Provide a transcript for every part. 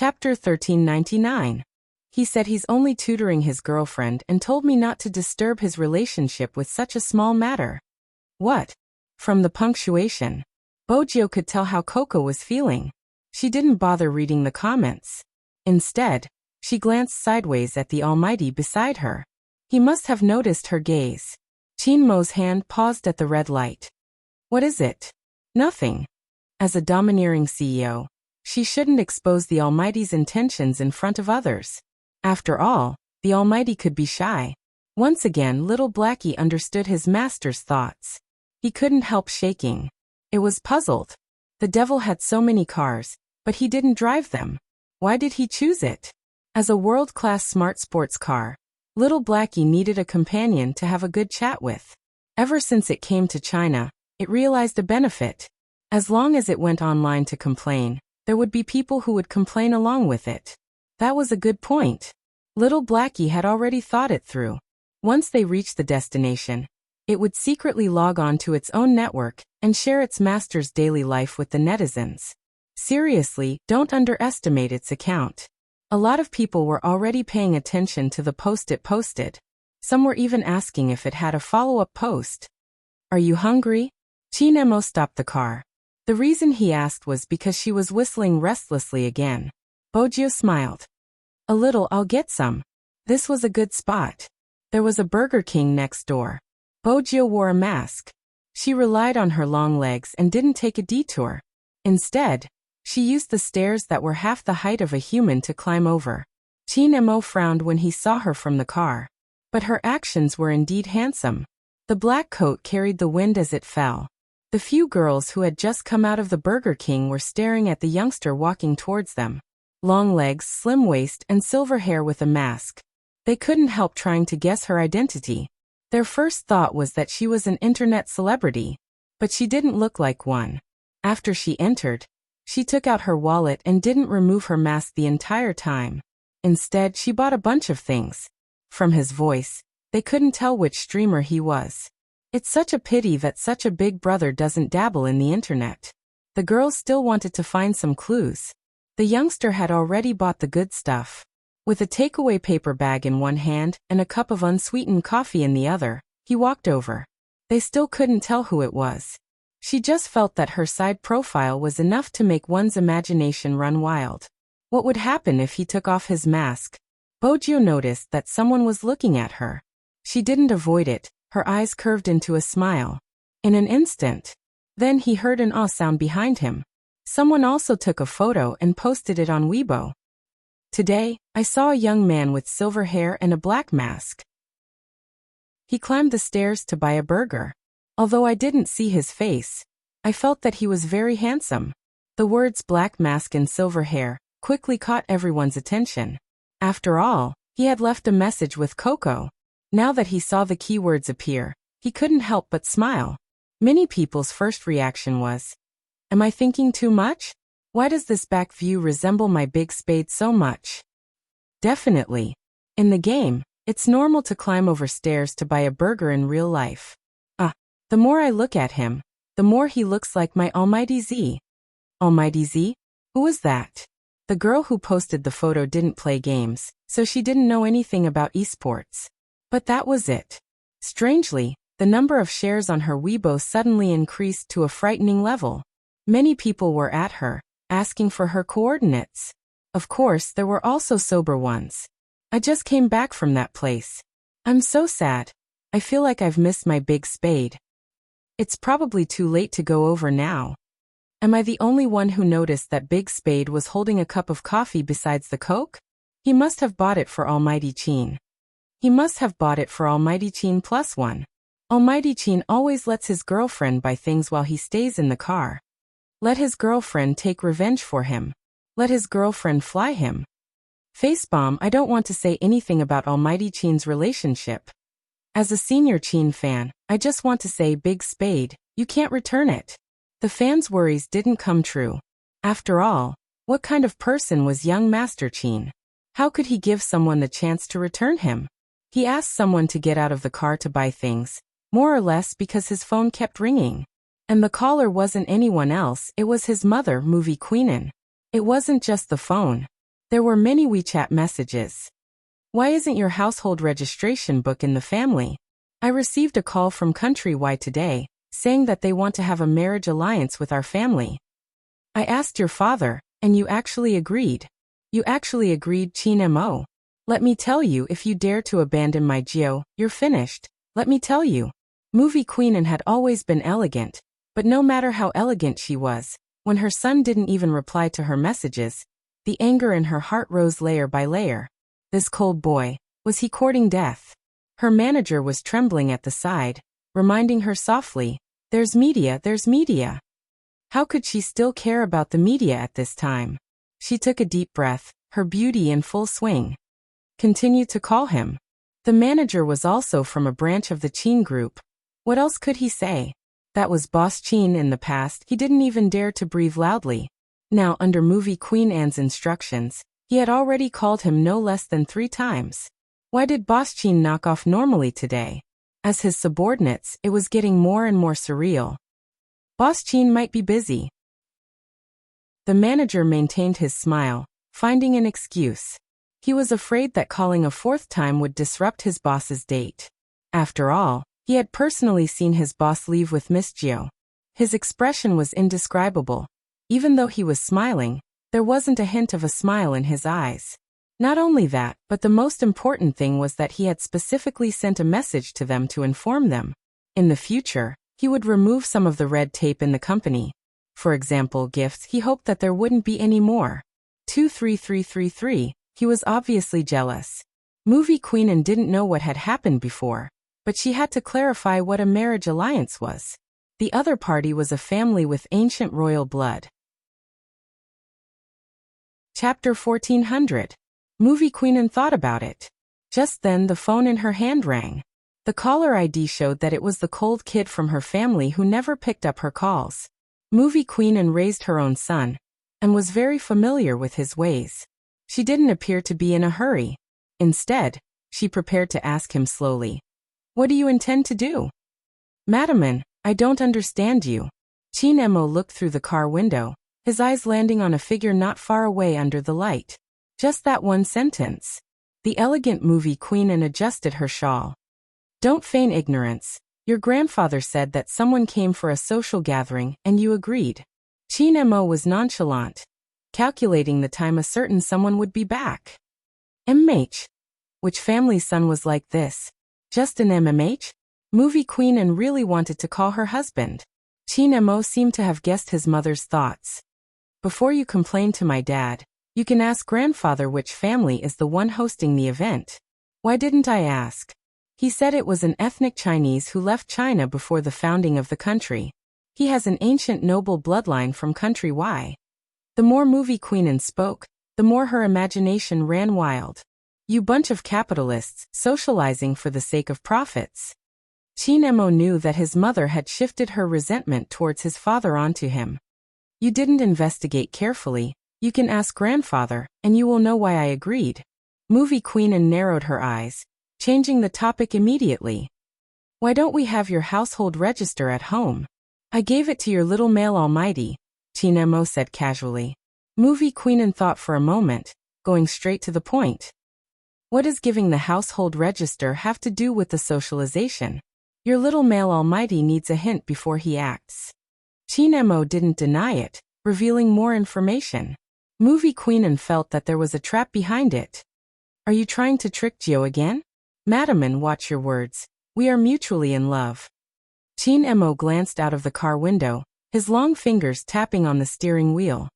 Chapter 1399. He said he's only tutoring his girlfriend and told me not to disturb his relationship with such a small matter. What? From the punctuation, Bojio could tell how Coco was feeling. She didn't bother reading the comments. Instead, she glanced sideways at the Almighty beside her. He must have noticed her gaze. Chinmo's hand paused at the red light. What is it? Nothing. As a domineering CEO, she shouldn't expose the Almighty's intentions in front of others. After all, the Almighty could be shy. Once again, little Blackie understood his master's thoughts. He couldn't help shaking. It was puzzled. The devil had so many cars, but he didn't drive them. Why did he choose it? As a world-class smart sports car, little Blackie needed a companion to have a good chat with. Ever since it came to China, it realized a benefit. As long as it went online to complain, there would be people who would complain along with it. That was a good point. Little Blackie had already thought it through. Once they reached the destination, it would secretly log on to its own network and share its master's daily life with the netizens. Seriously, don't underestimate its account. A lot of people were already paying attention to the post it posted. Some were even asking if it had a follow-up post. Are you hungry? Chinemo stopped the car. The reason he asked was because she was whistling restlessly again. Bojio smiled. A little, I'll get some. This was a good spot. There was a Burger King next door. Bojio wore a mask. She relied on her long legs and didn't take a detour. Instead, she used the stairs that were half the height of a human to climb over. Chinemo frowned when he saw her from the car. But her actions were indeed handsome. The black coat carried the wind as it fell. The few girls who had just come out of the Burger King were staring at the youngster walking towards them. Long legs, slim waist, and silver hair with a mask. They couldn't help trying to guess her identity. Their first thought was that she was an internet celebrity, but she didn't look like one. After she entered, she took out her wallet and didn't remove her mask the entire time. Instead, she bought a bunch of things. From his voice, they couldn't tell which streamer he was. It's such a pity that such a big brother doesn't dabble in the internet. The girls still wanted to find some clues. The youngster had already bought the good stuff. With a takeaway paper bag in one hand and a cup of unsweetened coffee in the other, he walked over. They still couldn't tell who it was. She just felt that her side profile was enough to make one's imagination run wild. What would happen if he took off his mask? Bojio noticed that someone was looking at her. She didn't avoid it, her eyes curved into a smile. In an instant. Then he heard an "ah" sound behind him. Someone also took a photo and posted it on Weibo. Today, I saw a young man with silver hair and a black mask. He climbed the stairs to buy a burger. Although I didn't see his face, I felt that he was very handsome. The words black mask and silver hair quickly caught everyone's attention. After all, he had left a message with Coco. Now that he saw the keywords appear, he couldn't help but smile. Many people's first reaction was, am I thinking too much? Why does this back view resemble my big spade so much? Definitely. In the game, it's normal to climb over stairs to buy a burger in real life. The more I look at him, the more he looks like my Almighty Z. Almighty Z? Who was that? The girl who posted the photo didn't play games, so she didn't know anything about esports. But that was it. Strangely, the number of shares on her Weibo suddenly increased to a frightening level. Many people were at her, asking for her coordinates. Of course, there were also sober ones. I just came back from that place. I'm so sad. I feel like I've missed my big spade. It's probably too late to go over now. Am I the only one who noticed that Big Spade was holding a cup of coffee besides the Coke? He must have bought it for Almighty Chin. He must have bought it for Almighty Chin plus one. Almighty Chin always lets his girlfriend buy things while he stays in the car. Let his girlfriend take revenge for him. Let his girlfriend fly him. Facebomb, I don't want to say anything about Almighty Chin's relationship. As a senior Chin fan, I just want to say Big Spade, you can't return it. The fans' worries didn't come true. After all, what kind of person was young Master Chin? How could he give someone the chance to return him? He asked someone to get out of the car to buy things, more or less because his phone kept ringing. And the caller wasn't anyone else, it was his mother, Movie Queenin. It wasn't just the phone. There were many WeChat messages. Why isn't your household registration book in the family? I received a call from Countrywide today, saying that they want to have a marriage alliance with our family. I asked your father, and you actually agreed. You actually agreed, Chin Mo. Let me tell you, if you dare to abandon my Geo, you're finished. Let me tell you. Movie Queen had always been elegant, but no matter how elegant she was, when her son didn't even reply to her messages, the anger in her heart rose layer by layer. This cold boy, was he courting death? Her manager was trembling at the side, reminding her softly, there's media, there's media. How could she still care about the media at this time? She took a deep breath, her beauty in full swing. Continue to call him. The manager was also from a branch of the Chin group. What else could he say? That was Boss Chin in the past. He didn't even dare to breathe loudly. Now, under Movie Queen Anne's instructions, he had already called him no less than 3 times. Why did Boss Chin knock off normally today? As his subordinates, it was getting more and more surreal. Boss Chin might be busy. The manager maintained his smile, finding an excuse. He was afraid that calling a 4th time would disrupt his boss's date. After all, he had personally seen his boss leave with Miss Gio. His expression was indescribable. Even though he was smiling, there wasn't a hint of a smile in his eyes. Not only that, but the most important thing was that he had specifically sent a message to them to inform them. In the future, he would remove some of the red tape in the company. For example, gifts. He hoped that there wouldn't be any more. 23333. He was obviously jealous. Movie Queen didn't know what had happened before, but she had to clarify what a marriage alliance was. The other party was a family with ancient royal blood. Chapter 1400. Movie Queen thought about it. Just then the phone in her hand rang. The caller ID showed that it was the cold kid from her family who never picked up her calls. Movie Queen raised her own son, and was very familiar with his ways. She didn't appear to be in a hurry. Instead, she prepared to ask him slowly. What do you intend to do? Madam, I don't understand you. Chin Mo looked through the car window, his eyes landing on a figure not far away under the light. Just that one sentence. The elegant Movie Queen adjusted her shawl. Don't feign ignorance. Your grandfather said that someone came for a social gathering and you agreed. Chin Mo was nonchalant, calculating the time a certain someone would be back. MH. Which family's son was like this? Just an MMH? Movie Queen really wanted to call her husband. Chin Mo seemed to have guessed his mother's thoughts. Before you complain to my dad, you can ask grandfather which family is the one hosting the event. Why didn't I ask? He said it was an ethnic Chinese who left China before the founding of the country. He has an ancient noble bloodline from country Y. The more Movie Queen spoke, the more her imagination ran wild. You bunch of capitalists, socializing for the sake of profits. Chin Mo knew that his mother had shifted her resentment towards his father onto him. You didn't investigate carefully. You can ask grandfather, and you will know why I agreed. Movie Queen narrowed her eyes, changing the topic immediately. Why don't we have your household register at home? I gave it to your little male almighty, Chin Mo said casually. Movie Queen thought for a moment, going straight to the point. What does giving the household register have to do with the socialization? Your little male almighty needs a hint before he acts. Chin Mo didn't deny it, revealing more information. Movie Queen felt that there was a trap behind it. Are you trying to trick Gio again? Madam, watch your words. We are mutually in love. Chin Mo glanced out of the car window, his long fingers tapping on the steering wheel.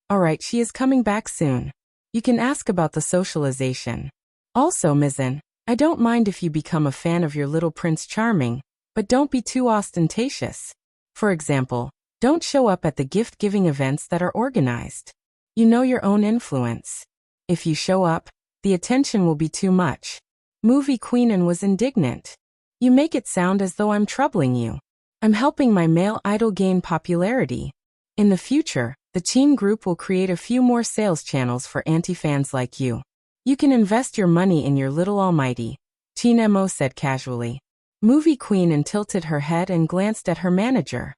All right, she is coming back soon. You can ask about the socialization. Also, Mizzen, I don't mind if you become a fan of your little Prince Charming, but don't be too ostentatious. For example, don't show up at the gift-giving events that are organized. You know your own influence. If you show up, the attention will be too much. Movie Queen was indignant. You make it sound as though I'm troubling you. I'm helping my male idol gain popularity. In the future, the Chin Group will create a few more sales channels for anti-fans like you. You can invest your money in your little almighty, Chin Mo said casually. Movie Queen tilted her head and glanced at her manager.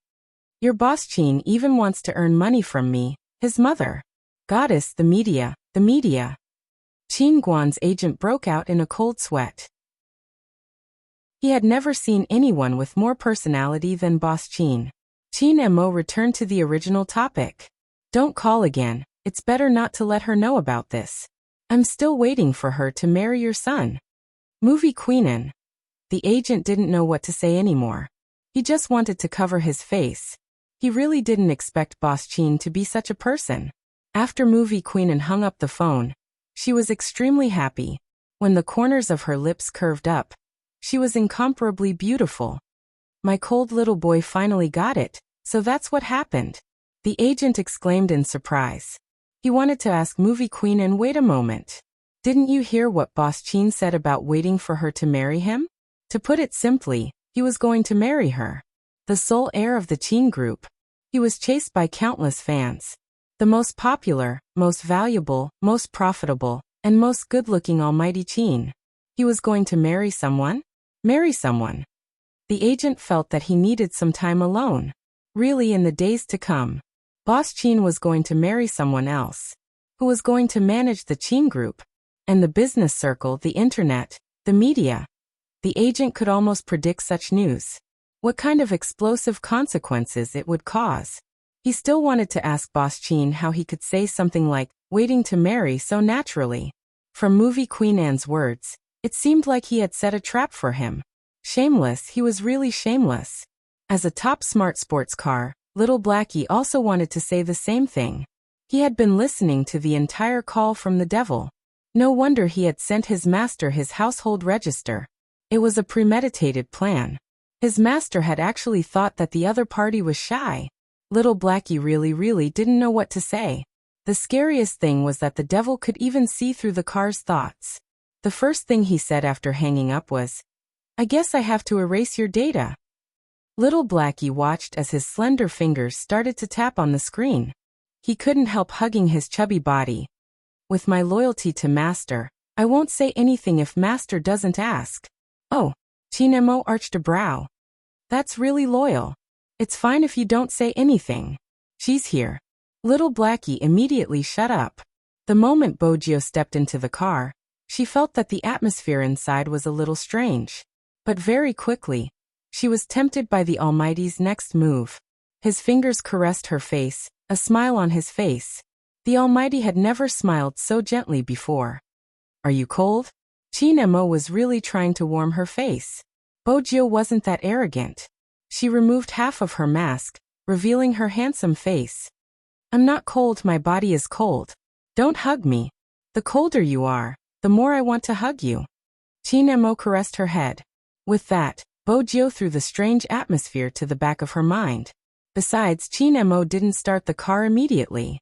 Your boss Chin even wants to earn money from me, his mother. Goddess, the media, the media. Qin Guan's agent broke out in a cold sweat. He had never seen anyone with more personality than Boss Qin. Qin Mo returned to the original topic. Don't call again, it's better not to let her know about this. I'm still waiting for her to marry your son. Movie Queenan. The agent didn't know what to say anymore. He just wanted to cover his face. He really didn't expect Boss Qin to be such a person. After Movie Queenan hung up the phone, she was extremely happy. When the corners of her lips curved up, she was incomparably beautiful. My cold little boy finally got it, so that's what happened. The agent exclaimed in surprise. He wanted to ask Movie Queenan, wait a moment. Didn't you hear what Boss Qin said about waiting for her to marry him? To put it simply, he was going to marry her. The sole heir of the Qin group. He was chased by countless fans. The most popular, most valuable, most profitable, and most good-looking Almighty Qin. He was going to marry someone? Marry someone. The agent felt that he needed some time alone. Really, in the days to come, Boss Qin was going to marry someone else, who was going to manage the Qin group, and the business circle, the internet, the media. The agent could almost predict such news. What kind of explosive consequences it would cause. He still wanted to ask Boss Qin how he could say something like, waiting to marry so naturally. From Movie Queenan's words, it seemed like he had set a trap for him. Shameless, he was really shameless. As a top smart sports car, Little Blackie also wanted to say the same thing. He had been listening to the entire call from the devil. No wonder he had sent his master his household register. It was a premeditated plan. His master had actually thought that the other party was shy. Little Blackie really didn't know what to say. The scariest thing was that the devil could even see through the car's thoughts. The first thing he said after hanging up was, I guess I have to erase your data. Little Blackie watched as his slender fingers started to tap on the screen. He couldn't help hugging his chubby body. With my loyalty to Master, I won't say anything if Master doesn't ask. Oh, Qin Mo arched a brow. That's really loyal. It's fine if you don't say anything. She's here. Little Blackie immediately shut up. The moment Bojio stepped into the car, she felt that the atmosphere inside was a little strange. But very quickly, she was tempted by the Almighty's next move. His fingers caressed her face, a smile on his face. The Almighty had never smiled so gently before. Are you cold? Qin Mo was really trying to warm her face. Bojio wasn't that arrogant. She removed half of her mask, revealing her handsome face. I'm not cold, my body is cold. Don't hug me. The colder you are, the more I want to hug you. Qin Mo caressed her head. With that, Bojio threw the strange atmosphere to the back of her mind. Besides, Qin Mo didn't start the car immediately.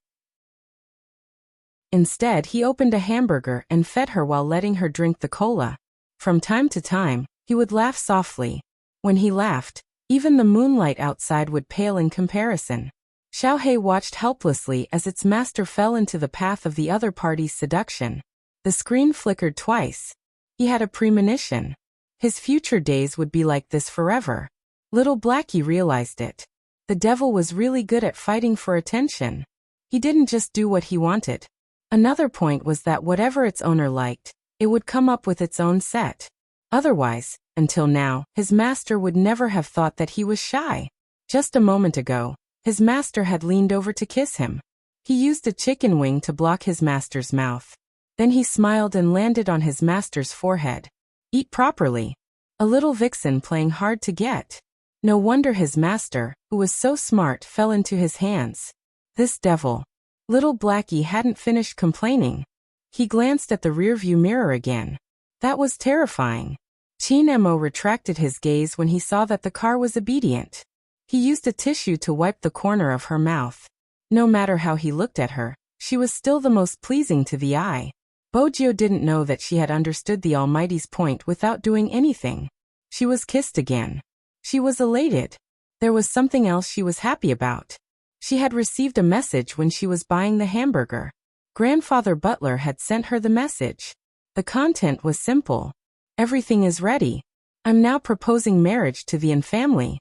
Instead, he opened a hamburger and fed her while letting her drink the cola. From time to time, he would laugh softly. When he laughed, even the moonlight outside would pale in comparison. Xiaohei watched helplessly as its master fell into the path of the other party's seduction. The screen flickered twice. He had a premonition. His future days would be like this forever. Little Blackie realized it. The devil was really good at fighting for attention. He didn't just do what he wanted. Another point was that whatever its owner liked, it would come up with its own set. Otherwise, until now, his master would never have thought that he was shy. Just a moment ago, his master had leaned over to kiss him. He used a chicken wing to block his master's mouth. Then he smiled and landed on his master's forehead. Eat properly. A little vixen playing hard to get. No wonder his master, who was so smart, fell into his hands. This devil. Little Blackie hadn't finished complaining. He glanced at the rearview mirror again. That was terrifying. Qin Mo retracted his gaze when he saw that the car was obedient. He used a tissue to wipe the corner of her mouth. No matter how he looked at her, she was still the most pleasing to the eye. Bojio didn't know that she had understood the Almighty's point without doing anything. She was kissed again. She was elated. There was something else she was happy about. She had received a message when she was buying the hamburger. Grandfather Butler had sent her the message. The content was simple. Everything is ready. I'm now proposing marriage to the An family.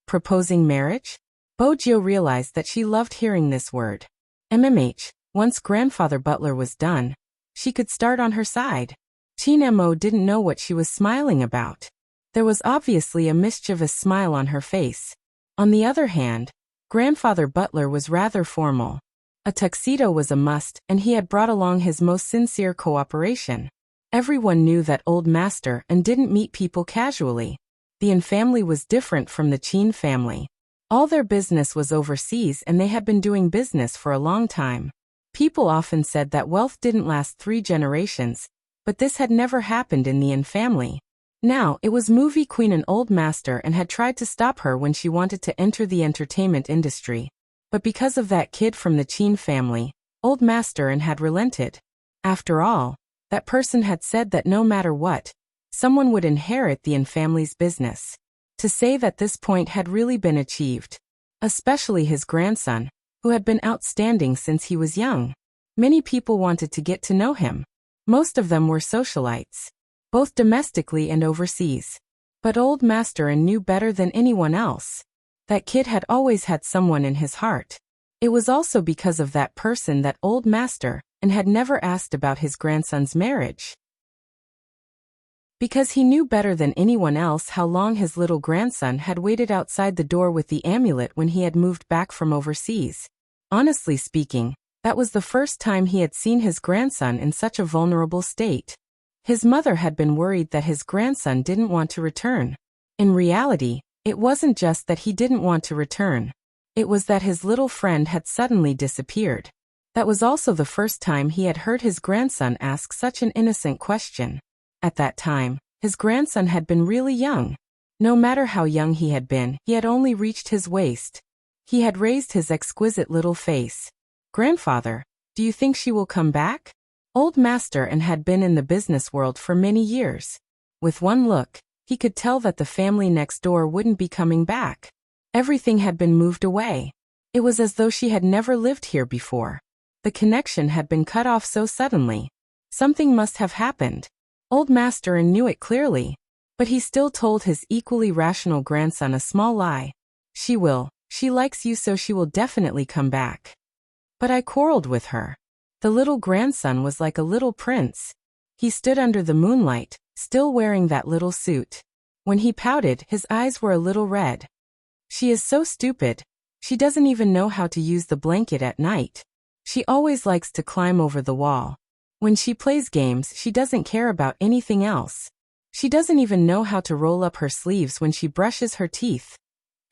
Proposing marriage? Bojio realized that she loved hearing this word. MMH, Once Grandfather Butler was done, she could start on her side. Teen Mo didn't know what she was smiling about. There was obviously a mischievous smile on her face. On the other hand, Grandfather Butler was rather formal. A tuxedo was a must, and he had brought along his most sincere cooperation. Everyone knew that Old Master and didn't meet people casually. The Yin family was different from the Qin family. All their business was overseas and they had been doing business for a long time. People often said that wealth didn't last 3 generations, but this had never happened in the Yin family. Now, it was movie queen and Old Master and had tried to stop her when she wanted to enter the entertainment industry. But because of that kid from the Qin family, Old Master and had relented. After all, that person had said that no matter what, someone would inherit the Yin family's business. To say that this point had really been achieved. Especially his grandson, who had been outstanding since he was young. Many people wanted to get to know him. Most of them were socialites, both domestically and overseas. But Old Master knew better than anyone else. That kid had always had someone in his heart. It was also because of that person that Old Master and had never asked about his grandson's marriage. Because he knew better than anyone else how long his little grandson had waited outside the door with the amulet when he had moved back from overseas. Honestly speaking, that was the first time he had seen his grandson in such a vulnerable state. His mother had been worried that his grandson didn't want to return. In reality, it wasn't just that he didn't want to return. It was that his little friend had suddenly disappeared. That was also the first time he had heard his grandson ask such an innocent question. At that time, his grandson had been really young. No matter how young he had only reached his waist. He had raised his exquisite little face. "Grandfather, do you think she will come back?" Old Master and had been in the business world for many years. With one look, he could tell that the family next door wouldn't be coming back. Everything had been moved away. It was as though she had never lived here before. The connection had been cut off so suddenly. Something must have happened. Old Master knew it clearly. But he still told his equally rational grandson a small lie. She likes you, so she will definitely come back. But I quarreled with her. The little grandson was like a little prince. He stood under the moonlight, still wearing that little suit. When he pouted, his eyes were a little red. She is so stupid. She doesn't even know how to use the blanket at night. She always likes to climb over the wall. When she plays games, she doesn't care about anything else. She doesn't even know how to roll up her sleeves when she brushes her teeth.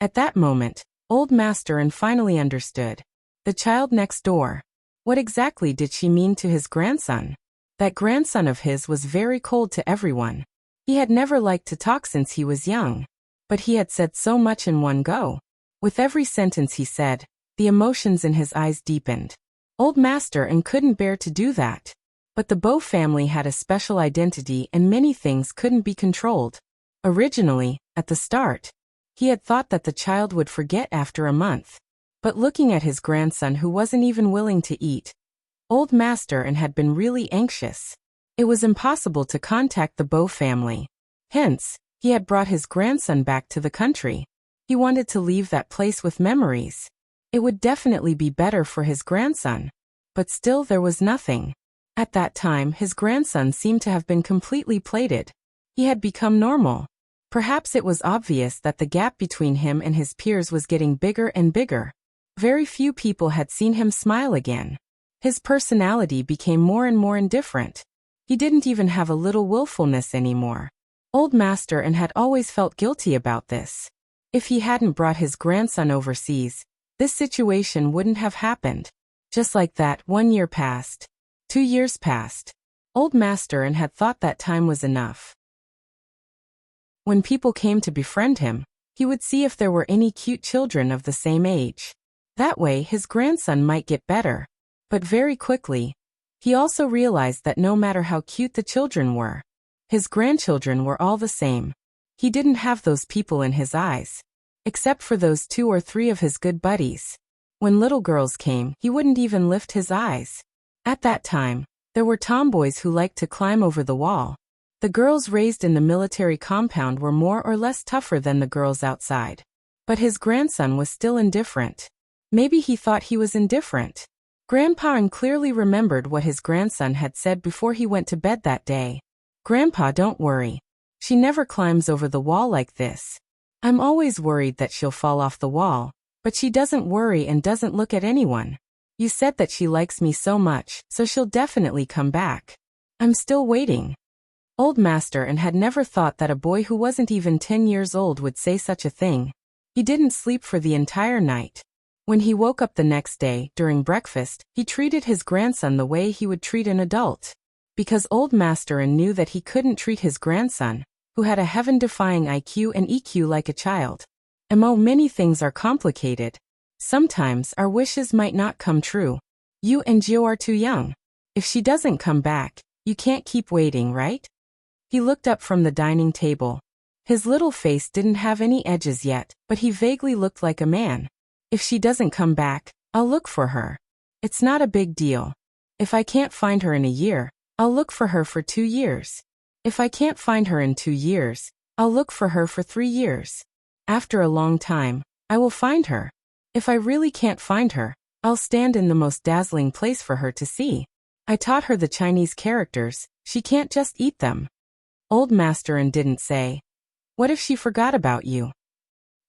At that moment, Old Master finally understood. The child next door. What exactly did she mean to his grandson? That grandson of his was very cold to everyone. He had never liked to talk since he was young. But he had said so much in one go. With every sentence he said, the emotions in his eyes deepened. Old Master couldn't bear to do that. But the Bo family had a special identity and many things couldn't be controlled. Originally, at the start, he had thought that the child would forget after a month. But looking at his grandson who wasn't even willing to eat, Old Master had been really anxious. It was impossible to contact the Bo family. Hence, he had brought his grandson back to the country. He wanted to leave that place with memories. It would definitely be better for his grandson. But still there was nothing. At that time, his grandson seemed to have been completely plated. He had become normal. Perhaps it was obvious that the gap between him and his peers was getting bigger and bigger. Very few people had seen him smile again. His personality became more and more indifferent. He didn't even have a little willfulness anymore. Old Master had always felt guilty about this. If he hadn't brought his grandson overseas, this situation wouldn't have happened. Just like that, 1 year passed. 2 years passed. Old Master had thought that time was enough. When people came to befriend him, he would see if there were any cute children of the same age. That way his grandson might get better. But very quickly, he also realized that no matter how cute the children were, his grandchildren were all the same. He didn't have those people in his eyes. Except for those 2 or 3 of his good buddies. When little girls came, he wouldn't even lift his eyes. At that time, there were tomboys who liked to climb over the wall. The girls raised in the military compound were more or less tougher than the girls outside. But his grandson was still indifferent. Maybe he thought he was indifferent. Grandpa An clearly remembered what his grandson had said before he went to bed that day. Grandpa, don't worry. She never climbs over the wall like this. I'm always worried that she'll fall off the wall, but she doesn't worry and doesn't look at anyone. You said that she likes me so much, so she'll definitely come back. I'm still waiting. Old Master An had never thought that a boy who wasn't even 10 years old would say such a thing. He didn't sleep for the entire night. When he woke up the next day, during breakfast, he treated his grandson the way he would treat an adult. Because Old Master An knew that he couldn't treat his grandson, who had a heaven-defying IQ and EQ, like a child. Many things are complicated. Sometimes our wishes might not come true. You and Gio are too young. If she doesn't come back, you can't keep waiting, right? He looked up from the dining table. His little face didn't have any edges yet, but he vaguely looked like a man. If she doesn't come back, I'll look for her. It's not a big deal. If I can't find her in a year, I'll look for her for 2 years. If I can't find her in 2 years, I'll look for her for 3 years. After a long time, I will find her. If I really can't find her, I'll stand in the most dazzling place for her to see. I taught her the Chinese characters, she can't just eat them. Old Master An didn't say, "What if she forgot about you?"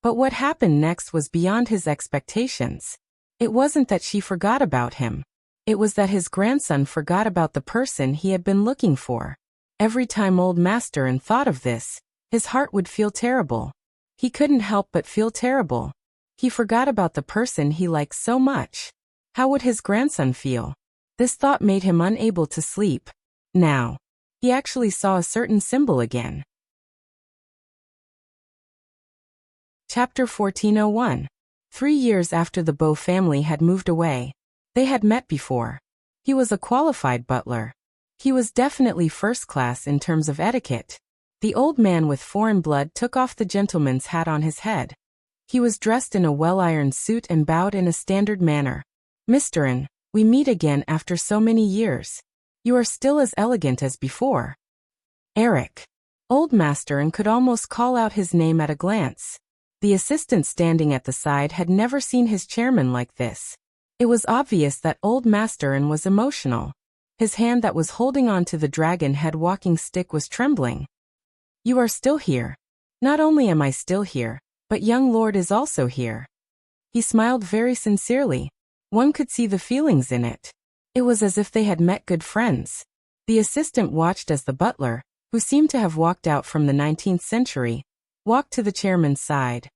But what happened next was beyond his expectations. It wasn't that she forgot about him. It was that his grandson forgot about the person he had been looking for. Every time Old Master An thought of this, his heart would feel terrible. He couldn't help but feel terrible. He forgot about the person he liked so much. How would his grandson feel? This thought made him unable to sleep. Now, he actually saw a certain symbol again. Chapter 1401. 3 years after the Beau family had moved away, they had met before. He was a qualified butler. He was definitely first class in terms of etiquette. The old man with foreign blood took off the gentleman's hat on his head. He was dressed in a well-ironed suit and bowed in a standard manner. "Mr. An, we meet again after so many years. You are still as elegant as before." Eric. Old Master An could almost call out his name at a glance. The assistant standing at the side had never seen his chairman like this. It was obvious that Old Master An was emotional. His hand that was holding on to the dragon head walking stick was trembling. "You are still here. Not only am I still here, but young Lord is also here." He smiled very sincerely. One could see the feelings in it. It was as if they had met good friends. The assistant watched as the butler, who seemed to have walked out from the 19th century, walked to the chairman's side.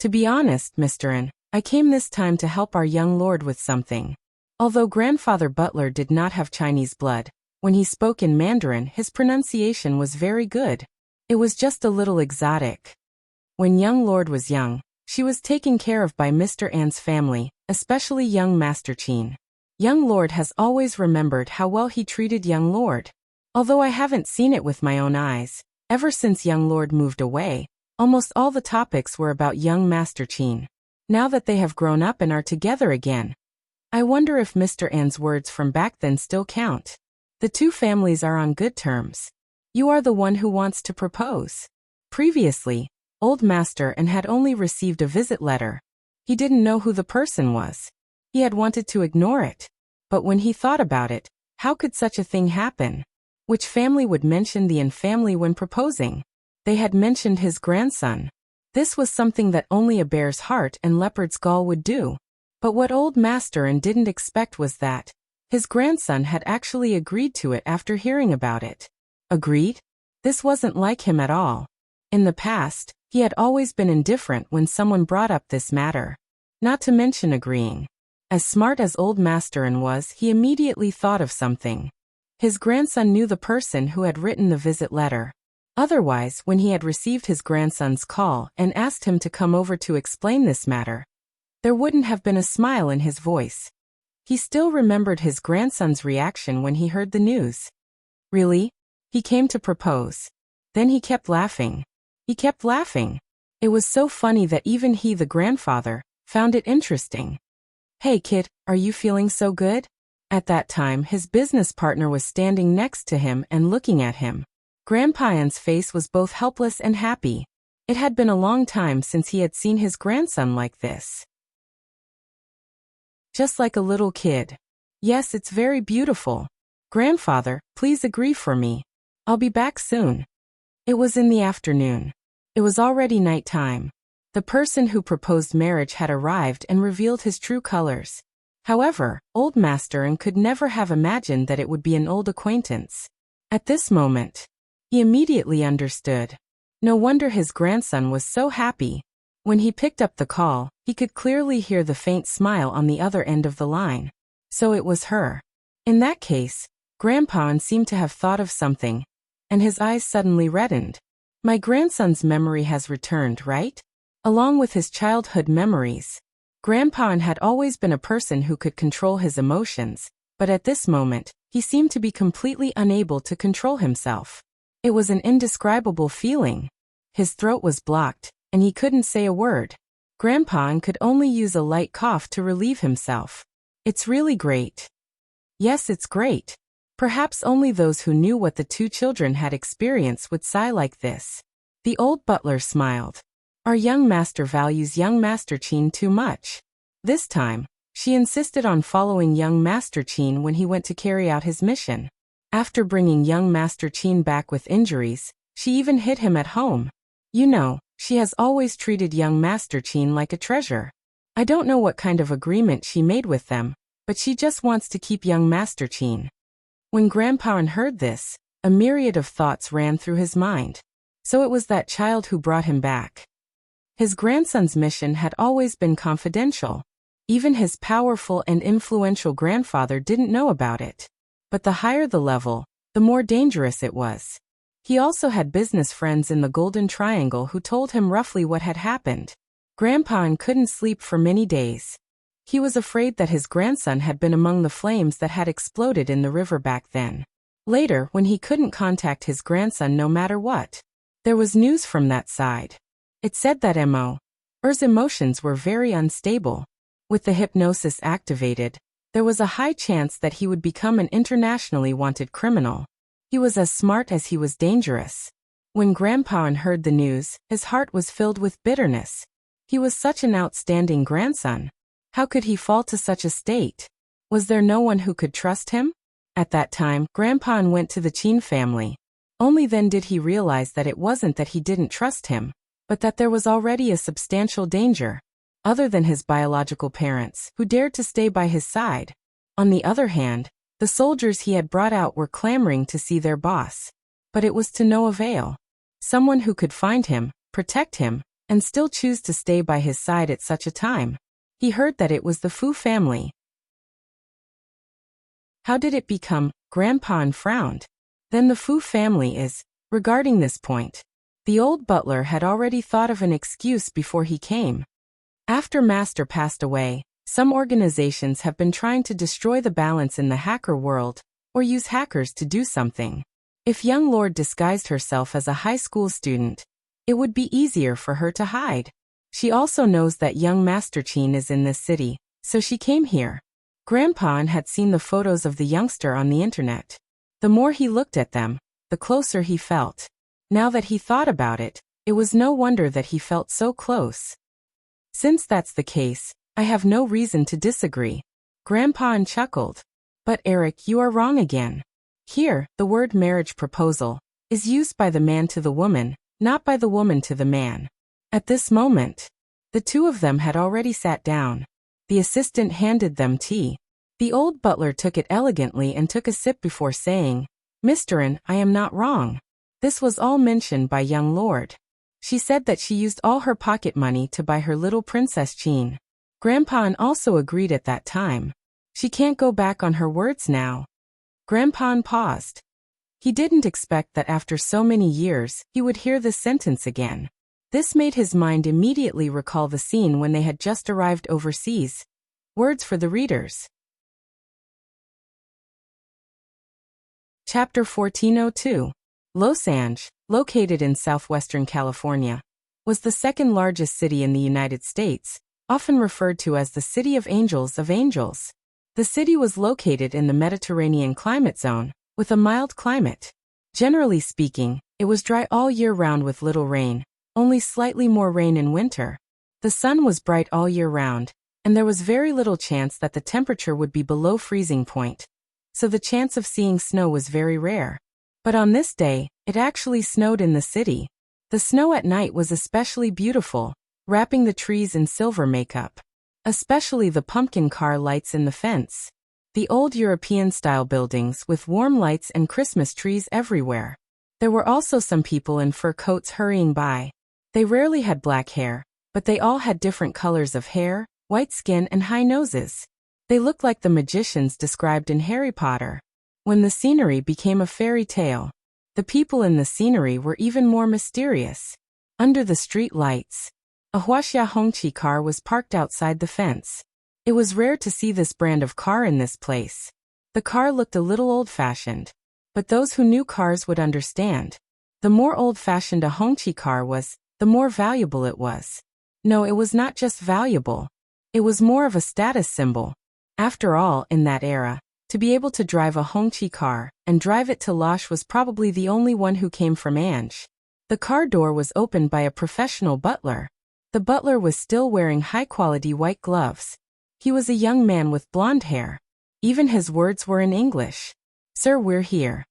"To be honest, Mr. An, I came this time to help our young lord with something." Although Grandfather Butler did not have Chinese blood, when he spoke in Mandarin his pronunciation was very good. It was just a little exotic. When young Lord was young, she was taken care of by Mr. An's family, especially young Master Chin. Young Lord has always remembered how well he treated young Lord. Although I haven't seen it with my own eyes, ever since young Lord moved away, almost all the topics were about young Master Chin. Now that they have grown up and are together again, I wonder if Mr. An's words from back then still count. The two families are on good terms. You are the one who wants to propose. Previously, Old Master An had only received a visit letter. He didn't know who the person was. He had wanted to ignore it. But when he thought about it, how could such a thing happen? Which family would mention the An family when proposing? They had mentioned his grandson. This was something that only a bear's heart and leopard's gall would do. But what Old Master An didn't expect was that his grandson had actually agreed to it after hearing about it. Agreed? This wasn't like him at all. In the past, he had always been indifferent when someone brought up this matter. Not to mention agreeing. As smart as Old Master An was, he immediately thought of something. His grandson knew the person who had written the visit letter. Otherwise, when he had received his grandson's call and asked him to come over to explain this matter, there wouldn't have been a smile in his voice. He still remembered his grandson's reaction when he heard the news. Really? He came to propose. Then he kept laughing. He kept laughing. It was so funny that even he, the grandfather, found it interesting. "Hey kid, are you feeling so good?" At that time his business partner was standing next to him and looking at him. Grandpa An's face was both helpless and happy. It had been a long time since he had seen his grandson like this. Just like a little kid. Yes, it's very beautiful. Grandfather, please agree for me. I'll be back soon. It was in the afternoon. It was already night time. The person who proposed marriage had arrived and revealed his true colors. However, old Master could never have imagined that it would be an old acquaintance. At this moment, he immediately understood. No wonder his grandson was so happy. When he picked up the call, he could clearly hear the faint smile on the other end of the line. So it was her. In that case, Grandpa seemed to have thought of something, and his eyes suddenly reddened. My grandson's memory has returned, right? Along with his childhood memories. Grandpa had always been a person who could control his emotions, but at this moment, he seemed to be completely unable to control himself. It was an indescribable feeling. His throat was blocked, and he couldn't say a word. Grandpa could only use a light cough to relieve himself. It's really great. Yes, it's great. Perhaps only those who knew what the two children had experienced would sigh like this. The old butler smiled. Our young master values young Master Chin too much. This time, she insisted on following young Master Chin when he went to carry out his mission. After bringing young Master Chin back with injuries, she even hid him at home. You know, she has always treated young Master Chin like a treasure. I don't know what kind of agreement she made with them, but she just wants to keep young Master Chin. When Grandpa heard this, a myriad of thoughts ran through his mind. So it was that child who brought him back. His grandson's mission had always been confidential. Even his powerful and influential grandfather didn't know about it. But the higher the level, the more dangerous it was. He also had business friends in the Golden Triangle who told him roughly what had happened. Grandpa couldn't sleep for many days. He was afraid that his grandson had been among the flames that had exploded in the river back then. Later, when he couldn't contact his grandson no matter what, there was news from that side. It said that Er's emotions were very unstable. With the hypnosis activated, there was a high chance that he would become an internationally wanted criminal. He was as smart as he was dangerous. When Grandpa heard the news, his heart was filled with bitterness. He was such an outstanding grandson. How could he fall to such a state? Was there no one who could trust him? At that time, Grandpa went to the Chin family. Only then did he realize that it wasn't that he didn't trust him, but that there was already a substantial danger, other than his biological parents, who dared to stay by his side. On the other hand, the soldiers he had brought out were clamoring to see their boss. But it was to no avail. Someone who could find him, protect him, and still choose to stay by his side at such a time. He heard that it was the Fu family. How did it become? Grandpa frowned. Then the Fu family is, regarding this point. The old butler had already thought of an excuse before he came. After Master passed away, some organizations have been trying to destroy the balance in the hacker world, or use hackers to do something. If young Lord disguised herself as a high school student, it would be easier for her to hide. She also knows that young Master Chin is in this city, so she came here. Grandpa had seen the photos of the youngster on the internet. The more he looked at them, the closer he felt. Now that he thought about it, it was no wonder that he felt so close. Since that's the case, I have no reason to disagree. Grandpa chuckled. But Eric, you are wrong again. Here, the word marriage proposal is used by the man to the woman, not by the woman to the man. At this moment, the two of them had already sat down. The assistant handed them tea. The old butler took it elegantly and took a sip before saying, Mr. I am not wrong. This was all mentioned by young Lord. She said that she used all her pocket money to buy her little Princess Chin. Grandpa also agreed at that time. She can't go back on her words now. Grandpa paused. He didn't expect that after so many years, he would hear this sentence again. This made his mind immediately recall the scene when they had just arrived overseas. Words for the readers. Chapter 1402. Los Angeles, located in southwestern California, was the second largest city in the United States, often referred to as the City of Angels. The city was located in the Mediterranean climate zone, with a mild climate. Generally speaking, it was dry all year round with little rain, only slightly more rain in winter. The sun was bright all year round, and there was very little chance that the temperature would be below freezing point, so the chance of seeing snow was very rare. But on this day, it actually snowed in the city. The snow at night was especially beautiful, wrapping the trees in silver makeup. Especially the pumpkin car lights in the fence. The old European-style buildings with warm lights and Christmas trees everywhere. There were also some people in fur coats hurrying by. They rarely had black hair, but they all had different colors of hair, white skin and high noses. They looked like the magicians described in Harry Potter. When the scenery became a fairy tale, the people in the scenery were even more mysterious. Under the street lights, a Wuxia Hongqi car was parked outside the fence. It was rare to see this brand of car in this place. The car looked a little old-fashioned, but those who knew cars would understand. The more old-fashioned a Hongqi car was, the more valuable it was. No, it was not just valuable. It was more of a status symbol. After all, in that era, to be able to drive a Hongqi car and drive it to Losh was probably the only one who came from Ange. The car door was opened by a professional butler. The butler was still wearing high-quality white gloves. He was a young man with blonde hair. Even his words were in English. "Sir, we're here."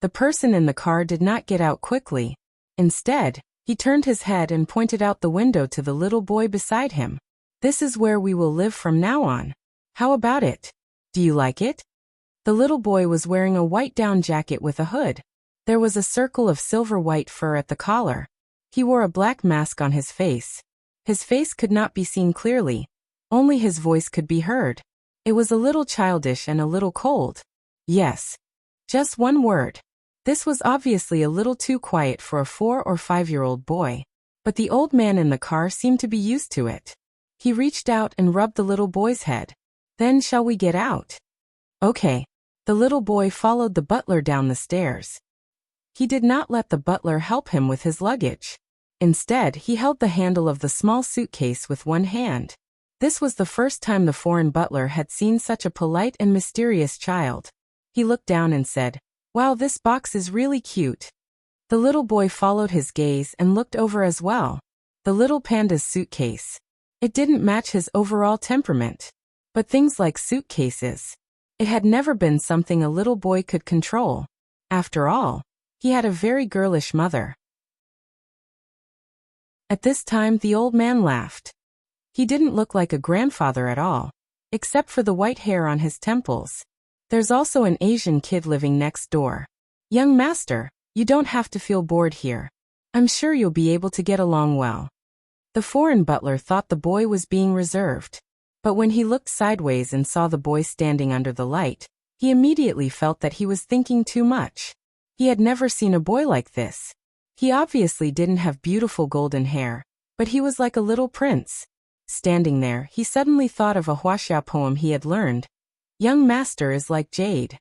The person in the car did not get out quickly. Instead, he turned his head and pointed out the window to the little boy beside him. "This is where we will live from now on. How about it? Do you like it?" The little boy was wearing a white down jacket with a hood. There was a circle of silver-white fur at the collar. He wore a black mask on his face. His face could not be seen clearly. Only his voice could be heard. It was a little childish and a little cold. Yes. Just one word. This was obviously a little too quiet for a 4 or 5-year-old boy. But the old man in the car seemed to be used to it. He reached out and rubbed the little boy's head. "Then shall we get out?" "Okay." The little boy followed the butler down the stairs. He did not let the butler help him with his luggage. Instead, he held the handle of the small suitcase with one hand. This was the first time the foreign butler had seen such a polite and mysterious child. He looked down and said, "Wow, this box is really cute." The little boy followed his gaze and looked over as well. The little panda's suitcase. It didn't match his overall temperament. But things like suitcases. It had never been something a little boy could control. After all, he had a very girlish mother. At this time, the old man laughed. He didn't look like a grandfather at all, except for the white hair on his temples. "There's also an Asian kid living next door. Young master, you don't have to feel bored here. I'm sure you'll be able to get along well." The foreign butler thought the boy was being reserved. But when he looked sideways and saw the boy standing under the light, he immediately felt that he was thinking too much. He had never seen a boy like this. He obviously didn't have beautiful golden hair, but he was like a little prince. Standing there, he suddenly thought of a Wuxia poem he had learned. "Young master is like jade."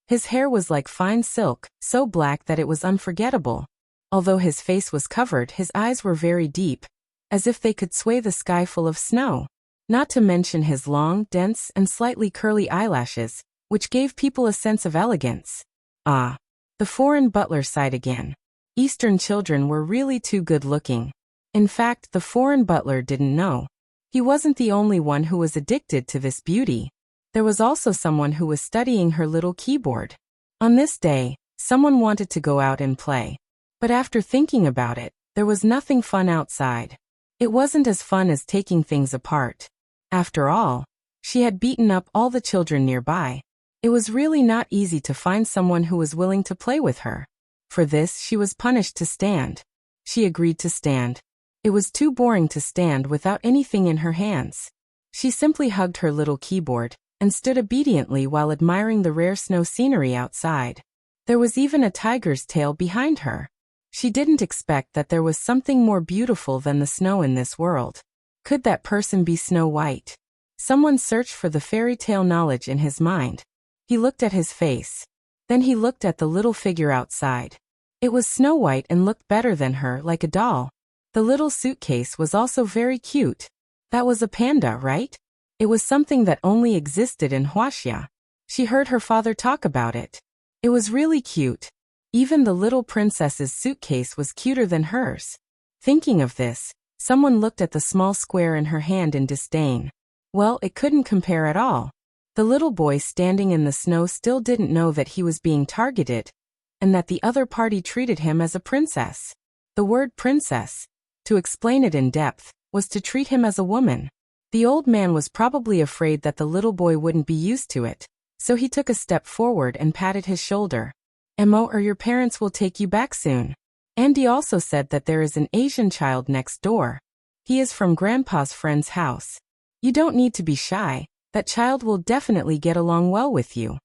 His hair was like fine silk, so black that it was unforgettable. Although his face was covered, his eyes were very deep, as if they could sway the sky full of snow. Not to mention his long, dense, and slightly curly eyelashes, which gave people a sense of elegance. Ah. The foreign butler sighed again. Eastern children were really too good-looking. In fact, the foreign butler didn't know. He wasn't the only one who was addicted to this beauty. There was also someone who was studying her little keyboard. On this day, someone wanted to go out and play. But after thinking about it, there was nothing fun outside. It wasn't as fun as taking things apart. After all, she had beaten up all the children nearby. It was really not easy to find someone who was willing to play with her. For this, she was punished to stand. She agreed to stand. It was too boring to stand without anything in her hands. She simply hugged her little keyboard and stood obediently while admiring the rare snow scenery outside. There was even a tiger's tail behind her. She didn't expect that there was something more beautiful than the snow in this world. Could that person be Snow White? Someone searched for the fairy tale knowledge in his mind. He looked at his face. Then he looked at the little figure outside. It was Snow White and looked better than her, like a doll. The little suitcase was also very cute. That was a panda, right? It was something that only existed in Wuxia. She heard her father talk about it. It was really cute. Even the little princess's suitcase was cuter than hers. Thinking of this, someone looked at the small square in her hand in disdain. Well, it couldn't compare at all. The little boy standing in the snow still didn't know that he was being targeted, and that the other party treated him as a princess. The word princess, to explain it in depth, was to treat him as a woman. The old man was probably afraid that the little boy wouldn't be used to it, so he took a step forward and patted his shoulder. Emo, or your parents will take you back soon. Andy also said that there is an Asian child next door. He is from Grandpa's friend's house. You don't need to be shy, that child will definitely get along well with you.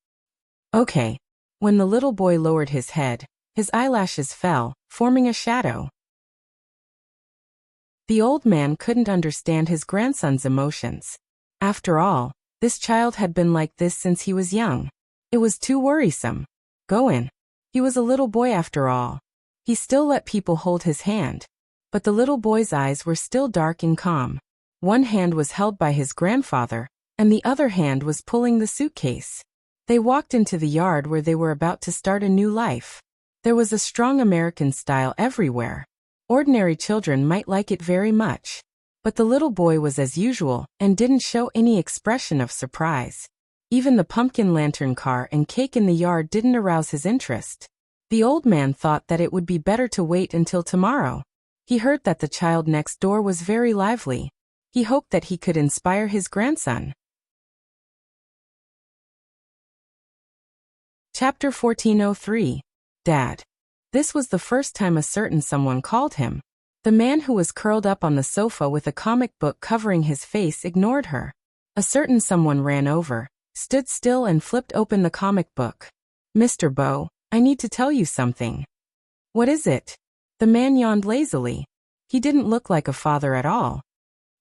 Okay. When the little boy lowered his head, his eyelashes fell, forming a shadow. The old man couldn't understand his grandson's emotions. After all, this child had been like this since he was young. It was too worrisome. Go in. He was a little boy after all. He still let people hold his hand. But the little boy's eyes were still dark and calm. One hand was held by his grandfather, and the other hand was pulling the suitcase. They walked into the yard where they were about to start a new life. There was a strong American style everywhere. Ordinary children might like it very much. But the little boy was as usual and didn't show any expression of surprise. Even the pumpkin lantern car and cake in the yard didn't arouse his interest. The old man thought that it would be better to wait until tomorrow. He heard that the child next door was very lively. He hoped that he could inspire his grandson. Chapter 1403. Dad. This was the first time a certain someone called him. The man who was curled up on the sofa with a comic book covering his face ignored her. A certain someone ran over, stood still and flipped open the comic book. Mr. Bo, I need to tell you something. What is it? The man yawned lazily. He didn't look like a father at all.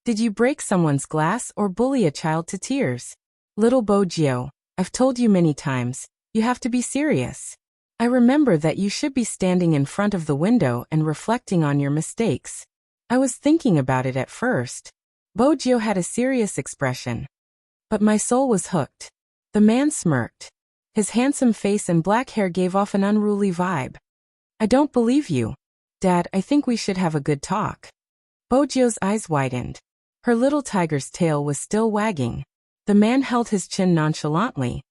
Did you break someone's glass or bully a child to tears? Little Bojio, I've told you many times, you have to be serious. I remember that you should be standing in front of the window and reflecting on your mistakes. I was thinking about it at first. Bojio had a serious expression. But my soul was hooked. The man smirked. His handsome face and black hair gave off an unruly vibe. I don't believe you. Dad, I think we should have a good talk. Bojio's eyes widened. Her little tiger's tail was still wagging. The man held his chin nonchalantly.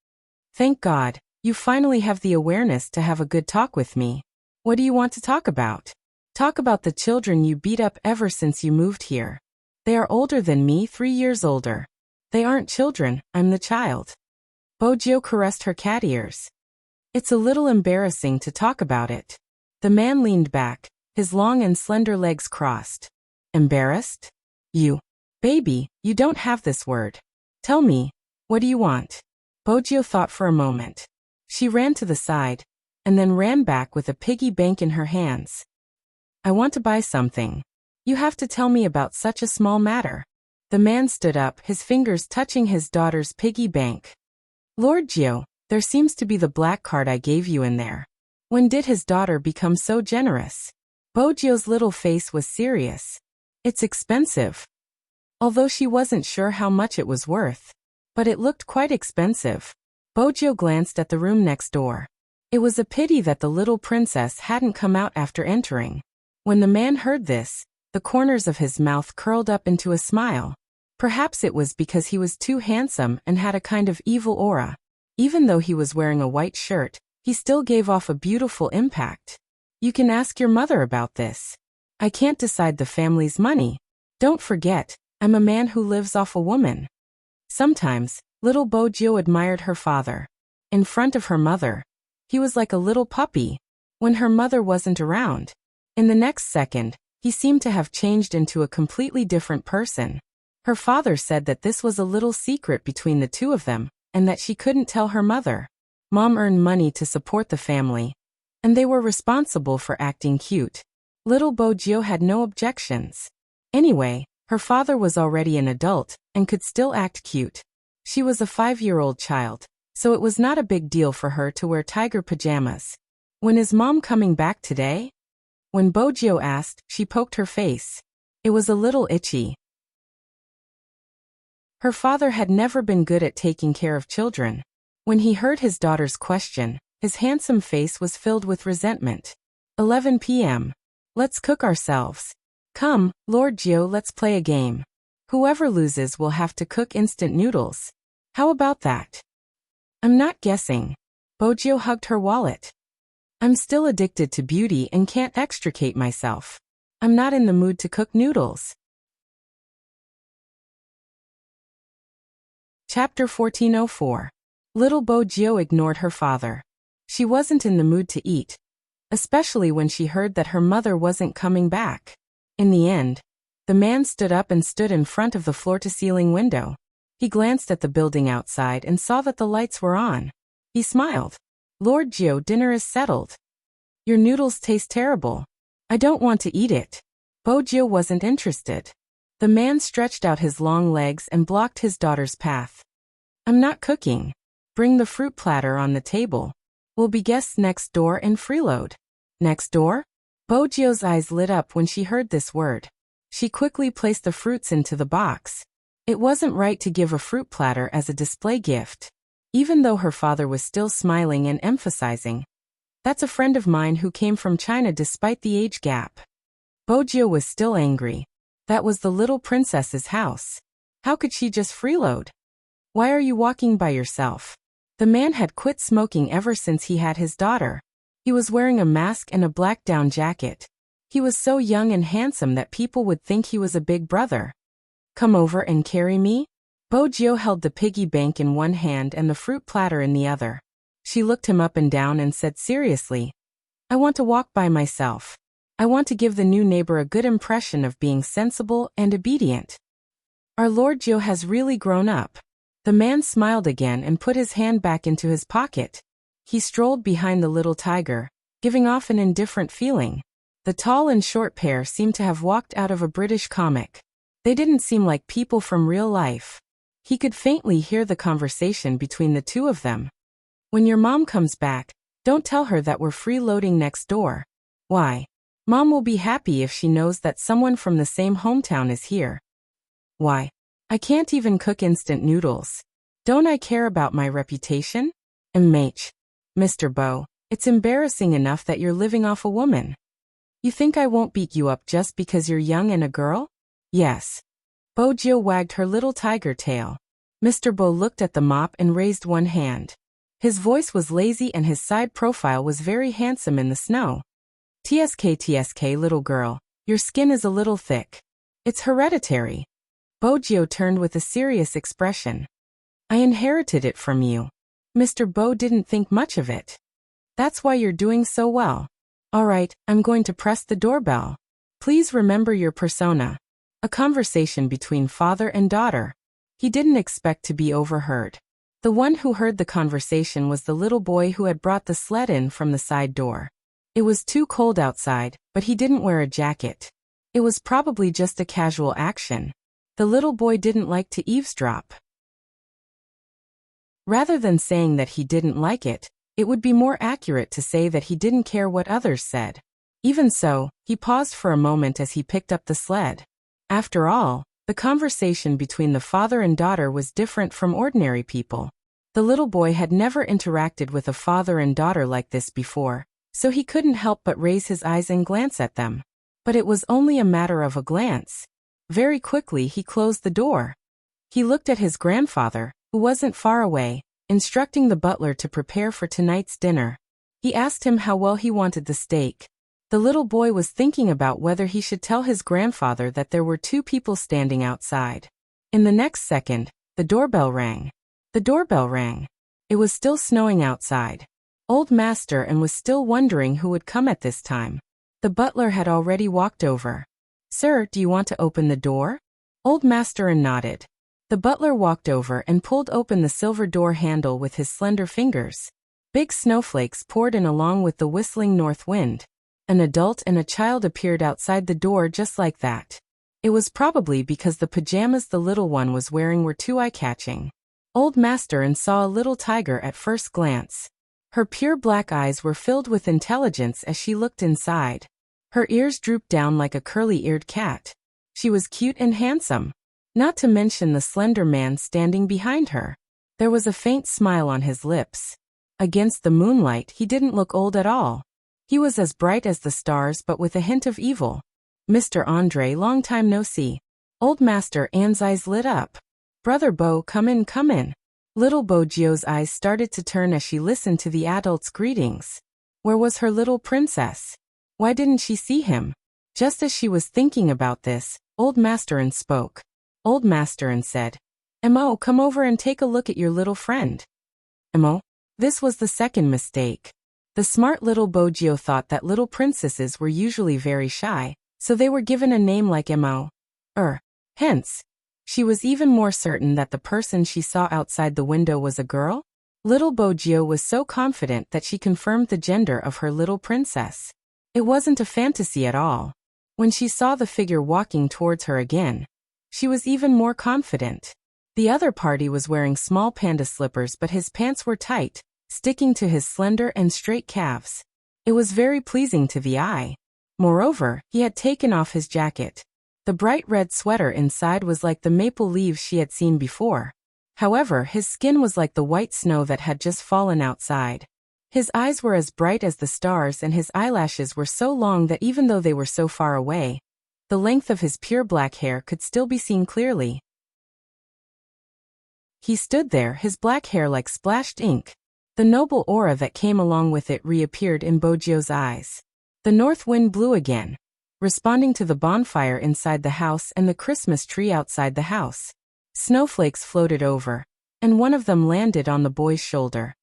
Thank God, you finally have the awareness to have a good talk with me. What do you want to talk about? Talk about the children you beat up ever since you moved here. They are older than me, 3 years older. They aren't children, I'm the child. Bojio caressed her cat ears. It's a little embarrassing to talk about it. The man leaned back, his long and slender legs crossed. Embarrassed? You. Baby, you don't have this word. Tell me, what do you want? Bojio thought for a moment. She ran to the side, and then ran back with a piggy bank in her hands. I want to buy something. You have to tell me about such a small matter. The man stood up, his fingers touching his daughter's piggy bank. Lord Gio, there seems to be the black card I gave you in there. When did his daughter become so generous? Bojio's little face was serious. It's expensive. Although she wasn't sure how much it was worth. But it looked quite expensive. Bojio glanced at the room next door. It was a pity that the little princess hadn't come out after entering. When the man heard this, the corners of his mouth curled up into a smile. Perhaps it was because he was too handsome and had a kind of evil aura. Even though he was wearing a white shirt, he still gave off a beautiful impact. You can ask your mother about this. I can't decide the family's money. Don't forget, I'm a man who lives off a woman. Sometimes, little Bojio admired her father. In front of her mother, he was like a little puppy. When her mother wasn't around, in the next second, he seemed to have changed into a completely different person. Her father said that this was a little secret between the two of them, and that she couldn't tell her mother. Mom earned money to support the family, and they were responsible for acting cute. Little Bojio had no objections. Anyway, her father was already an adult, and could still act cute. She was a 5-year-old child, so it was not a big deal for her to wear tiger pajamas. When is Mom coming back today? When Bojio asked, she poked her face. It was a little itchy. Her father had never been good at taking care of children. When he heard his daughter's question, his handsome face was filled with resentment. 11 p.m. Let's cook ourselves. Come, Lord Gio, let's play a game. Whoever loses will have to cook instant noodles. How about that? I'm not guessing. Bojio hugged her wallet. I'm still addicted to beauty and can't extricate myself. I'm not in the mood to cook noodles. Chapter 1404. Little Bojio ignored her father. She wasn't in the mood to eat, especially when she heard that her mother wasn't coming back. In the end, the man stood up and stood in front of the floor-to-ceiling window. He glanced at the building outside and saw that the lights were on. He smiled. Lord Gio, dinner is settled. Your noodles taste terrible. I don't want to eat it. Bojio wasn't interested. The man stretched out his long legs and blocked his daughter's path. I'm not cooking. Bring the fruit platter on the table. We'll be guests next door and freeload. Next door? Bojio's eyes lit up when she heard this word. She quickly placed the fruits into the box. It wasn't right to give a fruit platter as a display gift. Even though her father was still smiling and emphasizing, "That's a friend of mine who came from China despite the age gap." Bojio was still angry. That was the little princess's house. How could she just freeload? Why are you walking by yourself? The man had quit smoking ever since he had his daughter. He was wearing a mask and a black down jacket. He was so young and handsome that people would think he was a big brother. Come over and carry me? Bojio held the piggy bank in one hand and the fruit platter in the other. She looked him up and down and said seriously, I want to walk by myself. I want to give the new neighbor a good impression of being sensible and obedient. Our Lord Gio has really grown up. The man smiled again and put his hand back into his pocket. He strolled behind the little tiger, giving off an indifferent feeling. The tall and short pair seemed to have walked out of a British comic. They didn't seem like people from real life. He could faintly hear the conversation between the two of them. When your mom comes back, don't tell her that we're freeloading next door. Why? Mom will be happy if she knows that someone from the same hometown is here. Why? I can't even cook instant noodles. Don't I care about my reputation? MH. Mr. Bo, it's embarrassing enough that you're living off a woman. You think I won't beat you up just because you're young and a girl? Yes. Bojio wagged her little tiger tail. Mr. Bo looked at the mop and raised one hand. His voice was lazy and his side profile was very handsome in the snow. TSK little girl, your skin is a little thick. It's hereditary. Bojio turned with a serious expression. I inherited it from you. Mr. Bo didn't think much of it. That's why you're doing so well. All right, I'm going to press the doorbell. Please remember your persona. A conversation between father and daughter. He didn't expect to be overheard. The one who heard the conversation was the little boy who had brought the sled in from the side door. It was too cold outside, but he didn't wear a jacket. It was probably just a casual action. The little boy didn't like to eavesdrop. Rather than saying that he didn't like it, it would be more accurate to say that he didn't care what others said. Even so, he paused for a moment as he picked up the sled. After all, the conversation between the father and daughter was different from ordinary people. The little boy had never interacted with a father and daughter like this before, so he couldn't help but raise his eyes and glance at them. But it was only a matter of a glance. Very quickly he closed the door. He looked at his grandfather, who wasn't far away, instructing the butler to prepare for tonight's dinner. He asked him how well he wanted the steak. The little boy was thinking about whether he should tell his grandfather that there were two people standing outside. In the next second, the doorbell rang. The doorbell rang. It was still snowing outside. Old Master and was still wondering who would come at this time. The butler had already walked over. Sir, do you want to open the door? Old Master nodded. The butler walked over and pulled open the silver door handle with his slender fingers. Big snowflakes poured in along with the whistling north wind. An adult and a child appeared outside the door just like that. It was probably because the pajamas the little one was wearing were too eye-catching. Old Master saw a little tiger at first glance. Her pure black eyes were filled with intelligence as she looked inside. Her ears drooped down like a curly-eared cat. She was cute and handsome. Not to mention the slender man standing behind her. There was a faint smile on his lips. Against the moonlight, he didn't look old at all. He was as bright as the stars but with a hint of evil. Mr. Andre, long time no see. Old Master An's eyes lit up. Brother Bo, come in, come in. Little Bo Jio's eyes started to turn as she listened to the adults' greetings. Where was her little princess? Why didn't she see him? Just as she was thinking about this, Old Master An spoke. Old Master An said, Mo, come over and take a look at your little friend. Mo? This was the second mistake. The smart little Bo Jio thought that little princesses were usually very shy, so they were given a name like Mo. Hence, she was even more certain that the person she saw outside the window was a girl. Little Bo Jio was so confident that she confirmed the gender of her little princess. It wasn't a fantasy at all. When she saw the figure walking towards her again, she was even more confident. The other party was wearing small panda slippers, but his pants were tight, sticking to his slender and straight calves. It was very pleasing to the eye. Moreover, he had taken off his jacket. The bright red sweater inside was like the maple leaves she had seen before. However, his skin was like the white snow that had just fallen outside. His eyes were as bright as the stars, and his eyelashes were so long that even though they were so far away, the length of his pure black hair could still be seen clearly. He stood there, his black hair like splashed ink. The noble aura that came along with it reappeared in Bo Jio's eyes. The north wind blew again, responding to the bonfire inside the house and the Christmas tree outside the house. Snowflakes floated over, and one of them landed on the boy's shoulder.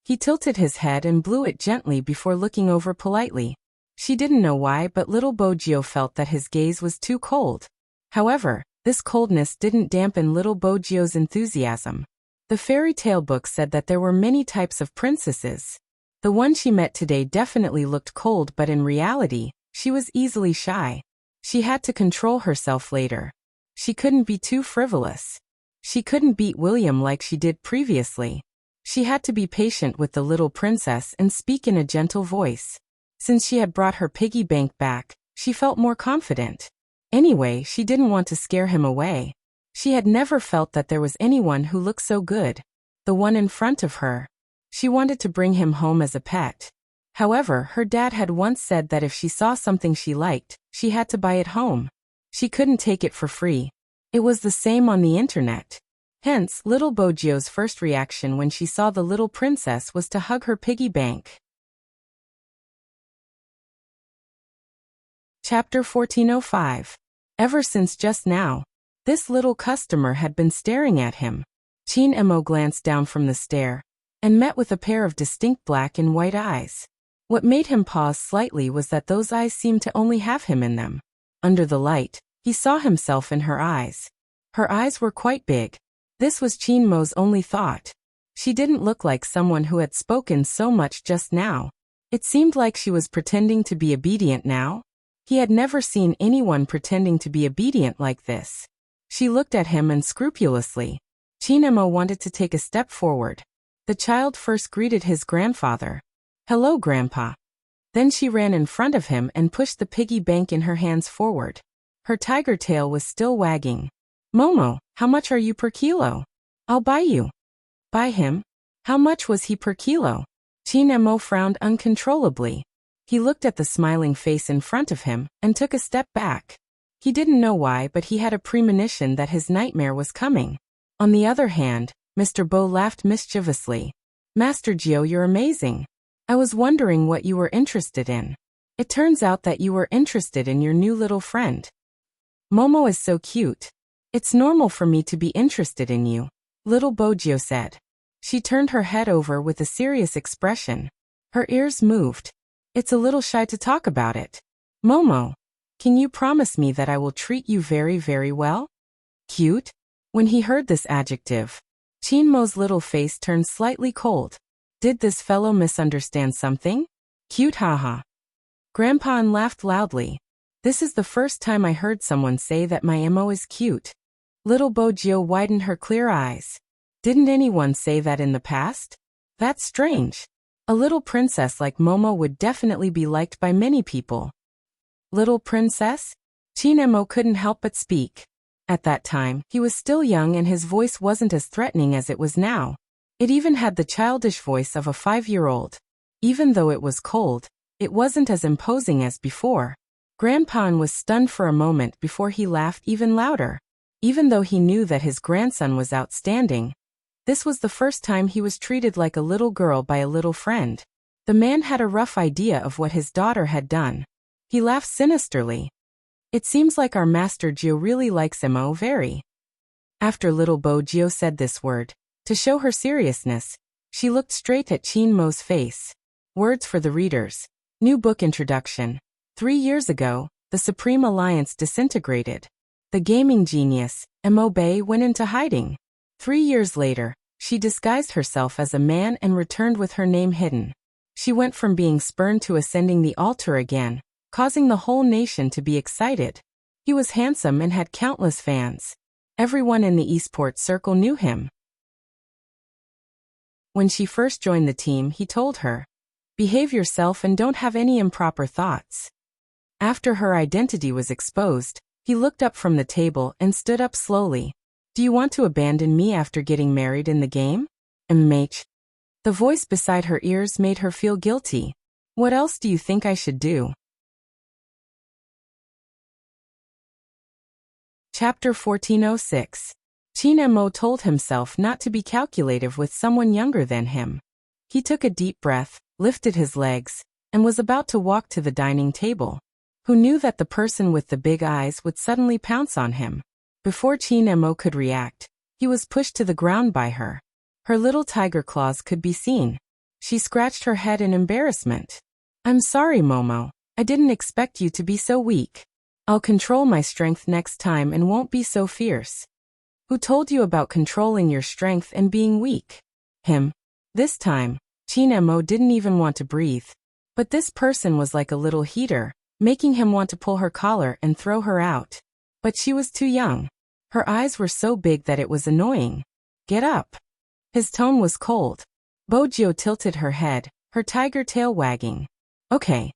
He tilted his head and blew it gently before looking over politely. She didn't know why, but little Bo Jio felt that his gaze was too cold. However, this coldness didn't dampen little Bo Jio's enthusiasm. The fairy tale book said that there were many types of princesses. The one she met today definitely looked cold, but in reality, she was easily shy. She had to control herself later. She couldn't be too frivolous. She couldn't beat William like she did previously. She had to be patient with the little princess and speak in a gentle voice. Since she had brought her piggy bank back, she felt more confident. Anyway, she didn't want to scare him away. She had never felt that there was anyone who looked so good. The one in front of her. She wanted to bring him home as a pet. However, her dad had once said that if she saw something she liked, she had to buy it home. She couldn't take it for free. It was the same on the internet. Hence, little Bo Jio's first reaction when she saw the little princess was to hug her piggy bank. Chapter 1405. Ever since just now, this little customer had been staring at him. Chin Mo glanced down from the stare, and met with a pair of distinct black and white eyes. What made him pause slightly was that those eyes seemed to only have him in them. Under the light, he saw himself in her eyes. Her eyes were quite big. This was Chin Mo's only thought. She didn't look like someone who had spoken so much just now. It seemed like she was pretending to be obedient now. He had never seen anyone pretending to be obedient like this. She looked at him unscrupulously. Chin Mo wanted to take a step forward. The child first greeted his grandfather. "Hello, Grandpa." Then she ran in front of him and pushed the piggy bank in her hands forward. Her tiger tail was still wagging. "Momo, how much are you per kilo?" "I'll buy you." "Buy him? How much was he per kilo?" Chin Mo frowned uncontrollably. He looked at the smiling face in front of him and took a step back. He didn't know why, but he had a premonition that his nightmare was coming. On the other hand, Mr. Bo laughed mischievously. "Master Jio, you're amazing. I was wondering what you were interested in. It turns out that you were interested in your new little friend. Momo is so cute. It's normal for me to be interested in you," little Bo Jio said. She turned her head over with a serious expression. Her ears moved. "It's a little shy to talk about it. Momo, can you promise me that I will treat you very, very well?" Cute? When he heard this adjective, Chin Mo's little face turned slightly cold. Did this fellow misunderstand something? Cute, haha. Grandpa laughed loudly. "This is the first time I heard someone say that my Mo is cute." Little Bo Jio widened her clear eyes. Didn't anyone say that in the past? That's strange. A little princess like Momo would definitely be liked by many people. Little princess? Chin Mo couldn't help but speak. At that time, he was still young and his voice wasn't as threatening as it was now. It even had the childish voice of a 5-year-old. Even though it was cold, it wasn't as imposing as before. Grandpa was stunned for a moment before he laughed even louder. Even though he knew that his grandson was outstanding, this was the first time he was treated like a little girl by a little friend. The man had a rough idea of what his daughter had done. He laughed sinisterly. It seems like our master Gio really likes Mo very. After little Bo Gio said this word, to show her seriousness, she looked straight at Qin Mo's face. Words for the readers. New book introduction. 3 years ago, the Supreme Alliance disintegrated. The gaming genius, Mo Bei, went into hiding. 3 years later, she disguised herself as a man and returned with her name hidden. She went from being spurned to ascending the altar again, causing the whole nation to be excited. He was handsome and had countless fans. Everyone in the esports circle knew him. When she first joined the team, he told her, "Behave yourself and don't have any improper thoughts." After her identity was exposed, he looked up from the table and stood up slowly. "Do you want to abandon me after getting married in the game?" MH. The voice beside her ears made her feel guilty. "What else do you think I should do?" Chapter 1406. Qin Mo told himself not to be calculative with someone younger than him. He took a deep breath, lifted his legs, and was about to walk to the dining table. Who knew that the person with the big eyes would suddenly pounce on him? Before Qin Mo could react, he was pushed to the ground by her. Her little tiger claws could be seen. She scratched her head in embarrassment. "I'm sorry, Momo. I didn't expect you to be so weak. I'll control my strength next time and won't be so fierce." "Who told you about controlling your strength and being weak?" "Him." This time, Qin Mo didn't even want to breathe. But this person was like a little heater, making him want to pull her collar and throw her out. But she was too young. Her eyes were so big that it was annoying. "Get up." His tone was cold. Bojio tilted her head, her tiger tail wagging. "Okay."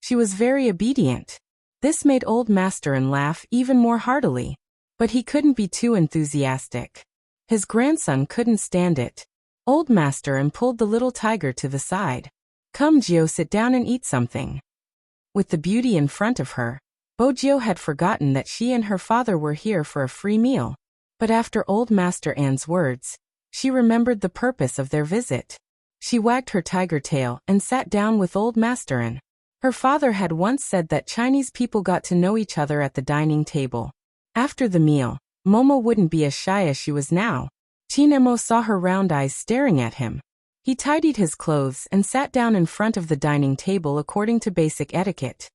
She was very obedient. This made Old Masterin laugh even more heartily. But he couldn't be too enthusiastic. His grandson couldn't stand it. Old Masterin pulled the little tiger to the side. "Come, Gio, sit down and eat something." With the beauty in front of her, Bojio had forgotten that she and her father were here for a free meal. But after Old Master An's words, she remembered the purpose of their visit. She wagged her tiger tail and sat down with Old Masterin. Her father had once said that Chinese people got to know each other at the dining table. After the meal, Momo wouldn't be as shy as she was now. Qin Mo saw her round eyes staring at him. He tidied his clothes and sat down in front of the dining table according to basic etiquette.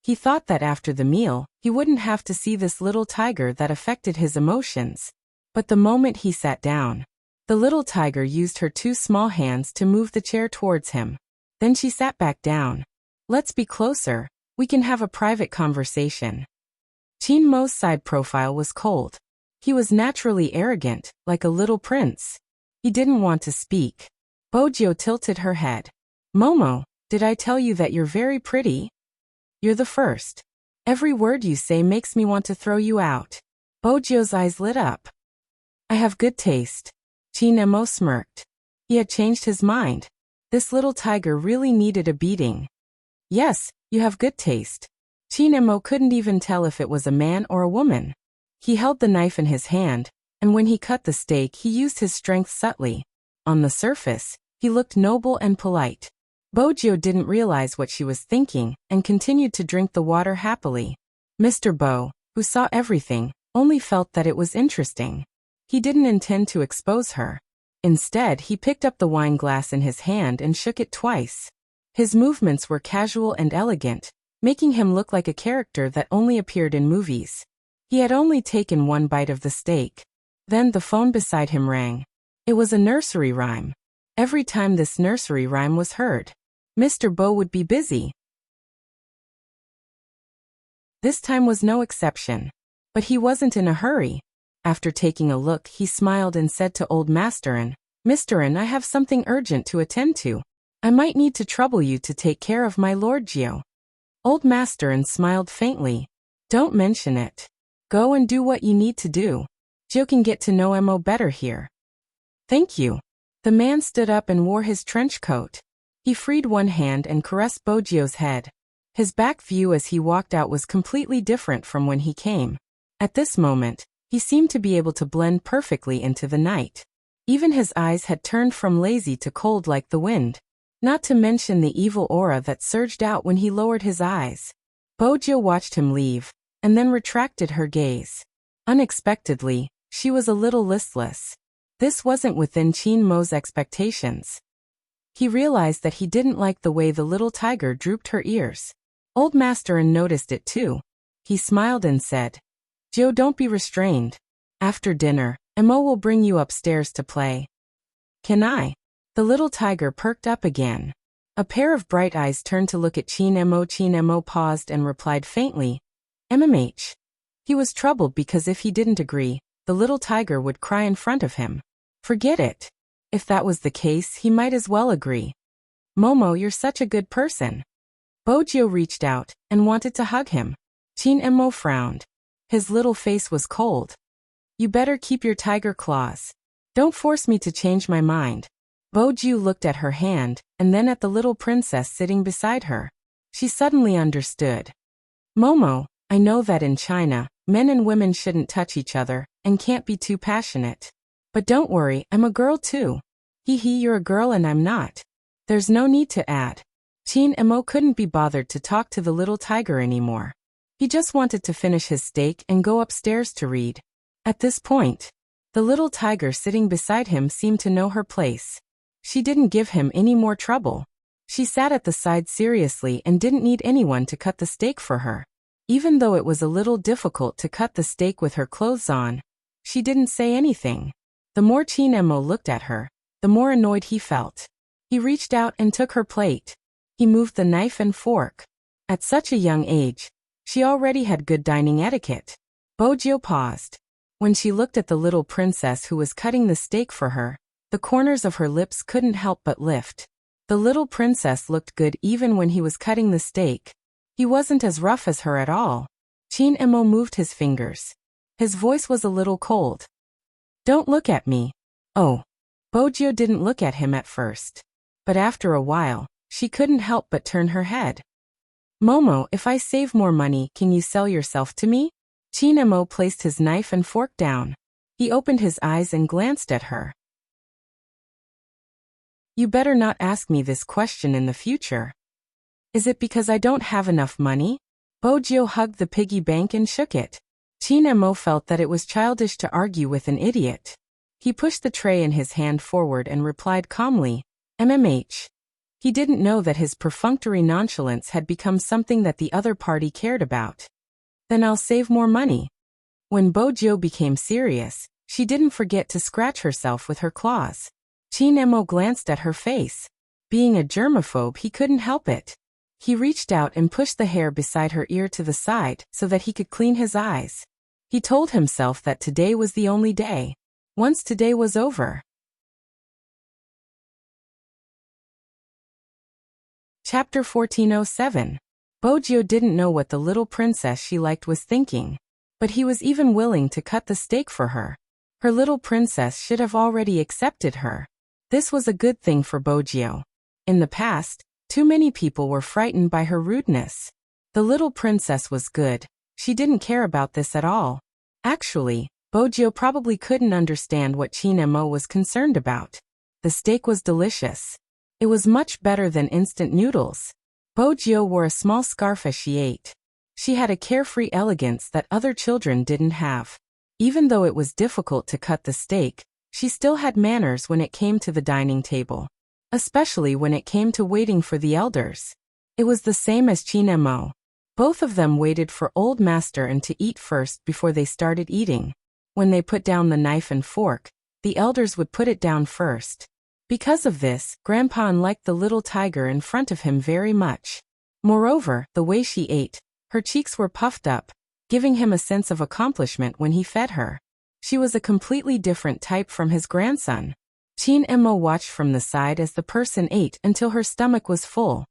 He thought that after the meal, he wouldn't have to see this little tiger that affected his emotions. But the moment he sat down, the little tiger used her 2 small hands to move the chair towards him. Then she sat back down. "Let's be closer. We can have a private conversation." Qin Mo's side profile was cold. He was naturally arrogant, like a little prince. He didn't want to speak. Bojio tilted her head. "Momo, did I tell you that you're very pretty? You're the first. Every word you say makes me want to throw you out." Bojio's eyes lit up. "I have good taste." Qin Mo smirked. He had changed his mind. This little tiger really needed a beating. "Yes, you have good taste." Qin Mo couldn't even tell if it was a man or a woman. He held the knife in his hand, and when he cut the steak he used his strength subtly. On the surface, he looked noble and polite. Bojio didn't realize what she was thinking, and continued to drink the water happily. Mr. Bo, who saw everything, only felt that it was interesting. He didn't intend to expose her. Instead, he picked up the wine glass in his hand and shook it twice. His movements were casual and elegant, making him look like a character that only appeared in movies. He had only taken 1 bite of the steak. Then the phone beside him rang. It was a nursery rhyme. Every time this nursery rhyme was heard, Mr. Bo would be busy. This time was no exception. But he wasn't in a hurry. After taking a look, he smiled and said to Old Masterin, "Misterin, I have something urgent to attend to. I might need to trouble you to take care of my Lord Gio." Old Masterin smiled faintly. "Don't mention it. Go and do what you need to do. Gio can get to know Mo better here." "Thank you." The man stood up and wore his trench coat. He freed one hand and caressed Bojio's head. His back view as he walked out was completely different from when he came. At this moment, He seemed to be able to blend perfectly into the night. Even his eyes had turned from lazy to cold like the wind. Not to mention the evil aura that surged out when he lowered his eyes. Bojo watched him leave, and then retracted her gaze. Unexpectedly, she was a little listless. This wasn't within Qin Mo's expectations. He realized that he didn't like the way the little tiger drooped her ears. Old Masterin noticed it too. He smiled and said, "Joe, don't be restrained. After dinner, Mo will bring you upstairs to play." "Can I?" The little tiger perked up again. A pair of bright eyes turned to look at Qin Mo. Qin Mo paused and replied faintly, "MMH." He was troubled because if he didn't agree, the little tiger would cry in front of him. Forget it. If that was the case, he might as well agree. "Momo, you're such a good person." Bojo reached out and wanted to hug him. Qin Mo frowned. His little face was cold. "You better keep your tiger claws. Don't force me to change my mind." Bojo looked at her hand and then at the little princess sitting beside her. She suddenly understood. "Momo, I know that in China, men and women shouldn't touch each other and can't be too passionate. But don't worry, I'm a girl too. Hee, you're a girl and I'm not. There's no need to add." Qin Mo couldn't be bothered to talk to the little tiger anymore. He just wanted to finish his steak and go upstairs to read. At this point, the little tiger sitting beside him seemed to know her place. She didn't give him any more trouble. She sat at the side seriously and didn't need anyone to cut the steak for her. Even though it was a little difficult to cut the steak with her clothes on, she didn't say anything. The more Qin Mo looked at her, the more annoyed he felt. He reached out and took her plate. He moved the knife and fork. At such a young age, she already had good dining etiquette. Bojo paused. When she looked at the little princess who was cutting the steak for her, the corners of her lips couldn't help but lift. The little princess looked good even when he was cutting the steak. He wasn't as rough as her at all. Qin Mo moved his fingers. His voice was a little cold. "Don't look at me." "Oh." Bojo didn't look at him at first. But after a while, she couldn't help but turn her head. "Momo, if I save more money, can you sell yourself to me?" Qin Mo placed his knife and fork down. He opened his eyes and glanced at her. "You better not ask me this question in the future." "Is it because I don't have enough money?" Bojo hugged the piggy bank and shook it. Qin Mo felt that it was childish to argue with an idiot. He pushed the tray in his hand forward and replied calmly, "MMH." He didn't know that his perfunctory nonchalance had become something that the other party cared about. "Then I'll save more money." When Bojo became serious, she didn't forget to scratch herself with her claws. Qin Mo glanced at her face. Being a germaphobe, he couldn't help it. He reached out and pushed the hair beside her ear to the side so that he could clean his eyes. He told himself that today was the only day. Once today was over. Chapter 1407. Bojo didn't know what the little princess she liked was thinking, but he was even willing to cut the steak for her. Her little princess should have already accepted her. This was a good thing for Bojo. In the past, too many people were frightened by her rudeness. The little princess was good. She didn't care about this at all. Actually, Bojo probably couldn't understand what Qin Mo was concerned about. The steak was delicious. It was much better than instant noodles. Bojo wore a small scarf as she ate. She had a carefree elegance that other children didn't have. Even though it was difficult to cut the steak, she still had manners when it came to the dining table. Especially when it came to waiting for the elders. It was the same as Qin Mo. Both of them waited for Old Master to eat first before they started eating. When they put down the knife and fork, the elders would put it down first. Because of this, Grandpa liked the little tiger in front of him very much. Moreover, the way she ate, her cheeks were puffed up, giving him a sense of accomplishment when he fed her. She was a completely different type from his grandson. Qin Mo watched from the side as the person ate until her stomach was full.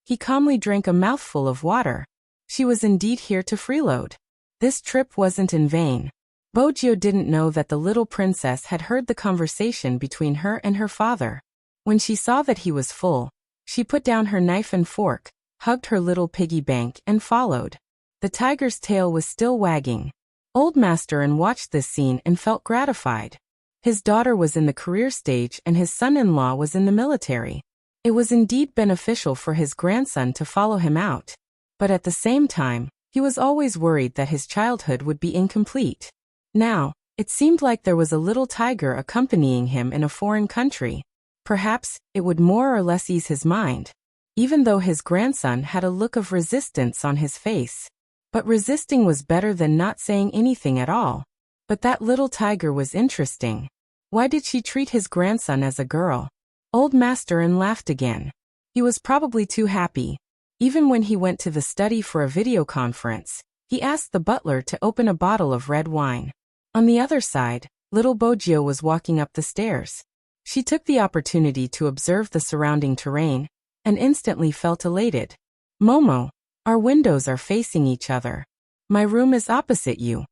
He calmly drank a mouthful of water. She was indeed here to freeload. This trip wasn't in vain. Bojo didn't know that the little princess had heard the conversation between her and her father. When she saw that he was full, she put down her knife and fork, hugged her little piggy bank and followed. The tiger's tail was still wagging. Old Master watched this scene and felt gratified. His daughter was in the career stage and his son-in-law was in the military. It was indeed beneficial for his grandson to follow him out. But at the same time, he was always worried that his childhood would be incomplete. Now, it seemed like there was a little tiger accompanying him in a foreign country. Perhaps it would more or less ease his mind, even though his grandson had a look of resistance on his face. But resisting was better than not saying anything at all. But that little tiger was interesting. Why did she treat his grandson as a girl? Old Master laughed again. He was probably too happy. Even when he went to the study for a video conference, he asked the butler to open a bottle of red wine. On the other side, little Bojio was walking up the stairs. She took the opportunity to observe the surrounding terrain, and instantly felt elated. Momo, our windows are facing each other. My room is opposite you.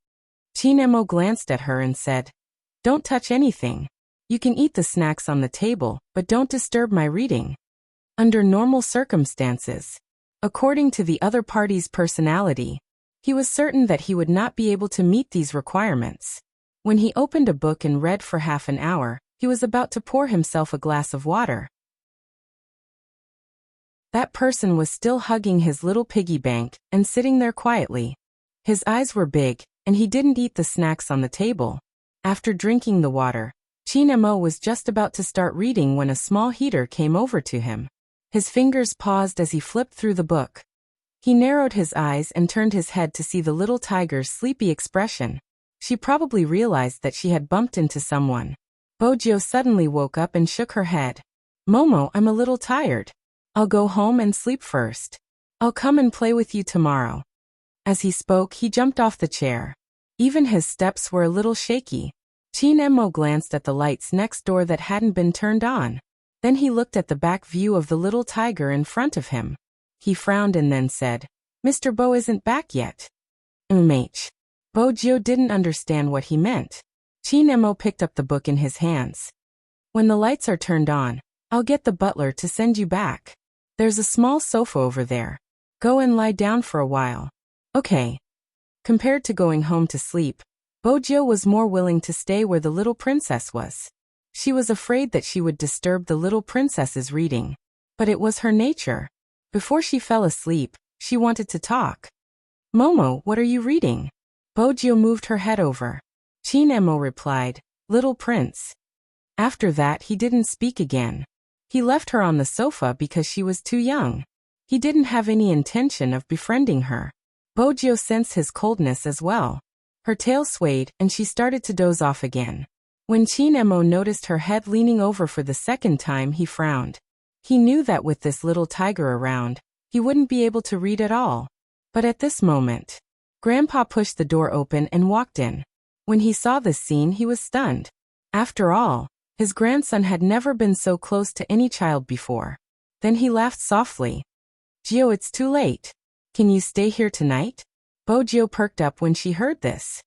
Chinemo glanced at her and said, Don't touch anything. You can eat the snacks on the table, but don't disturb my reading. Under normal circumstances, according to the other party's personality, he was certain that he would not be able to meet these requirements. When he opened a book and read for half an hour, he was about to pour himself a glass of water. That person was still hugging his little piggy bank and sitting there quietly. His eyes were big, and he didn't eat the snacks on the table. After drinking the water, Chinemo was just about to start reading when a small heater came over to him. His fingers paused as he flipped through the book. He narrowed his eyes and turned his head to see the little tiger's sleepy expression. She probably realized that she had bumped into someone. Bojio suddenly woke up and shook her head. Momo, I'm a little tired. I'll go home and sleep first. I'll come and play with you tomorrow. As he spoke, he jumped off the chair. Even his steps were a little shaky. Chinemo glanced at the lights next door that hadn't been turned on. Then he looked at the back view of the little tiger in front of him. He frowned and then said, Mr. Bo isn't back yet. Bojio didn't understand what he meant. Chinemo picked up the book in his hands. When the lights are turned on, I'll get the butler to send you back. There's a small sofa over there. Go and lie down for a while. Okay. Compared to going home to sleep, Bojio was more willing to stay where the little princess was. She was afraid that she would disturb the little princess's reading. But it was her nature. Before she fell asleep, she wanted to talk. Momo, what are you reading? Bojio moved her head over. Chinemo replied, Little Prince. After that he didn't speak again. He left her on the sofa because she was too young. He didn't have any intention of befriending her. Bojio sensed his coldness as well. Her tail swayed and she started to doze off again. When Chinemo noticed her head leaning over for the second time, he frowned. He knew that with this little tiger around, he wouldn't be able to read at all. But at this moment, Grandpa pushed the door open and walked in. When he saw this scene, he was stunned. After all, his grandson had never been so close to any child before. Then he laughed softly. Gio, it's too late. Can you stay here tonight? Bojio perked up when she heard this.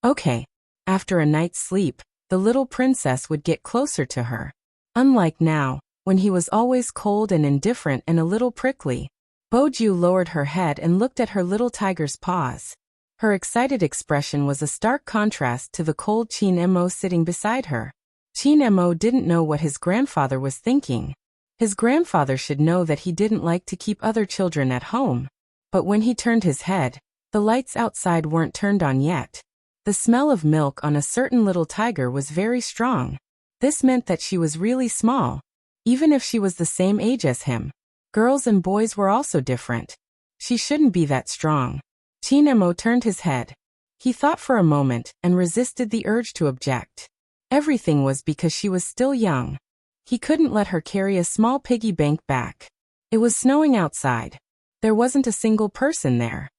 Okay. After a night's sleep, the little princess would get closer to her. Unlike now, when he was always cold and indifferent and a little prickly. Bojio lowered her head and looked at her little tiger's paws. Her excited expression was a stark contrast to the cold Chinemo sitting beside her. Chinemo didn't know what his grandfather was thinking. His grandfather should know that he didn't like to keep other children at home. But when he turned his head, the lights outside weren't turned on yet. The smell of milk on a certain little tiger was very strong. This meant that she was really small. Even if she was the same age as him, girls and boys were also different. She shouldn't be that strong. Chinemo turned his head. He thought for a moment and resisted the urge to object. Everything was because she was still young. He couldn't let her carry a small piggy bank back. It was snowing outside. There wasn't a single person there.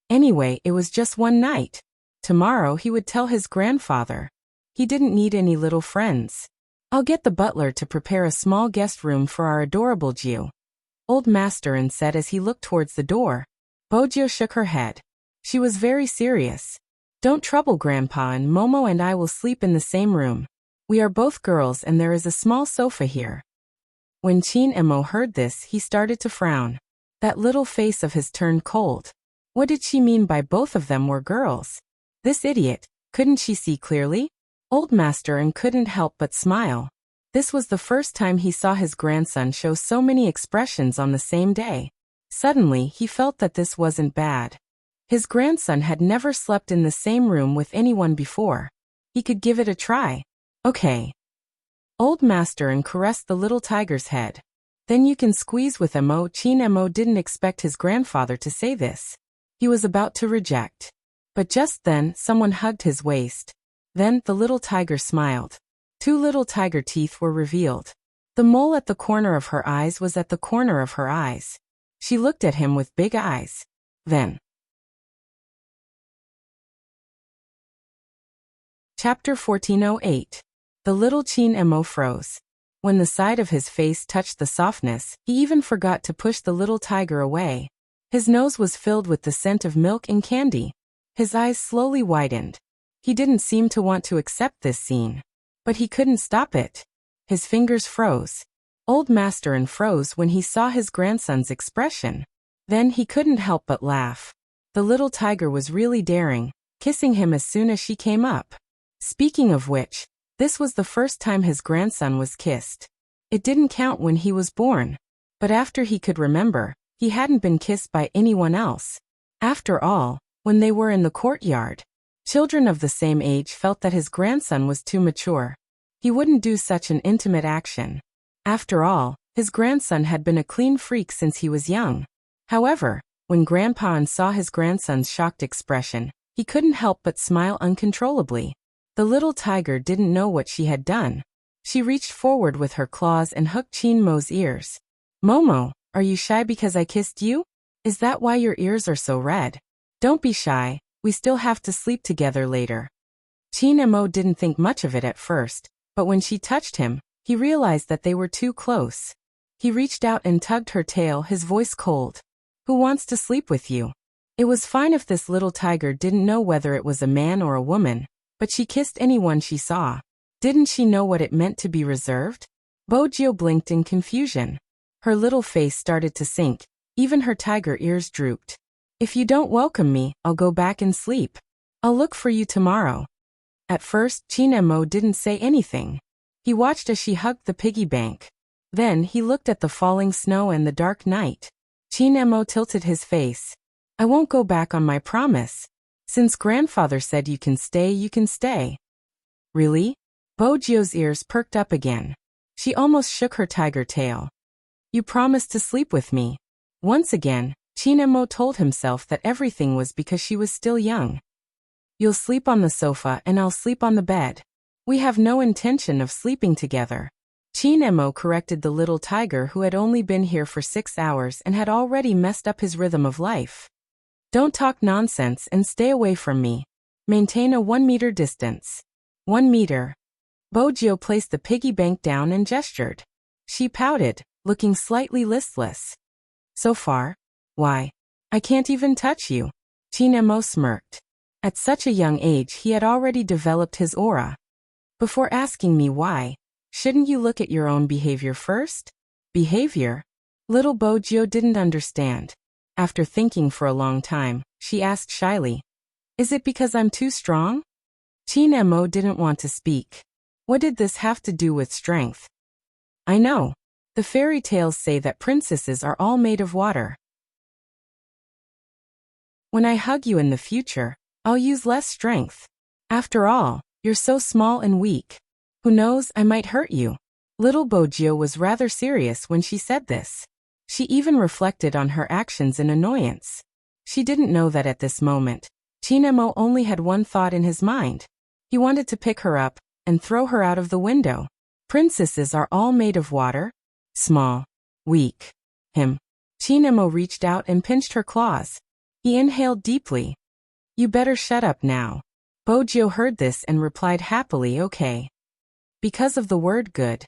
Anyway, it was just one night. Tomorrow he would tell his grandfather. He didn't need any little friends. I'll get the butler to prepare a small guest room for our adorable Gio. Old Master said as he looked towards the door. Bojio shook her head. She was very serious. Don't trouble Grandpa, and Momo and I will sleep in the same room. We are both girls and there is a small sofa here. When Chinemo heard this, he started to frown. That little face of his turned cold. What did she mean by both of them were girls? This idiot, couldn't she see clearly? Old Master and couldn't help but smile. This was the first time he saw his grandson show so many expressions on the same day. Suddenly, he felt that this wasn't bad. His grandson had never slept in the same room with anyone before. He could give it a try. Okay. Old Master and caressed the little tiger's head. Then you can squeeze with Mo. Mo didn't expect his grandfather to say this. He was about to reject. But just then, someone hugged his waist. Then, the little tiger smiled. 2 little tiger teeth were revealed. The mole at the corner of her eyes was at the corner of her eyes. She looked at him with big eyes. Then. Chapter 1408. The little Mo froze. When the side of his face touched the softness, he even forgot to push the little tiger away. His nose was filled with the scent of milk and candy. His eyes slowly widened. He didn't seem to want to accept this scene. But he couldn't stop it. His fingers froze. Old Master and froze when he saw his grandson's expression. Then he couldn't help but laugh. The little tiger was really daring, kissing him as soon as she came up. Speaking of which, this was the first time his grandson was kissed. It didn't count when he was born. But after he could remember, he hadn't been kissed by anyone else. After all, when they were in the courtyard, children of the same age felt that his grandson was too mature. He wouldn't do such an intimate action. After all, his grandson had been a clean freak since he was young. However, when Grandpa saw his grandson's shocked expression, he couldn't help but smile uncontrollably. The little tiger didn't know what she had done. She reached forward with her claws and hooked Mo's ears. Momo, are you shy because I kissed you? Is that why your ears are so red? Don't be shy, we still have to sleep together later. Mo didn't think much of it at first, but when she touched him, he realized that they were too close. He reached out and tugged her tail, his voice cold. Who wants to sleep with you? It was fine if this little tiger didn't know whether it was a man or a woman, but she kissed anyone she saw. Didn't she know what it meant to be reserved? Bojio blinked in confusion. Her little face started to sink, even her tiger ears drooped. If you don't welcome me, I'll go back and sleep. I'll look for you tomorrow. At first, Mo didn't say anything. He watched as she hugged the piggy bank. Then he looked at the falling snow and the dark night. Mo tilted his face. I won't go back on my promise. Since grandfather said you can stay, you can stay. Really? Bojio's ears perked up again. She almost shook her tiger tail. You promised to sleep with me. Once again, Mo told himself that everything was because she was still young. You'll sleep on the sofa and I'll sleep on the bed. We have no intention of sleeping together. Mo corrected the little tiger who had only been here for 6 hours and had already messed up his rhythm of life. Don't talk nonsense and stay away from me. Maintain a 1-meter distance. 1 meter. Bojio placed the piggy bank down and gestured. She pouted, looking slightly listless. So far? Why? I can't even touch you. Mo smirked. At such a young age he had already developed his aura. Before asking me why, shouldn't you look at your own behavior first? Behavior? Little Bojio didn't understand. After thinking for a long time, she asked shyly. Is it because I'm too strong? Mo didn't want to speak. What did this have to do with strength? I know. The fairy tales say that princesses are all made of water. When I hug you in the future, I'll use less strength. After all, you're so small and weak. Who knows, I might hurt you. Little Bojio was rather serious when she said this. She even reflected on her actions in annoyance. She didn't know that at this moment, Mo only had one thought in his mind. He wanted to pick her up and throw her out of the window. Princesses are all made of water. Small. Weak. Mo reached out and pinched her claws. He inhaled deeply. You better shut up now. Bojio heard this and replied happily, okay. Because of the word good,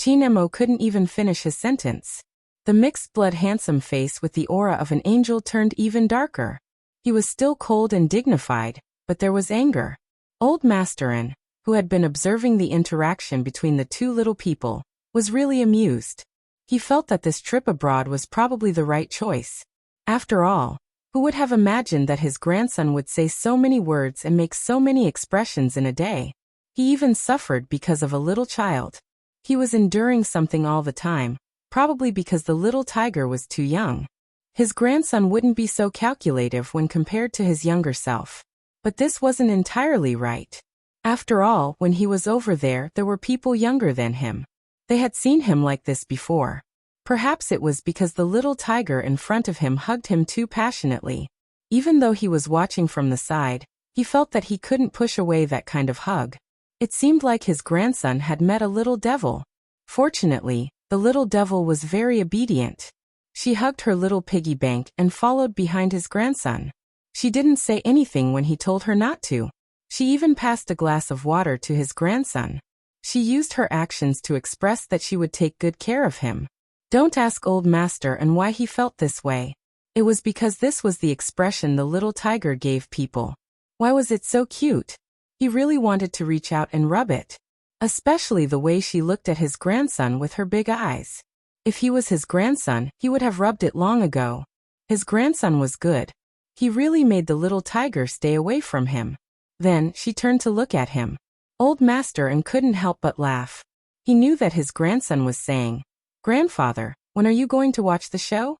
Mo couldn't even finish his sentence. The mixed-blood handsome face with the aura of an angel turned even darker. He was still cold and dignified, but there was anger. Old Masterin, who had been observing the interaction between the two little people, was really amused. He felt that this trip abroad was probably the right choice. After all, Who would have imagined that his grandson would say so many words and make so many expressions in a day? He even suffered because of a little child. He was enduring something all the time, probably because the little tiger was too young. His grandson wouldn't be so calculative when compared to his younger self. But this wasn't entirely right. After all, when he was over there were people younger than him. They had seen him like this before. Perhaps it was because the little tiger in front of him hugged him too passionately. Even though he was watching from the side, he felt that he couldn't push away that kind of hug. It seemed like his grandson had met a little devil. Fortunately, the little devil was very obedient. She hugged her little piggy bank and followed behind his grandson. She didn't say anything when he told her not to. She even passed a glass of water to his grandson. She used her actions to express that she would take good care of him. Don't ask old master and why he felt this way. It was because this was the expression the little tiger gave people. Why was it so cute? He really wanted to reach out and rub it. Especially the way she looked at his grandson with her big eyes. If he was his grandson, he would have rubbed it long ago. His grandson was good. He really made the little tiger stay away from him. Then, she turned to look at him. Old master and couldn't help but laugh. He knew that his grandson was saying, "Grandfather, when are you going to watch the show?"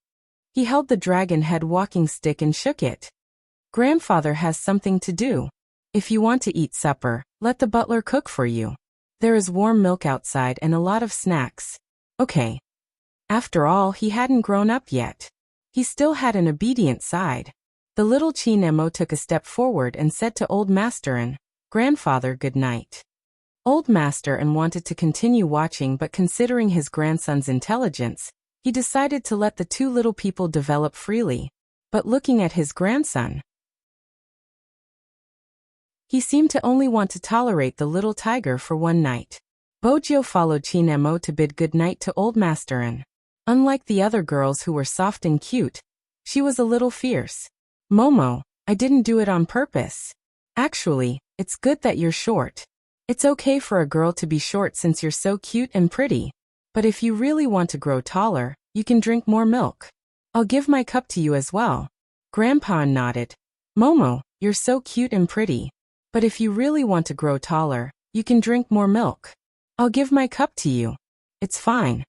He held the dragon head walking stick and shook it. "Grandfather has something to do. If you want to eat supper, let the butler cook for you. There is warm milk outside and a lot of snacks." Okay. After all, he hadn't grown up yet. He still had an obedient side. The little Chinemo took a step forward and said to Old Masterin, "Grandfather, good night." Old Masterin wanted to continue watching, but considering his grandson's intelligence, he decided to let the two little people develop freely. But looking at his grandson, he seemed to only want to tolerate the little tiger for one night. Bojo followed Chinemo to bid good night to Old Masterin. Unlike the other girls who were soft and cute, she was a little fierce. "Momo, I didn't do it on purpose. Actually, it's good that you're short. It's okay for a girl to be short since you're so cute and pretty. But if you really want to grow taller, you can drink more milk. I'll give my cup to you as well." Grandpa nodded. "Momo, you're so cute and pretty. But if you really want to grow taller, you can drink more milk. I'll give my cup to you. It's fine."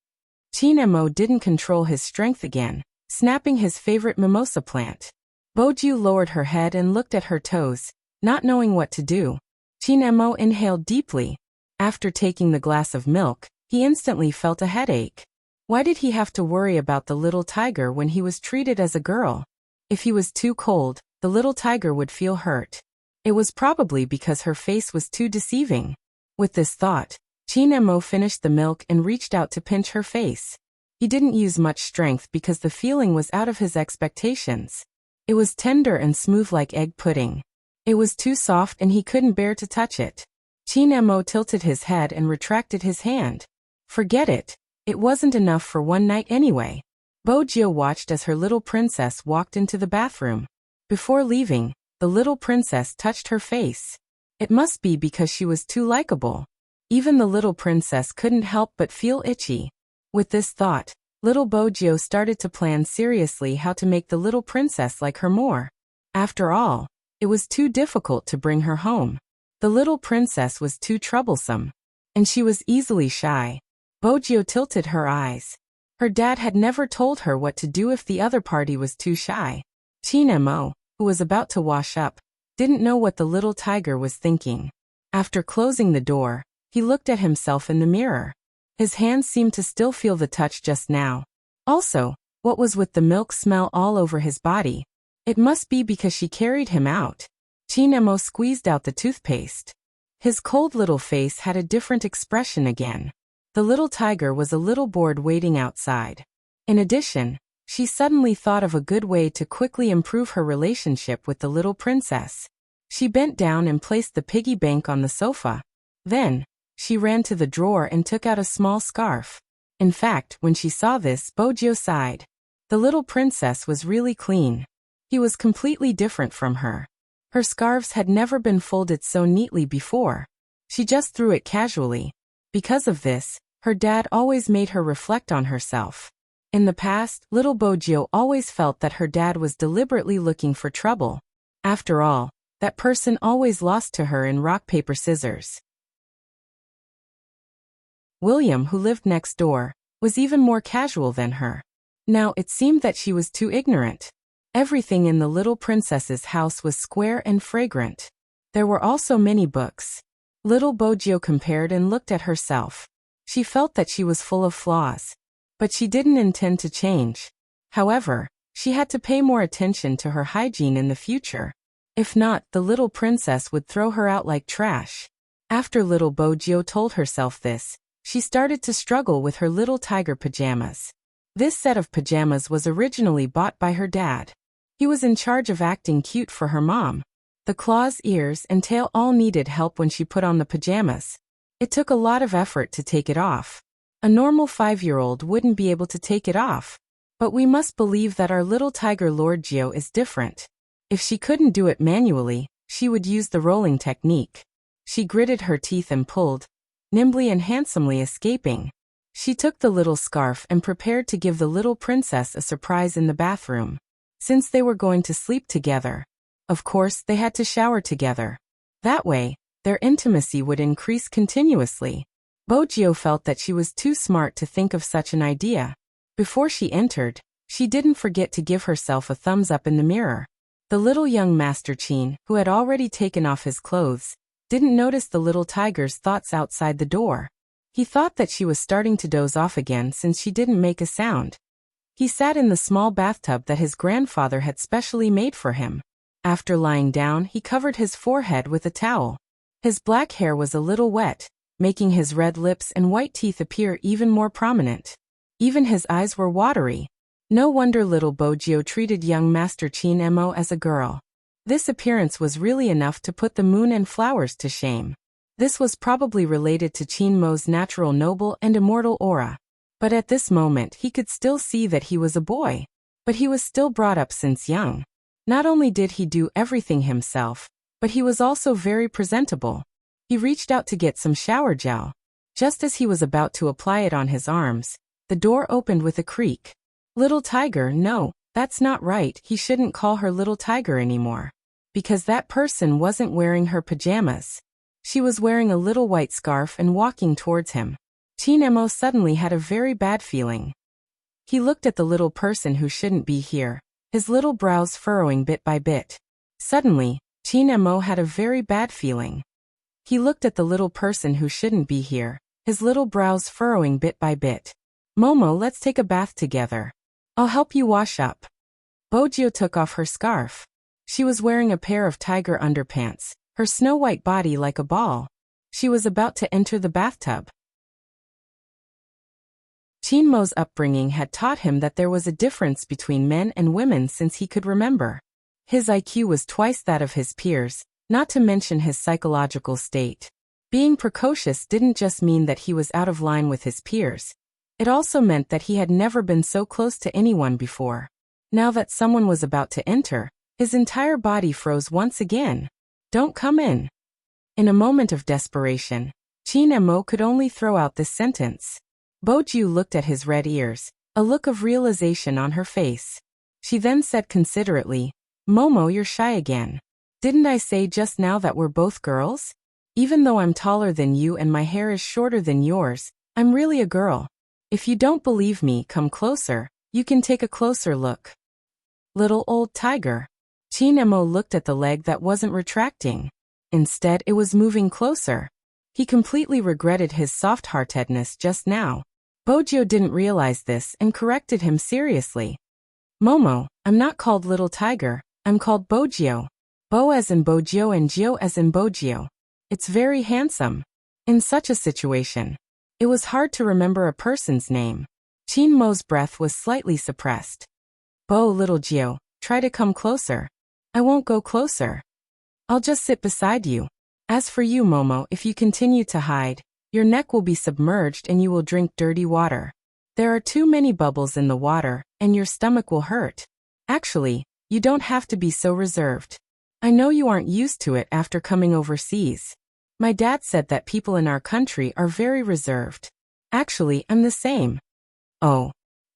Chinemo didn't control his strength again, snapping his favorite mimosa plant. Boju lowered her head and looked at her toes, not knowing what to do. Chinemo inhaled deeply. After taking the glass of milk, he instantly felt a headache. Why did he have to worry about the little tiger when he was treated as a girl? If he was too cold, the little tiger would feel hurt. It was probably because her face was too deceiving. With this thought, Chinemo finished the milk and reached out to pinch her face. He didn't use much strength because the feeling was out of his expectations. It was tender and smooth like egg pudding. It was too soft and he couldn't bear to touch it. Chinemo tilted his head and retracted his hand. Forget it. It wasn't enough for one night anyway. Bojo watched as her little princess walked into the bathroom. Before leaving, the little princess touched her face. It must be because she was too likable. Even the little princess couldn't help but feel itchy. With this thought, little Bojo started to plan seriously how to make the little princess like her more. After all, it was too difficult to bring her home. The little princess was too troublesome. And she was easily shy. Bojo tilted her eyes. Her dad had never told her what to do if the other party was too shy. Chinemo, who was about to wash up, didn't know what the little tiger was thinking. After closing the door, he looked at himself in the mirror. His hands seemed to still feel the touch just now. Also, what was with the milk smell all over his body? It must be because she carried him out. Chinemo squeezed out the toothpaste. His cold little face had a different expression again. The little tiger was a little bored waiting outside. In addition, she suddenly thought of a good way to quickly improve her relationship with the little princess. She bent down and placed the piggy bank on the sofa. Then, she ran to the drawer and took out a small scarf. In fact, when she saw this, Bojo sighed. The little princess was really clean. He was completely different from her. Her scarves had never been folded so neatly before. She just threw it casually. Because of this, her dad always made her reflect on herself. In the past, little Bojio always felt that her dad was deliberately looking for trouble. After all, that person always lost to her in rock, paper, scissors. William, who lived next door, was even more casual than her. Now it seemed that she was too ignorant. Everything in the little princess's house was square and fragrant. There were also many books. Little Bojio compared and looked at herself. She felt that she was full of flaws. But she didn't intend to change. However, she had to pay more attention to her hygiene in the future. If not, the little princess would throw her out like trash. After little Bojio told herself this, she started to struggle with her little tiger pajamas. This set of pajamas was originally bought by her dad. He was in charge of acting cute for her mom. The claws, ears, and tail all needed help when she put on the pajamas. It took a lot of effort to take it off. A normal 5-year-old wouldn't be able to take it off. But we must believe that our little tiger Lord Gio is different. If she couldn't do it manually, she would use the rolling technique. She gritted her teeth and pulled, nimbly and handsomely escaping. She took the little scarf and prepared to give the little princess a surprise in the bathroom. Since they were going to sleep together, of course they had to shower together. That way, their intimacy would increase continuously. Bojio felt that she was too smart to think of such an idea. Before she entered, she didn't forget to give herself a thumbs up in the mirror. The little young Master Qin, who had already taken off his clothes, didn't notice the little tiger's thoughts outside the door. He thought that she was starting to doze off again since she didn't make a sound. He sat in the small bathtub that his grandfather had specially made for him. After lying down, he covered his forehead with a towel. His black hair was a little wet, making his red lips and white teeth appear even more prominent. Even his eyes were watery. No wonder little Bojio treated young Master Qin Mo as a girl. This appearance was really enough to put the moon and flowers to shame. This was probably related to Qin Mo's natural noble and immortal aura. But at this moment he could still see that he was a boy. But he was still brought up since young. Not only did he do everything himself, but he was also very presentable. He reached out to get some shower gel. Just as he was about to apply it on his arms, the door opened with a creak. Little tiger, no, that's not right. He shouldn't call her little tiger anymore. Because that person wasn't wearing her pajamas. She was wearing a little white scarf and walking towards him. Qin Mo suddenly had a very bad feeling. He looked at the little person who shouldn't be here, his little brows furrowing bit by bit. Suddenly, Qin Mo had a very bad feeling. He looked at the little person who shouldn't be here, his little brows furrowing bit by bit. Momo, let's take a bath together. I'll help you wash up. Bojio took off her scarf. She was wearing a pair of tiger underpants, her snow-white body like a ball. She was about to enter the bathtub. Qin Mo's upbringing had taught him that there was a difference between men and women since he could remember. His IQ was twice that of his peers, not to mention his psychological state. Being precocious didn't just mean that he was out of line with his peers. It also meant that he had never been so close to anyone before. Now that someone was about to enter, his entire body froze once again. Don't come in. In a moment of desperation, Qin Mo could only throw out this sentence. Bojio looked at his red ears, a look of realization on her face. She then said considerately, Momo, you're shy again. Didn't I say just now that we're both girls? Even though I'm taller than you and my hair is shorter than yours, I'm really a girl. If you don't believe me, come closer. You can take a closer look. Little old tiger. Qin Mo looked at the leg that wasn't retracting. Instead, it was moving closer. He completely regretted his soft-heartedness just now. Bojio didn't realize this and corrected him seriously. Momo, I'm not called Little Tiger, I'm called Bojio. Bo as in Bojio and Gio as in Bojio. It's very handsome. In such a situation, it was hard to remember a person's name. Qin Mo's breath was slightly suppressed. Bo, little Gio, try to come closer. I won't go closer. I'll just sit beside you. As for you, Momo, if you continue to hide, your neck will be submerged and you will drink dirty water. There are too many bubbles in the water, and your stomach will hurt. Actually, you don't have to be so reserved. I know you aren't used to it after coming overseas. My dad said that people in our country are very reserved. Actually, I'm the same. Oh.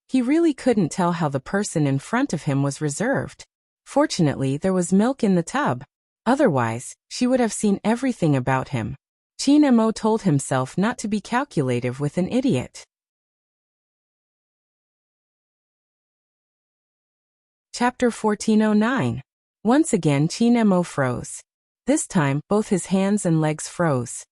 He really couldn't tell how the person in front of him was reserved. Fortunately, there was milk in the tub. Otherwise, she would have seen everything about him. Qin Mo told himself not to be calculative with an idiot. Chapter 1409. Once again Qin Mo froze. This time, both his hands and legs froze.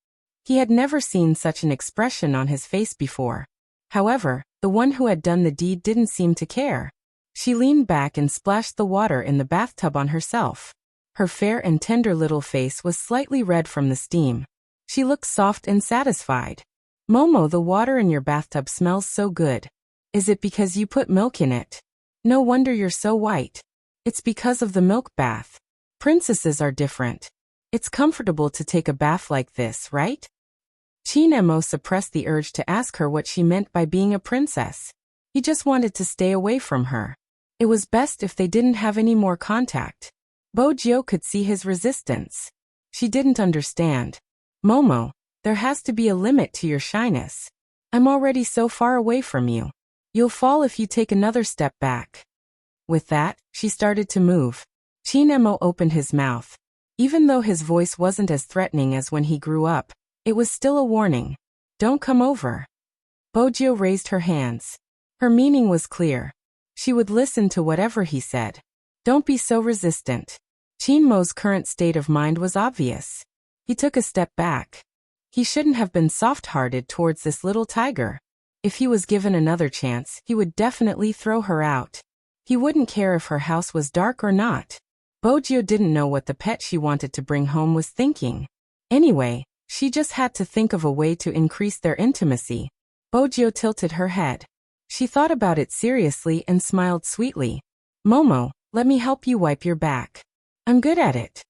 He had never seen such an expression on his face before. However, the one who had done the deed didn't seem to care. She leaned back and splashed the water in the bathtub on herself. Her fair and tender little face was slightly red from the steam. She looked soft and satisfied. Momo, the water in your bathtub smells so good. Is it because you put milk in it? No wonder you're so white. It's because of the milk bath. Princesses are different. It's comfortable to take a bath like this, right? Qin Mo suppressed the urge to ask her what she meant by being a princess. He just wanted to stay away from her. It was best if they didn't have any more contact. Bojiu could see his resistance. She didn't understand. Momo, there has to be a limit to your shyness. I'm already so far away from you. You'll fall if you take another step back. With that, she started to move. Qin Mo opened his mouth. Even though his voice wasn't as threatening as when he grew up, it was still a warning. Don't come over. Bojiu raised her hands. Her meaning was clear. She would listen to whatever he said. Don't be so resistant. Qin Mo's current state of mind was obvious. He took a step back. He shouldn't have been soft-hearted towards this little tiger. If he was given another chance, he would definitely throw her out. He wouldn't care if her house was dark or not. Bojiu didn't know what the pet she wanted to bring home was thinking. Anyway, she just had to think of a way to increase their intimacy. Bojiu tilted her head. She thought about it seriously and smiled sweetly. Momo, let me help you wipe your back. I'm good at it.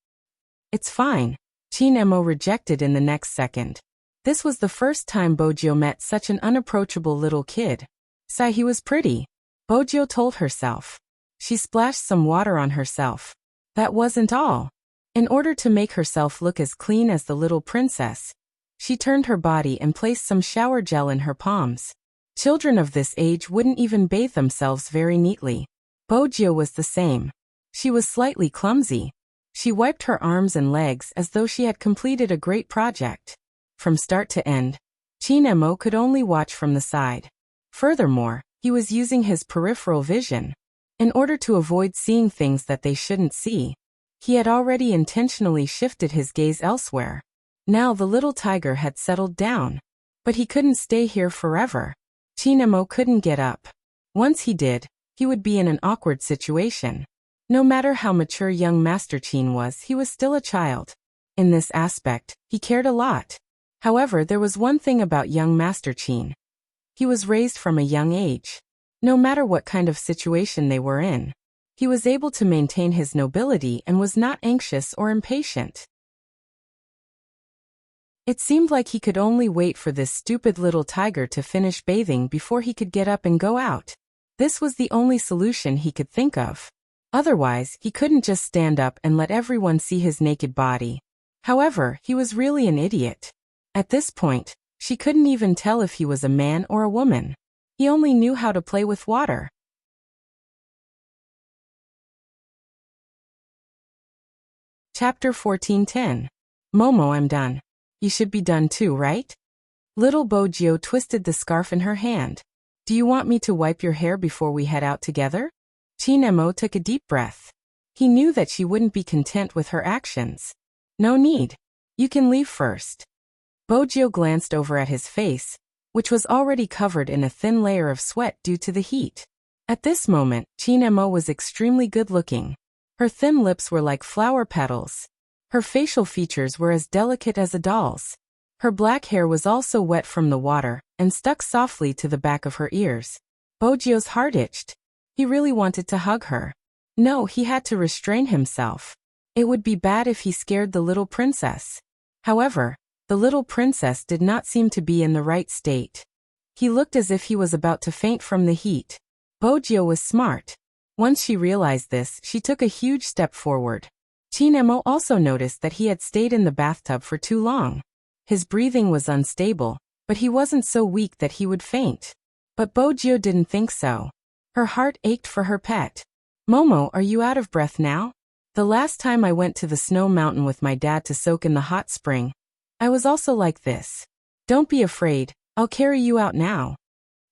It's fine. Qin Mo rejected in the next second. This was the first time Bojiu met such an unapproachable little kid. Sigh, he was pretty. Bojiu told herself. She splashed some water on herself. That wasn't all. In order to make herself look as clean as the little princess, she turned her body and placed some shower gel in her palms. Children of this age wouldn't even bathe themselves very neatly. Bojiu was the same. She was slightly clumsy. She wiped her arms and legs as though she had completed a great project. From start to end, Qin Mo could only watch from the side. Furthermore, he was using his peripheral vision. In order to avoid seeing things that they shouldn't see, he had already intentionally shifted his gaze elsewhere. Now the little tiger had settled down. But he couldn't stay here forever. Qin Mo couldn't get up. Once he did, he would be in an awkward situation. No matter how mature young Master Qin was, he was still a child. In this aspect, he cared a lot. However, there was one thing about young Master Qin. He was raised from a young age. No matter what kind of situation they were in, he was able to maintain his nobility and was not anxious or impatient. It seemed like he could only wait for this stupid little tiger to finish bathing before he could get up and go out. This was the only solution he could think of. Otherwise, he couldn't just stand up and let everyone see his naked body. However, he was really an idiot. At this point, she couldn't even tell if he was a man or a woman. He only knew how to play with water. Chapter 1410. Momo, I'm done. You should be done too, right? Little Bojiu twisted the scarf in her hand. Do you want me to wipe your hair before we head out together? Qin Mo took a deep breath. He knew that she wouldn't be content with her actions. No need. You can leave first. Bojiu glanced over at his face, which was already covered in a thin layer of sweat due to the heat. At this moment, Qin Mo was extremely good-looking. Her thin lips were like flower petals. Her facial features were as delicate as a doll's. Her black hair was also wet from the water and stuck softly to the back of her ears. Bojiu's heart itched. He really wanted to hug her. No, he had to restrain himself. It would be bad if he scared the little princess. However, the little princess did not seem to be in the right state. He looked as if he was about to faint from the heat. Bojiu was smart. Once she realized this, she took a huge step forward. Qin Mo also noticed that he had stayed in the bathtub for too long. His breathing was unstable, but he wasn't so weak that he would faint. But Bojiu didn't think so. Her heart ached for her pet. Momo, are you out of breath now? The last time I went to the snow mountain with my dad to soak in the hot spring, I was also like this. Don't be afraid, I'll carry you out now.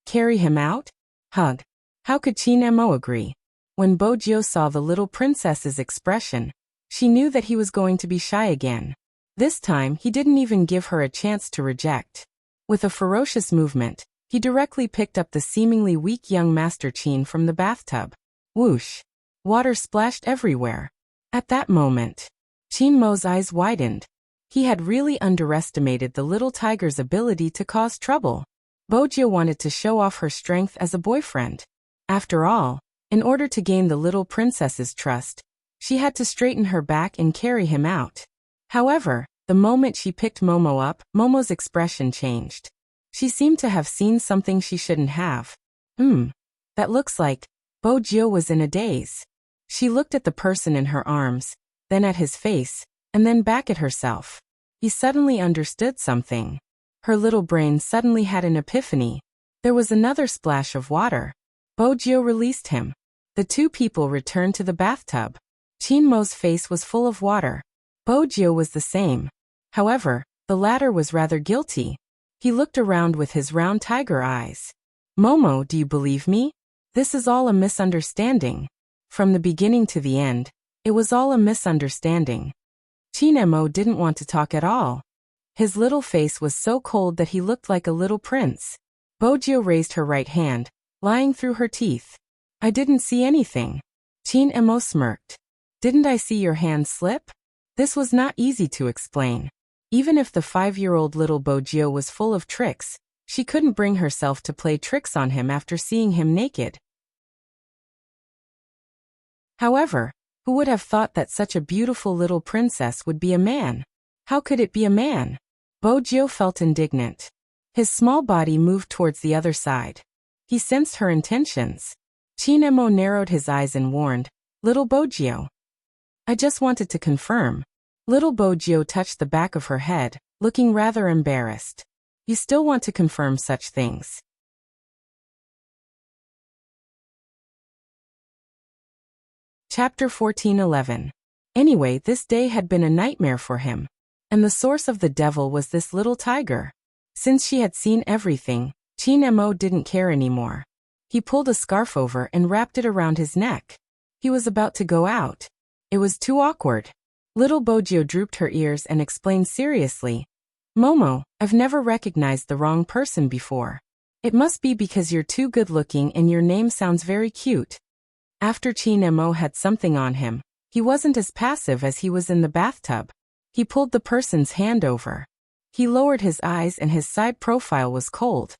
Carry him out? Hug. How could Qin Mo agree? When Bojiu saw the little princess's expression, she knew that he was going to be shy again. This time, he didn't even give her a chance to reject. With a ferocious movement, he directly picked up the seemingly weak young Master Qin from the bathtub. Whoosh! Water splashed everywhere. At that moment, Qin Mo's eyes widened. He had really underestimated the little tiger's ability to cause trouble. Bojiu wanted to show off her strength as a boyfriend. After all, in order to gain the little princess's trust, she had to straighten her back and carry him out. However, the moment she picked Momo up, Momo's expression changed. She seemed to have seen something she shouldn't have. That looks like... Bojiu was in a daze. She looked at the person in her arms, then at his face, and then back at herself. He suddenly understood something. Her little brain suddenly had an epiphany. There was another splash of water. Bojiu released him. The two people returned to the bathtub. Qin Mo's face was full of water. Bojiu was the same. However, the latter was rather guilty. He looked around with his round tiger eyes. Momo, do you believe me? This is all a misunderstanding. From the beginning to the end, it was all a misunderstanding. Qin Mo didn't want to talk at all. His little face was so cold that he looked like a little prince. Bojiu raised her right hand, lying through her teeth. I didn't see anything. Qin Mo smirked. Didn't I see your hand slip? This was not easy to explain. Even if the 5-year-old little Bojiu was full of tricks, she couldn't bring herself to play tricks on him after seeing him naked. However, who would have thought that such a beautiful little princess would be a man? How could it be a man? Bojiu felt indignant. His small body moved towards the other side. He sensed her intentions. Qin Mo narrowed his eyes and warned, Little Bojiu. I just wanted to confirm. Little Bojiu touched the back of her head, looking rather embarrassed. You still want to confirm such things? Chapter 14:11. Anyway, this day had been a nightmare for him. And the source of the devil was this little tiger. Since she had seen everything, Qin Mo didn't care anymore. He pulled a scarf over and wrapped it around his neck. He was about to go out. It was too awkward. Little Bojiu drooped her ears and explained seriously, Momo, I've never recognized the wrong person before. It must be because you're too good-looking and your name sounds very cute. After Qin Mo had something on him, he wasn't as passive as he was in the bathtub. He pulled the person's hand over. He lowered his eyes and his side profile was cold.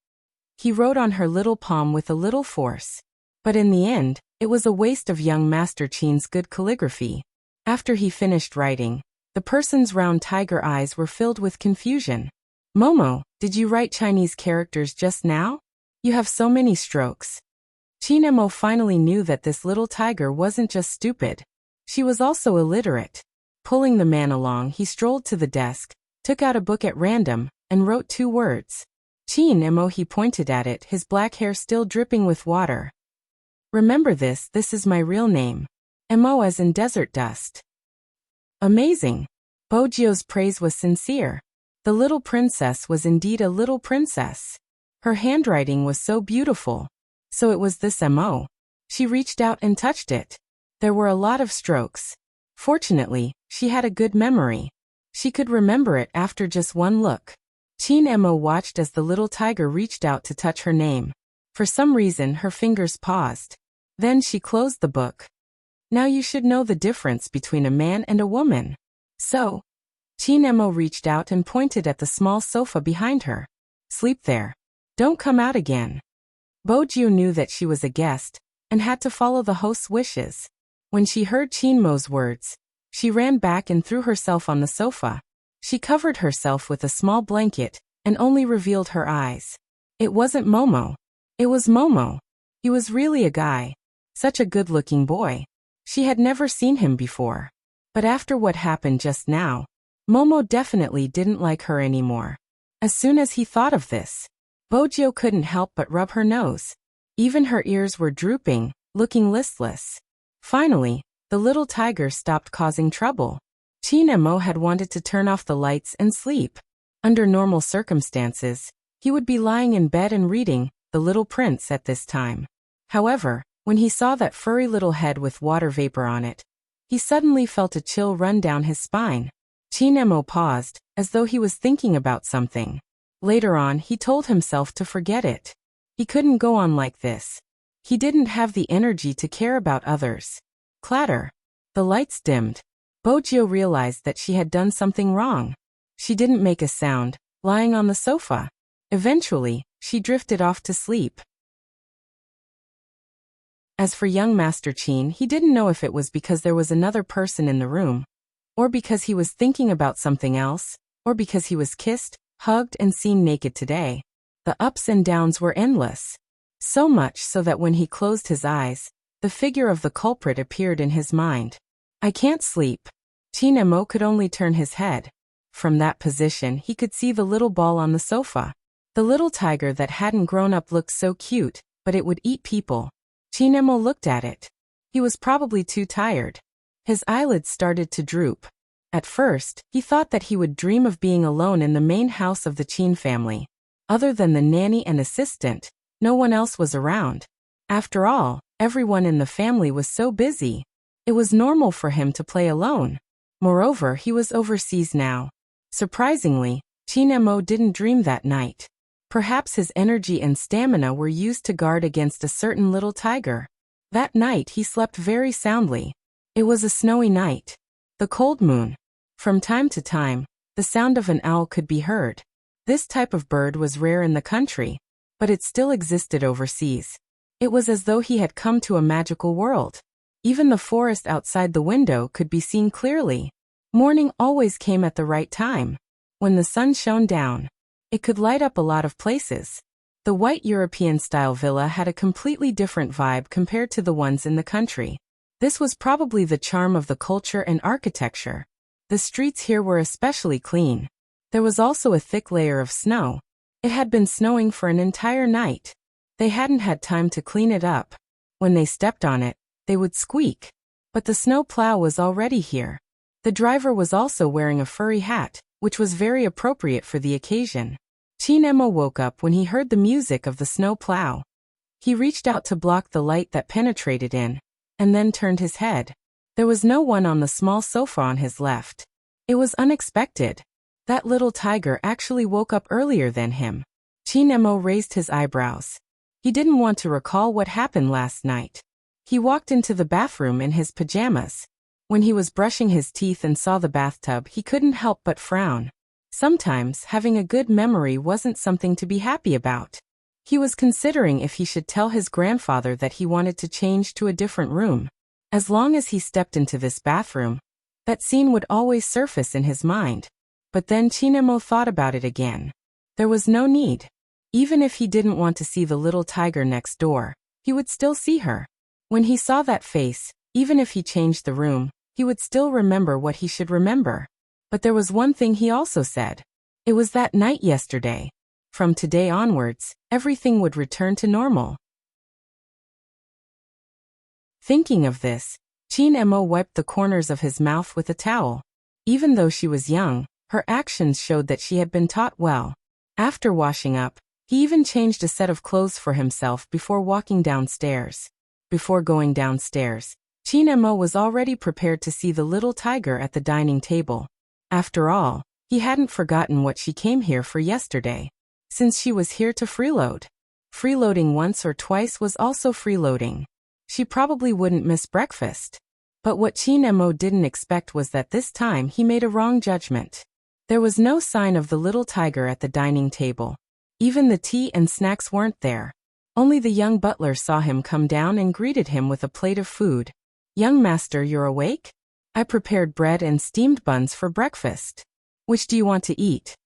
He wrote on her little palm with a little force. But in the end, it was a waste of young Master Qin's good calligraphy. After he finished writing, the person's round tiger eyes were filled with confusion. Momo, did you write Chinese characters just now? You have so many strokes. Qin Mo finally knew that this little tiger wasn't just stupid. She was also illiterate. Pulling the man along, he strolled to the desk, took out a book at random, and wrote 2 words. Qin Mo, he pointed at it, his black hair still dripping with water. Remember this is my real name. Mo as in desert dust. Amazing. Bojiu's praise was sincere. The little princess was indeed a little princess. Her handwriting was so beautiful. So it was this Mo. She reached out and touched it. There were a lot of strokes. Fortunately, she had a good memory. She could remember it after just one look. Qin Mo watched as the little tiger reached out to touch her name. For some reason, her fingers paused. Then she closed the book. Now you should know the difference between a man and a woman. So, Qin Mo reached out and pointed at the small sofa behind her. Sleep there. Don't come out again. Bojiu knew that she was a guest, and had to follow the host's wishes. When she heard Qin Mo's words, she ran back and threw herself on the sofa. She covered herself with a small blanket, and only revealed her eyes. It wasn't Momo. It was Momo. He was really a guy. Such a good-looking boy. She had never seen him before. But after what happened just now, Momo definitely didn't like her anymore. As soon as he thought of this, Bojiu couldn't help but rub her nose. Even her ears were drooping, looking listless. Finally, the little tiger stopped causing trouble. Chinemo had wanted to turn off the lights and sleep. Under normal circumstances, he would be lying in bed and reading The Little Prince at this time. However, when he saw that furry little head with water vapor on it, he suddenly felt a chill run down his spine. Chinemo paused, as though he was thinking about something. Later on, he told himself to forget it. He couldn't go on like this. He didn't have the energy to care about others. Clatter. The lights dimmed. Bojio realized that she had done something wrong. She didn't make a sound, lying on the sofa. Eventually, she drifted off to sleep. As for young Master Qin, he didn't know if it was because there was another person in the room, or because he was thinking about something else, or because he was kissed, hugged, and seen naked today. The ups and downs were endless. So much so that when he closed his eyes, the figure of the culprit appeared in his mind. I can't sleep. Chinemo could only turn his head. From that position, he could see the little ball on the sofa. The little tiger that hadn't grown up looked so cute, but it would eat people. Chinemo looked at it. He was probably too tired. His eyelids started to droop. At first, he thought that he would dream of being alone in the main house of the Qin family. Other than the nanny and assistant, no one else was around. After all, everyone in the family was so busy. It was normal for him to play alone. Moreover, he was overseas now. Surprisingly, Chinemo didn't dream that night. Perhaps his energy and stamina were used to guard against a certain little tiger. That night he slept very soundly. It was a snowy night. The cold moon. From time to time, the sound of an owl could be heard. This type of bird was rare in the country, but it still existed overseas. It was as though he had come to a magical world. Even the forest outside the window could be seen clearly. Morning always came at the right time. When the sun shone down, it could light up a lot of places. The white European-style villa had a completely different vibe compared to the ones in the country. This was probably the charm of the culture and architecture. The streets here were especially clean. There was also a thick layer of snow. It had been snowing for an entire night. They hadn't had time to clean it up. When they stepped on it, they would squeak. But the snow plow was already here. The driver was also wearing a furry hat, which was very appropriate for the occasion. Chinemo woke up when he heard the music of the snow plow. He reached out to block the light that penetrated in, and then turned his head. There was no one on the small sofa on his left. It was unexpected. That little tiger actually woke up earlier than him. Chinemo raised his eyebrows. He didn't want to recall what happened last night. He walked into the bathroom in his pajamas. When he was brushing his teeth and saw the bathtub, he couldn't help but frown. Sometimes, having a good memory wasn't something to be happy about. He was considering if he should tell his grandfather that he wanted to change to a different room. As long as he stepped into this bathroom, that scene would always surface in his mind. But then Chinemo thought about it again. There was no need. Even if he didn't want to see the little tiger next door, he would still see her. When he saw that face, even if he changed the room, he would still remember what he should remember. But there was one thing he also said. It was that night yesterday. From today onwards, everything would return to normal. Thinking of this, Chinemo wiped the corners of his mouth with a towel. Even though she was young, her actions showed that she had been taught well. After washing up, he even changed a set of clothes for himself before walking downstairs. Before going downstairs, Chinemo was already prepared to see the little tiger at the dining table. After all, he hadn't forgotten what she came here for yesterday. Since she was here to freeload. Freeloading once or twice was also freeloading. She probably wouldn't miss breakfast. But what Chinemo didn't expect was that this time he made a wrong judgment. There was no sign of the little tiger at the dining table. Even the tea and snacks weren't there. Only the young butler saw him come down and greeted him with a plate of food. "Young master, you're awake? I prepared bread and steamed buns for breakfast. Which do you want to eat?"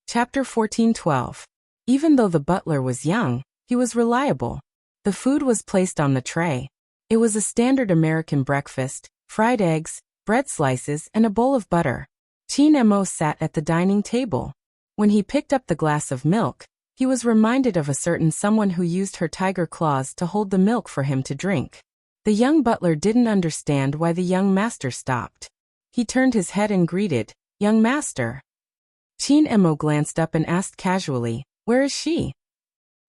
Chapter 14:12. Even though the butler was young, he was reliable. The food was placed on the tray. It was a standard American breakfast: fried eggs, bread slices, and a bowl of butter. Chinemo sat at the dining table. When he picked up the glass of milk, he was reminded of a certain someone who used her tiger claws to hold the milk for him to drink. The young butler didn't understand why the young master stopped. He turned his head and greeted, "Young master." Qin Emo glanced up and asked casually, "Where is she?"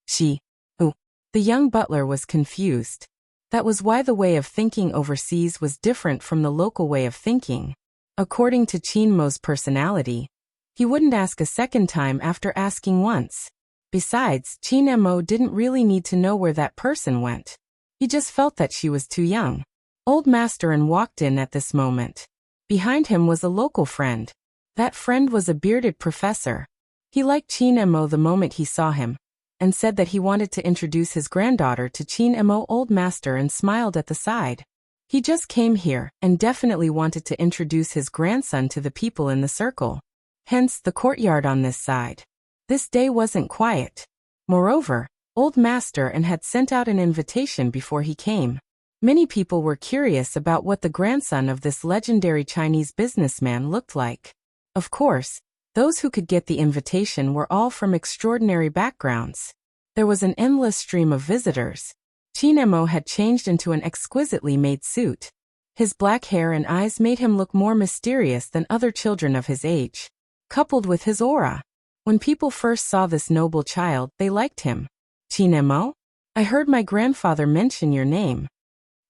"She? Who?" The young butler was confused. That was why the way of thinking overseas was different from the local way of thinking. According to Qin Mo's personality, he wouldn't ask a second time after asking once. Besides, Qin Mo didn't really need to know where that person went. He just felt that she was too young. Old Master and walked in at this moment. Behind him was a local friend. That friend was a bearded professor. He liked Qin Mo the moment he saw him, and said that he wanted to introduce his granddaughter to Qin Mo. Old Master and smiled at the side. He just came here and definitely wanted to introduce his grandson to the people in the circle. Hence the courtyard on this side. This day wasn't quiet. Moreover, Old Master and had sent out an invitation before he came. Many people were curious about what the grandson of this legendary Chinese businessman looked like. Of course, those who could get the invitation were all from extraordinary backgrounds. There was an endless stream of visitors. Qin Mo had changed into an exquisitely made suit. His black hair and eyes made him look more mysterious than other children of his age. Coupled with his aura. When people first saw this noble child, they liked him. "Qin Mo? I heard my grandfather mention your name."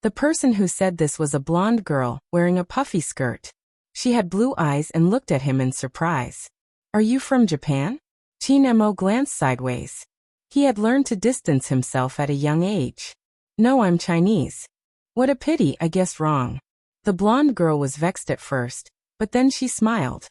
The person who said this was a blonde girl, wearing a puffy skirt. She had blue eyes and looked at him in surprise. "Are you from Japan?" Qin Mo glanced sideways. He had learned to distance himself at a young age. "No, I'm Chinese." "What a pity, I guess wrong." The blonde girl was vexed at first, but then she smiled.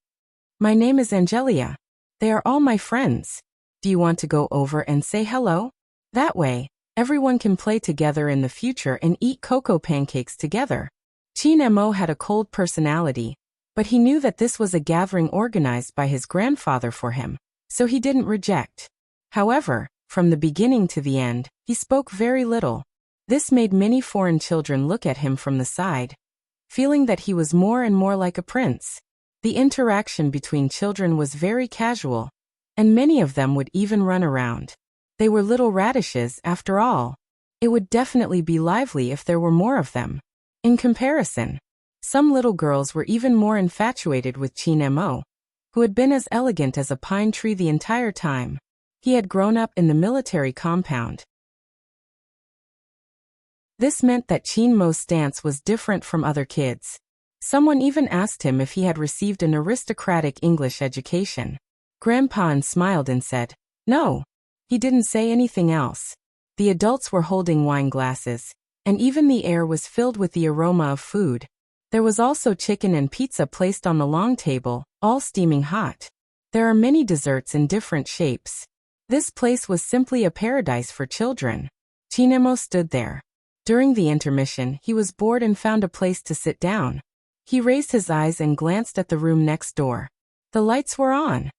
"My name is Angelia. They are all my friends. Do you want to go over and say hello? That way, everyone can play together in the future and eat cocoa pancakes together." Qin Mo had a cold personality, but he knew that this was a gathering organized by his grandfather for him, so he didn't reject. However, from the beginning to the end, he spoke very little. This made many foreign children look at him from the side, feeling that he was more and more like a prince. The interaction between children was very casual, and many of them would even run around. They were little radishes, after all. It would definitely be lively if there were more of them. In comparison, some little girls were even more infatuated with Qin Mo, who had been as elegant as a pine tree the entire time. He had grown up in the military compound. This meant that Qin Mo's stance was different from other kids. Someone even asked him if he had received an aristocratic English education. Grandpa smiled and said, "No." He didn't say anything else. The adults were holding wine glasses, and even the air was filled with the aroma of food. There was also chicken and pizza placed on the long table, all steaming hot. There are many desserts in different shapes. This place was simply a paradise for children. Qin Mo stood there. During the intermission, he was bored and found a place to sit down. He raised his eyes and glanced at the room next door. The lights were on.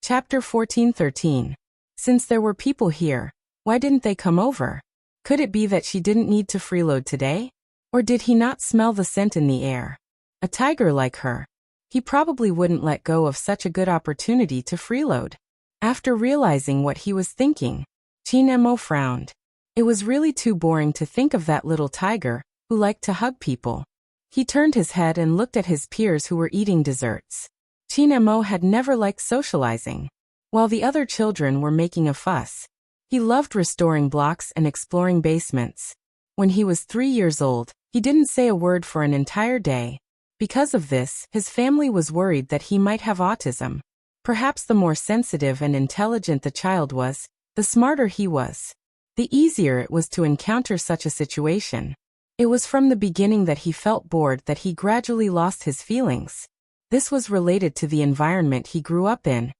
Chapter 14:13. Since there were people here, why didn't they come over? Could it be that she didn't need to freeload today? Or did he not smell the scent in the air? A tiger like her. He probably wouldn't let go of such a good opportunity to freeload. After realizing what he was thinking, Qin Mo frowned. It was really too boring to think of that little tiger, who liked to hug people. He turned his head and looked at his peers who were eating desserts. Qin Mo had never liked socializing. While the other children were making a fuss, he loved restoring blocks and exploring basements. When he was 3 years old, he didn't say a word for an entire day. Because of this, his family was worried that he might have autism. Perhaps the more sensitive and intelligent the child was, the smarter he was. The easier it was to encounter such a situation. It was from the beginning that he felt bored that he gradually lost his feelings. This was related to the environment he grew up in,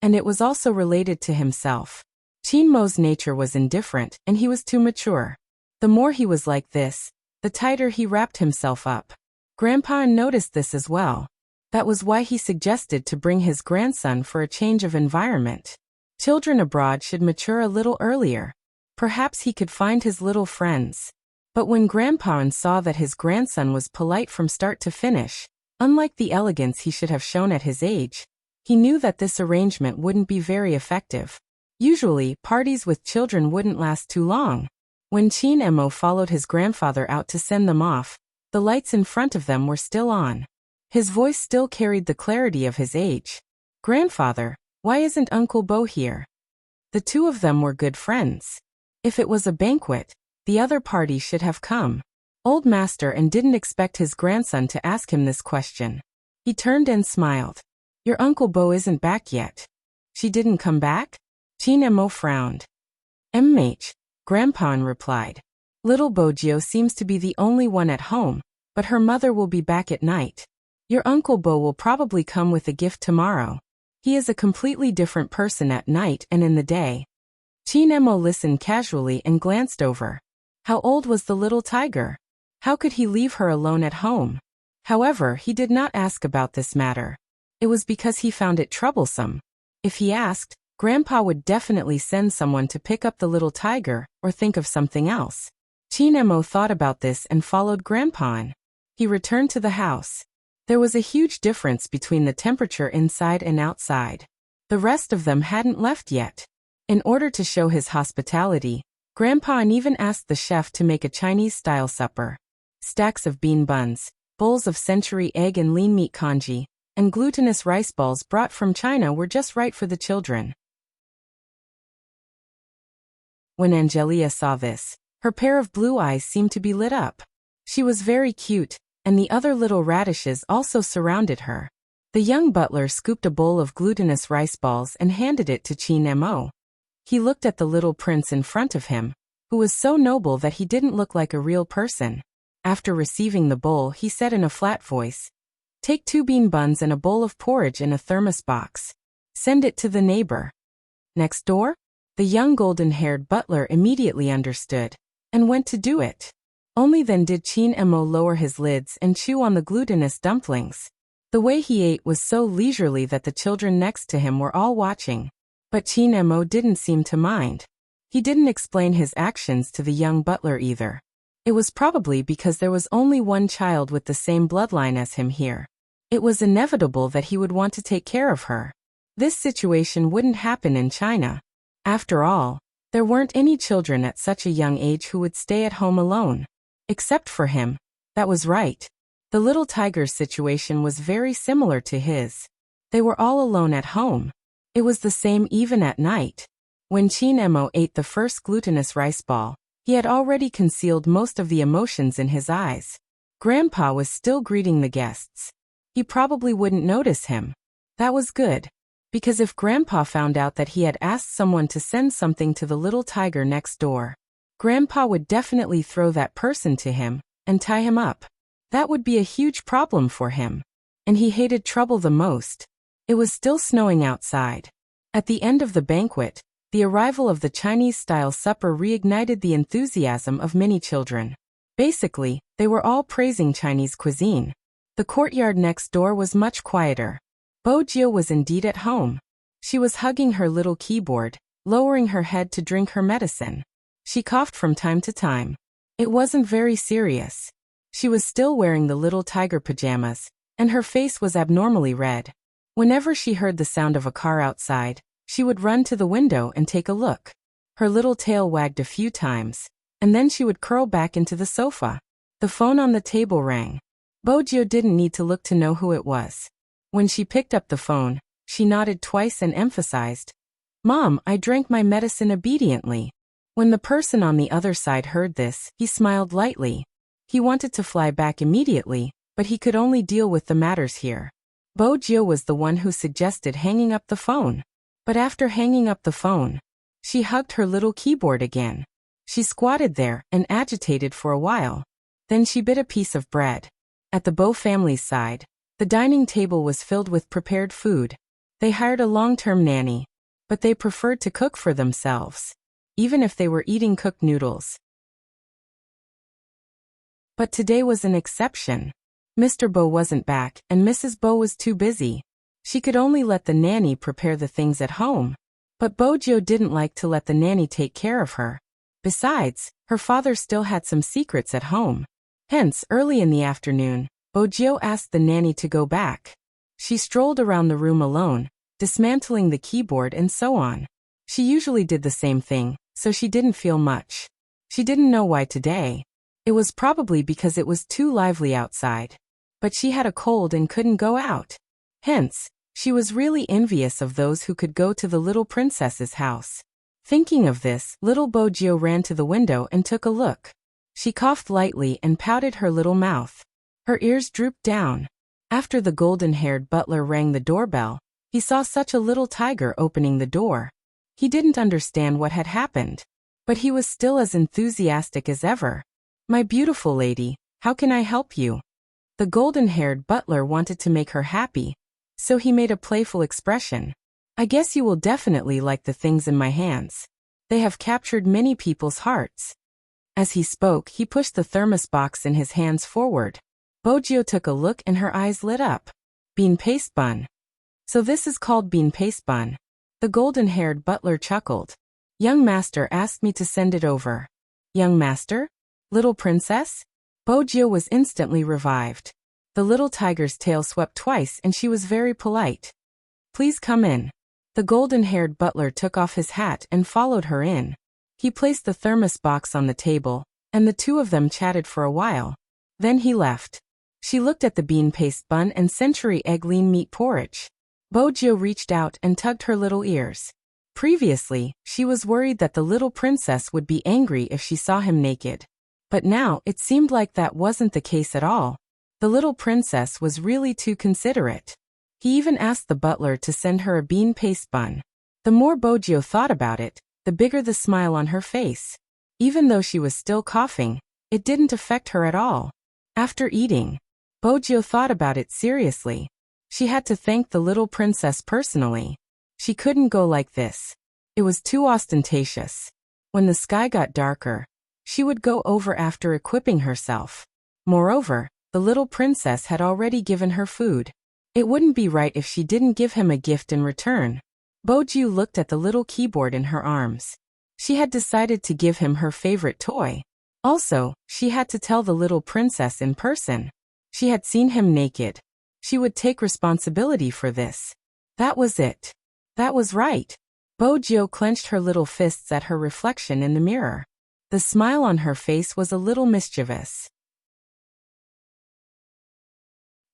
and it was also related to himself. Qin Mo's nature was indifferent, and he was too mature. The more he was like this, the tighter he wrapped himself up. Grandpa noticed this as well. That was why he suggested to bring his grandson for a change of environment. Children abroad should mature a little earlier. Perhaps he could find his little friends. But when Grandpa saw that his grandson was polite from start to finish, unlike the elegance he should have shown at his age, he knew that this arrangement wouldn't be very effective. Usually, parties with children wouldn't last too long. When Qin Mo followed his grandfather out to send them off, the lights in front of them were still on. His voice still carried the clarity of his age. "Grandfather, why isn't Uncle Bo here?" The two of them were good friends. If it was a banquet, the other party should have come. Old Master and didn't expect his grandson to ask him this question. He turned and smiled. "Your Uncle Bo isn't back yet." "She didn't come back?" Qin Mo frowned. Grandpa replied. "Little Bojio seems to be the only one at home, but her mother will be back at night. Your Uncle Bo will probably come with a gift tomorrow. He is a completely different person at night and in the day." Qin Mo listened casually and glanced over. How old was the little tiger? How could he leave her alone at home? However, he did not ask about this matter. It was because he found it troublesome. If he asked, Grandpa would definitely send someone to pick up the little tiger or think of something else. Qin Mo thought about this and followed Grandpa. He returned to the house. There was a huge difference between the temperature inside and outside. The rest of them hadn't left yet. In order to show his hospitality, Grandpa even asked the chef to make a Chinese-style supper. Stacks of bean buns, bowls of century egg and lean meat congee, and glutinous rice balls brought from China were just right for the children. When Angelia saw this, her pair of blue eyes seemed to be lit up. She was very cute, and the other little radishes also surrounded her. The young butler scooped a bowl of glutinous rice balls and handed it to Qin Mo. He looked at the little prince in front of him, who was so noble that he didn't look like a real person. After receiving the bowl, he said in a flat voice, "Take 2 bean buns and a bowl of porridge in a thermos box. Send it to the neighbor next door." The young golden-haired butler immediately understood, and went to do it. Only then did Qin Mo lower his lids and chew on the glutinous dumplings. The way he ate was so leisurely that the children next to him were all watching. But Qin Mo didn't seem to mind. He didn't explain his actions to the young butler either. It was probably because there was only one child with the same bloodline as him here. It was inevitable that he would want to take care of her. This situation wouldn't happen in China. After all, there weren't any children at such a young age who would stay at home alone. Except for him. That was right. The little tiger's situation was very similar to his. They were all alone at home. It was the same even at night. When Qin Mo ate the first glutinous rice ball, he had already concealed most of the emotions in his eyes. Grandpa was still greeting the guests. He probably wouldn't notice him. That was good. Because if Grandpa found out that he had asked someone to send something to the little tiger next door, Grandpa would definitely throw that person to him and tie him up. That would be a huge problem for him. And he hated trouble the most. It was still snowing outside. At the end of the banquet, the arrival of the Chinese-style supper reignited the enthusiasm of many children. Basically, they were all praising Chinese cuisine. The courtyard next door was much quieter. Bojio was indeed at home. She was hugging her little keyboard, lowering her head to drink her medicine. She coughed from time to time. It wasn't very serious. She was still wearing the little tiger pajamas, and her face was abnormally red. Whenever she heard the sound of a car outside, she would run to the window and take a look. Her little tail wagged a few times, and then she would curl back into the sofa. The phone on the table rang. Bojio didn't need to look to know who it was. When she picked up the phone, she nodded twice and emphasized, "Mom, I drank my medicine obediently." When the person on the other side heard this, he smiled lightly. He wanted to fly back immediately, but he could only deal with the matters here. Bojio was the one who suggested hanging up the phone. But after hanging up the phone, she hugged her little keyboard again. She squatted there and agitated for a while. Then she bit a piece of bread. At the Bo family's side, the dining table was filled with prepared food. They hired a long-term nanny, but they preferred to cook for themselves, even if they were eating cooked noodles. But today was an exception. Mr. Bo wasn't back, and Mrs. Bo was too busy. She could only let the nanny prepare the things at home. But Bojio didn't like to let the nanny take care of her. Besides, her father still had some secrets at home. Hence, early in the afternoon, Bojiu asked the nanny to go back. She strolled around the room alone, dismantling the keyboard and so on. She usually did the same thing, so she didn't feel much. She didn't know why today. It was probably because it was too lively outside. But she had a cold and couldn't go out. Hence, she was really envious of those who could go to the little princess's house. Thinking of this, little Bojiu ran to the window and took a look. She coughed lightly and pouted her little mouth. Her ears drooped down. After the golden-haired butler rang the doorbell, he saw such a little tiger opening the door. He didn't understand what had happened. But he was still as enthusiastic as ever. "My beautiful lady, how can I help you?" The golden-haired butler wanted to make her happy, so he made a playful expression. "I guess you will definitely like the things in my hands. They have captured many people's hearts." As he spoke, he pushed the thermos box in his hands forward. Bojiu took a look and her eyes lit up. "Bean paste bun. So this is called bean paste bun." The golden-haired butler chuckled. "Young master asked me to send it over." "Young master? Little princess?" Bojiu was instantly revived. The little tiger's tail swept twice and she was very polite. "Please come in." The golden-haired butler took off his hat and followed her in. He placed the thermos box on the table, and the two of them chatted for a while. Then he left. She looked at the bean paste bun and century egg lean meat porridge. Bojiu reached out and tugged her little ears. Previously, she was worried that the little princess would be angry if she saw him naked. But now, it seemed like that wasn't the case at all. The little princess was really too considerate. He even asked the butler to send her a bean paste bun. The more Bojiu thought about it, the bigger the smile on her face. Even though she was still coughing, it didn't affect her at all. After eating, Bojiu thought about it seriously. She had to thank the little princess personally. She couldn't go like this. It was too ostentatious. When the sky got darker, she would go over after equipping herself. Moreover, the little princess had already given her food. It wouldn't be right if she didn't give him a gift in return. Bojiu looked at the little keyboard in her arms. She had decided to give him her favorite toy. Also, she had to tell the little princess in person. She had seen him naked. She would take responsibility for this. That was it. That was right. Bojiu clenched her little fists at her reflection in the mirror. The smile on her face was a little mischievous.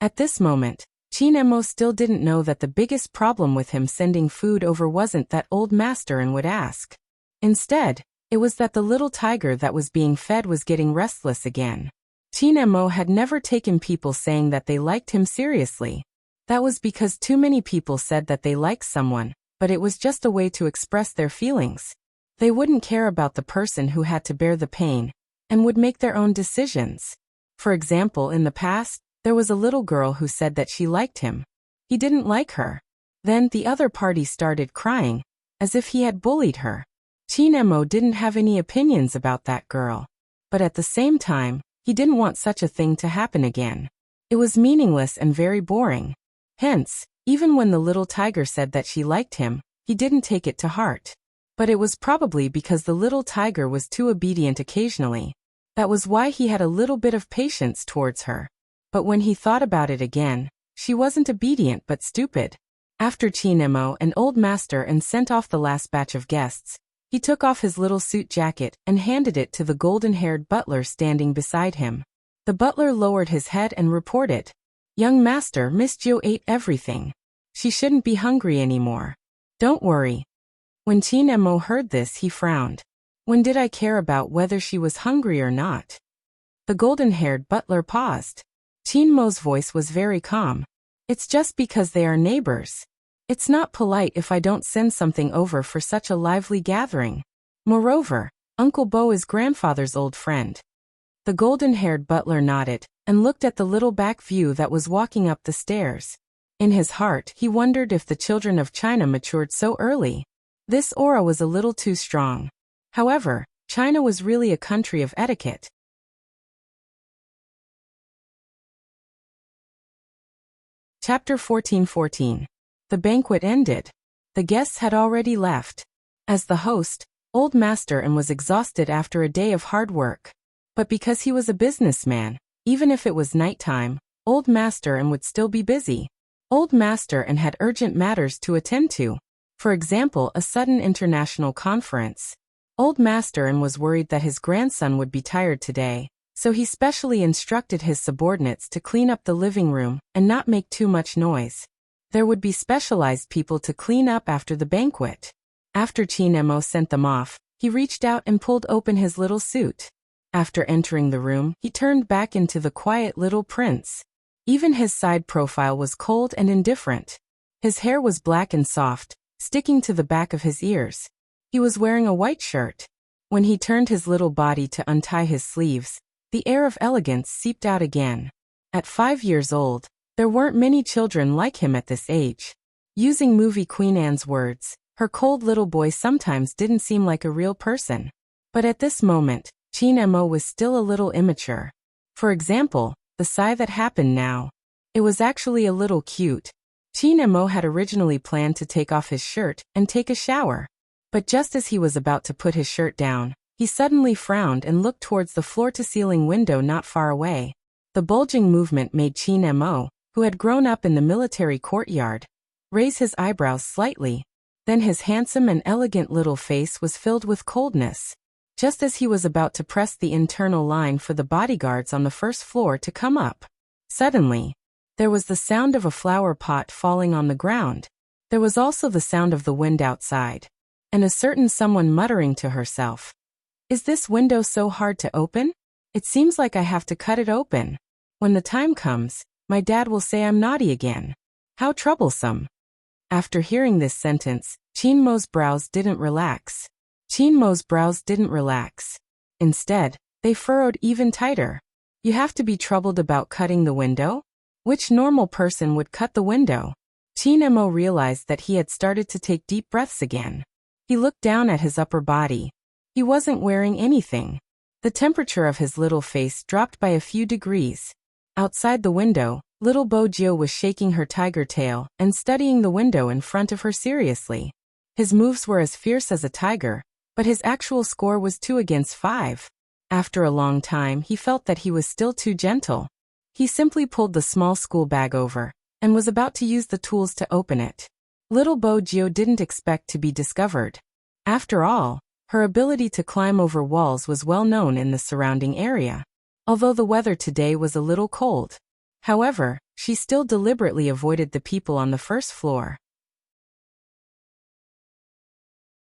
At this moment, Chinemo still didn't know that the biggest problem with him sending food over wasn't that old master and would ask. Instead, it was that the little tiger that was being fed was getting restless again. Chinemo had never taken people saying that they liked him seriously. That was because too many people said that they liked someone, but it was just a way to express their feelings. They wouldn't care about the person who had to bear the pain, and would make their own decisions. For example, in the past, there was a little girl who said that she liked him. He didn't like her. Then the other party started crying, as if he had bullied her. Chinemo didn't have any opinions about that girl. But at the same time, he didn't want such a thing to happen again. It was meaningless and very boring. Hence, even when the little tiger said that she liked him, he didn't take it to heart. But it was probably because the little tiger was too obedient occasionally. That was why he had a little bit of patience towards her. But when he thought about it again, she wasn't obedient but stupid. After Chinemo and Old Master and sent off the last batch of guests, he took off his little suit jacket and handed it to the golden-haired butler standing beside him. The butler lowered his head and reported, "Young master, Miss Jo ate everything. She shouldn't be hungry anymore. Don't worry." When Chinemo heard this, he frowned. When did I care about whether she was hungry or not? The golden-haired butler paused. Chinmo's voice was very calm. "It's just because they are neighbors. It's not polite if I don't send something over for such a lively gathering. Moreover, Uncle Bo is grandfather's old friend." The golden-haired butler nodded and looked at the little back view that was walking up the stairs. In his heart, he wondered if the children of China matured so early. This aura was a little too strong. However, China was really a country of etiquette. Chapter 14:14. The banquet ended. The guests had already left. As the host, Old Master and was exhausted after a day of hard work. But because he was a businessman, even if it was nighttime, Old Master and would still be busy. Old Master and had urgent matters to attend to. For example, a sudden international conference. Old Master and was worried that his grandson would be tired today, so he specially instructed his subordinates to clean up the living room and not make too much noise. There would be specialized people to clean up after the banquet. After Chinemo sent them off, he reached out and pulled open his little suit. After entering the room, he turned back into the quiet little prince. Even his side profile was cold and indifferent. His hair was black and soft, sticking to the back of his ears. He was wearing a white shirt. When he turned his little body to untie his sleeves, the air of elegance seeped out again. At 5 years old, there weren't many children like him at this age. Using movie Queen Anne's words, her cold little boy sometimes didn't seem like a real person. But at this moment, Chinemo was still a little immature. For example, the sigh that happened now. It was actually a little cute. Chinemo had originally planned to take off his shirt and take a shower. But just as he was about to put his shirt down, he suddenly frowned and looked towards the floor-to-ceiling window not far away. The bulging movement made Chinemo, who had grown up in the military courtyard, raise his eyebrows slightly. Then his handsome and elegant little face was filled with coldness. Just as he was about to press the internal line for the bodyguards on the first floor to come up. Suddenly, there was the sound of a flower pot falling on the ground. There was also the sound of the wind outside. And a certain someone muttering to herself. Is this window so hard to open? It seems like I have to cut it open. When the time comes, my dad will say I'm naughty again. How troublesome. After hearing this sentence, Chinmo's brows didn't relax. Instead, they furrowed even tighter. You have to be troubled about cutting the window? Which normal person would cut the window? Chinemo realized that he had started to take deep breaths again. He looked down at his upper body. He wasn't wearing anything. The temperature of his little face dropped by a few degrees. Outside the window, little Bojio was shaking her tiger tail and studying the window in front of her seriously. His moves were as fierce as a tiger, but his actual score was 2-5. After a long time, he felt that he was still too gentle. He simply pulled the small school bag over and was about to use the tools to open it. Little Bojio didn't expect to be discovered. After all, her ability to climb over walls was well known in the surrounding area. Although the weather today was a little cold. However, she still deliberately avoided the people on the first floor.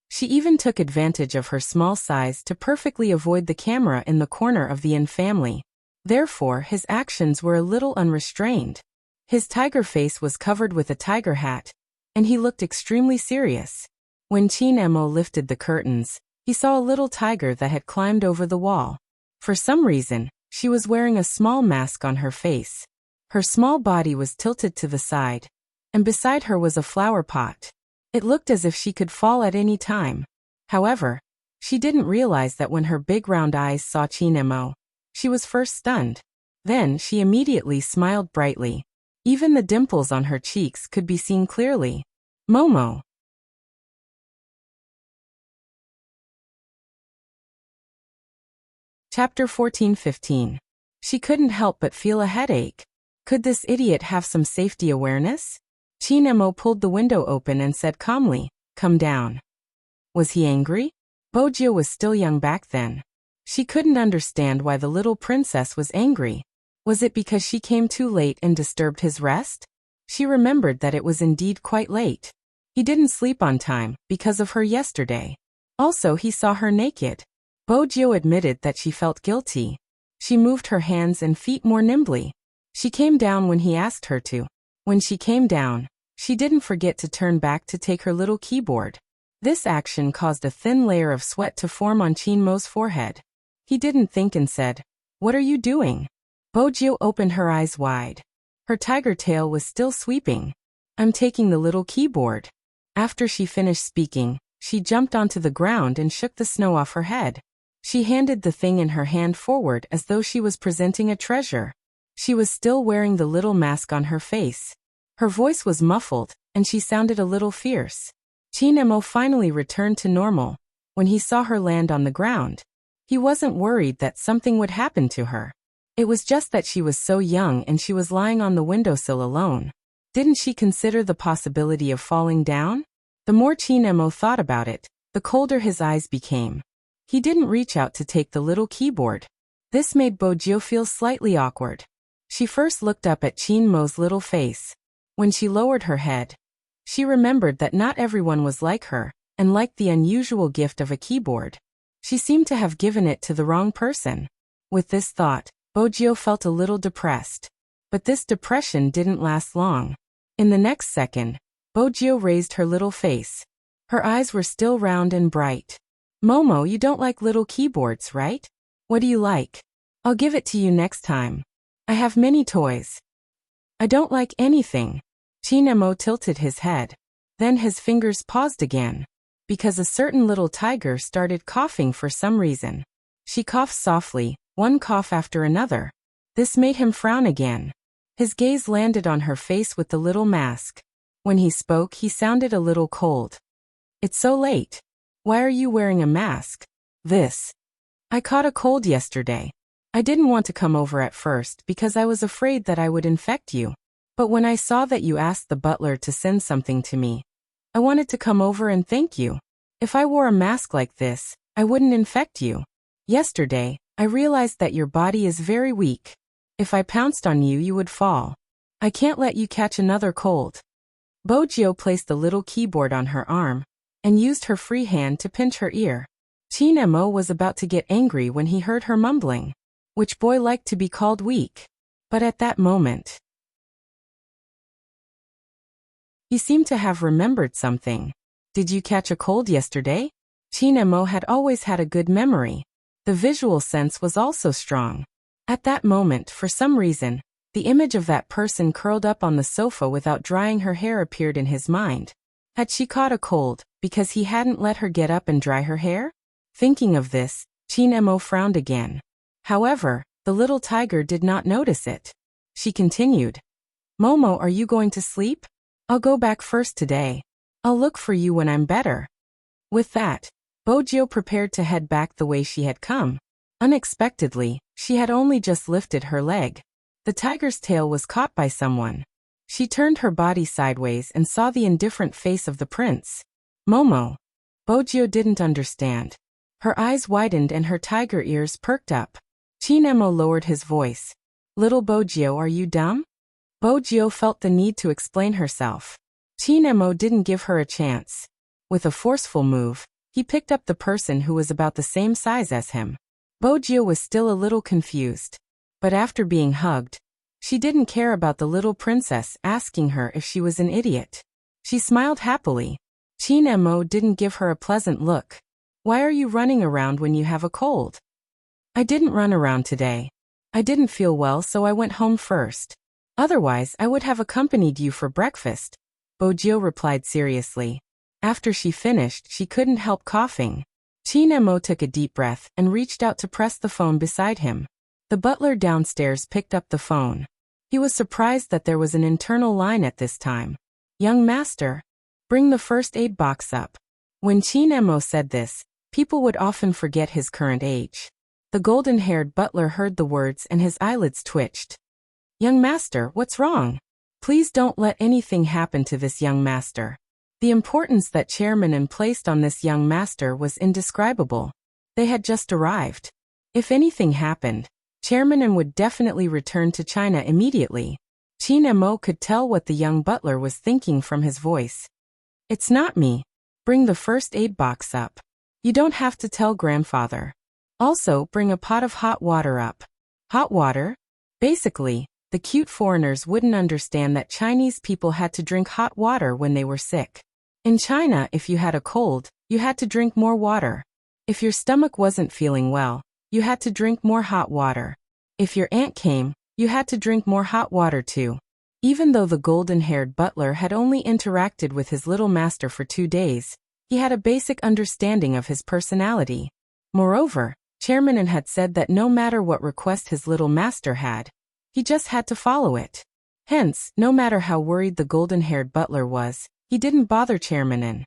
She even took advantage of her small size to perfectly avoid the camera in the corner of the Yin family. Therefore, his actions were a little unrestrained. His tiger face was covered with a tiger hat, and he looked extremely serious. When Chinemo lifted the curtains, he saw a little tiger that had climbed over the wall. For some reason, she was wearing a small mask on her face. Her small body was tilted to the side, and beside her was a flower pot. It looked as if she could fall at any time. However, she didn't realize that when her big round eyes saw Chinemo, she was first stunned. Then she immediately smiled brightly. Even the dimples on her cheeks could be seen clearly. Momo. Chapter 14-15. She couldn't help but feel a headache. Could this idiot have some safety awareness? Chinemo pulled the window open and said calmly, "Come down." Was he angry? Bojio was still young back then. She couldn't understand why the little princess was angry. Was it because she came too late and disturbed his rest? She remembered that it was indeed quite late. He didn't sleep on time because of her yesterday. Also, he saw her naked. Bojio admitted that she felt guilty. She moved her hands and feet more nimbly. She came down when he asked her to. When she came down, she didn't forget to turn back to take her little keyboard. This action caused a thin layer of sweat to form on Chinmo's forehead. He didn't think and said, "What are you doing?" Bojio opened her eyes wide. Her tiger tail was still sweeping. "I'm taking the little keyboard." After she finished speaking, she jumped onto the ground and shook the snow off her head. She handed the thing in her hand forward as though she was presenting a treasure. She was still wearing the little mask on her face. Her voice was muffled, and she sounded a little fierce. Chinemo finally returned to normal. when he saw her land on the ground. He wasn't worried that something would happen to her. It was just that she was so young and she was lying on the windowsill alone. Didn't she consider the possibility of falling down? The more Chinemo thought about it, the colder his eyes became. He didn't reach out to take the little keyboard. This made Bojiu feel slightly awkward. She first looked up at Chinmo's little face. When she lowered her head, she remembered that not everyone was like her, and liked the unusual gift of a keyboard. She seemed to have given it to the wrong person. With this thought, Bojiu felt a little depressed. But this depression didn't last long. In the next second, Bojiu raised her little face. Her eyes were still round and bright. Momo, you don't like little keyboards, right? What do you like? I'll give it to you next time. I have many toys. I don't like anything. Chinemo tilted his head. Then his fingers paused again. Because a certain little tiger started coughing for some reason. She coughed softly, one cough after another. This made him frown again. His gaze landed on her face with the little mask. When he spoke, he sounded a little cold. It's so late. Why are you wearing a mask? I caught a cold yesterday. I didn't want to come over at first because I was afraid that I would infect you. But when I saw that you asked the butler to send something to me, I wanted to come over and thank you. If I wore a mask like this, I wouldn't infect you. Yesterday, I realized that your body is very weak. If I pounced on you, you would fall. I can't let you catch another cold. Bojiu placed the little keyboard on her arm and used her free hand to pinch her ear. Chinemo was about to get angry when he heard her mumbling. Which boy liked to be called weak? But at that moment, he seemed to have remembered something. Did you catch a cold yesterday? Chinemo had always had a good memory. The visual sense was also strong. At that moment, for some reason, the image of that person curled up on the sofa without drying her hair appeared in his mind. Had she caught a cold because he hadn't let her get up and dry her hair? Thinking of this, Chinemo frowned again. However, the little tiger did not notice it. She continued. Momo, are you going to sleep? I'll go back first today. I'll look for you when I'm better. With that, Bojiu prepared to head back the way she had come. Unexpectedly, she had only just lifted her leg. The tiger's tail was caught by someone. She turned her body sideways and saw the indifferent face of the prince. Momo. Bojiu didn't understand. Her eyes widened and her tiger ears perked up. Chinemo lowered his voice. Little Bojiu, are you dumb? Bojiu felt the need to explain herself. Chinemo didn't give her a chance. With a forceful move, he picked up the person who was about the same size as him. Bojiu was still a little confused. But after being hugged, she didn't care about the little princess asking her if she was an idiot. She smiled happily. Chinemo didn't give her a pleasant look. Why are you running around when you have a cold? I didn't run around today. I didn't feel well, so I went home first. Otherwise, I would have accompanied you for breakfast. Bojiu replied seriously. After she finished, she couldn't help coughing. Chinemo took a deep breath and reached out to press the phone beside him. The butler downstairs picked up the phone. He was surprised that there was an internal line at this time. Young master, bring the first aid box up. When Chinemo said this, people would often forget his current age. The golden-haired butler heard the words and his eyelids twitched. Young master, what's wrong? Please don't let anything happen to this young master. The importance that Chairman placed on this young master was indescribable. They had just arrived. If anything happened, Chairman would definitely return to China immediately. Chinemo could tell what the young butler was thinking from his voice. It's not me. Bring the first aid box up. You don't have to tell grandfather. Also, bring a pot of hot water up. Hot water? Basically, the cute foreigners wouldn't understand that Chinese people had to drink hot water when they were sick. In China, if you had a cold, you had to drink more water. If your stomach wasn't feeling well, you had to drink more hot water. If your aunt came, you had to drink more hot water too. Even though the golden-haired butler had only interacted with his little master for 2 days, he had a basic understanding of his personality. Moreover, Chairman had said that no matter what request his little master had, he just had to follow it. Hence, no matter how worried the golden-haired butler was, he didn't bother Chairman.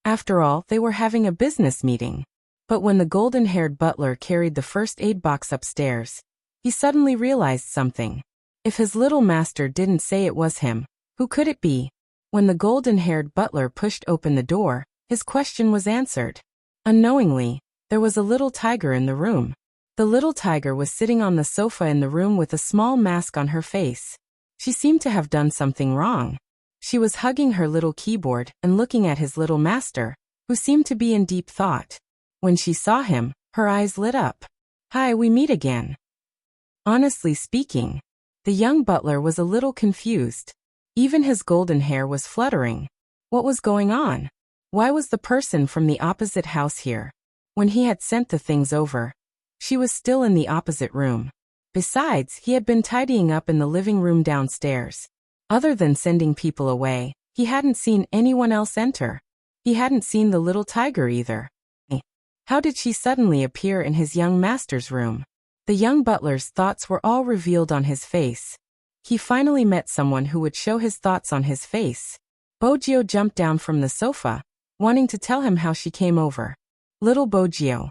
After all, they were having a business meeting. But when the golden-haired butler carried the first aid box upstairs, he suddenly realized something. If his little master didn't say it was him, who could it be? When the golden-haired butler pushed open the door, his question was answered. Unknowingly, there was a little tiger in the room. The little tiger was sitting on the sofa in the room with a small mask on her face. She seemed to have done something wrong. She was hugging her little keyboard and looking at his little master, who seemed to be in deep thought. When she saw him, her eyes lit up. "Hi, we meet again." Honestly speaking, the young butler was a little confused. Even his golden hair was fluttering. What was going on? Why was the person from the opposite house here? When he had sent the things over, she was still in the opposite room. Besides, he had been tidying up in the living room downstairs. Other than sending people away, he hadn't seen anyone else enter. He hadn't seen the little tiger either. How did she suddenly appear in his young master's room? The young butler's thoughts were all revealed on his face. He finally met someone who would show his thoughts on his face. Bojio jumped down from the sofa, wanting to tell him how she came over. Little Bojio.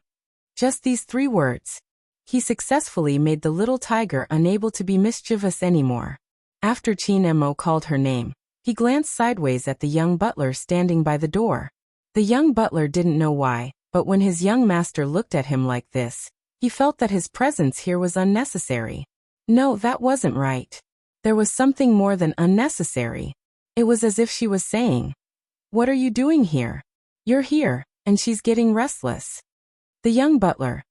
Just these 3 words. He successfully made the little tiger unable to be mischievous anymore. After Chin Mo called her name, he glanced sideways at the young butler standing by the door. The young butler didn't know why, but when his young master looked at him like this, he felt that his presence here was unnecessary. No, that wasn't right. There was something more than unnecessary. It was as if she was saying, "What are you doing here? You're here, and she's getting restless." The young butler.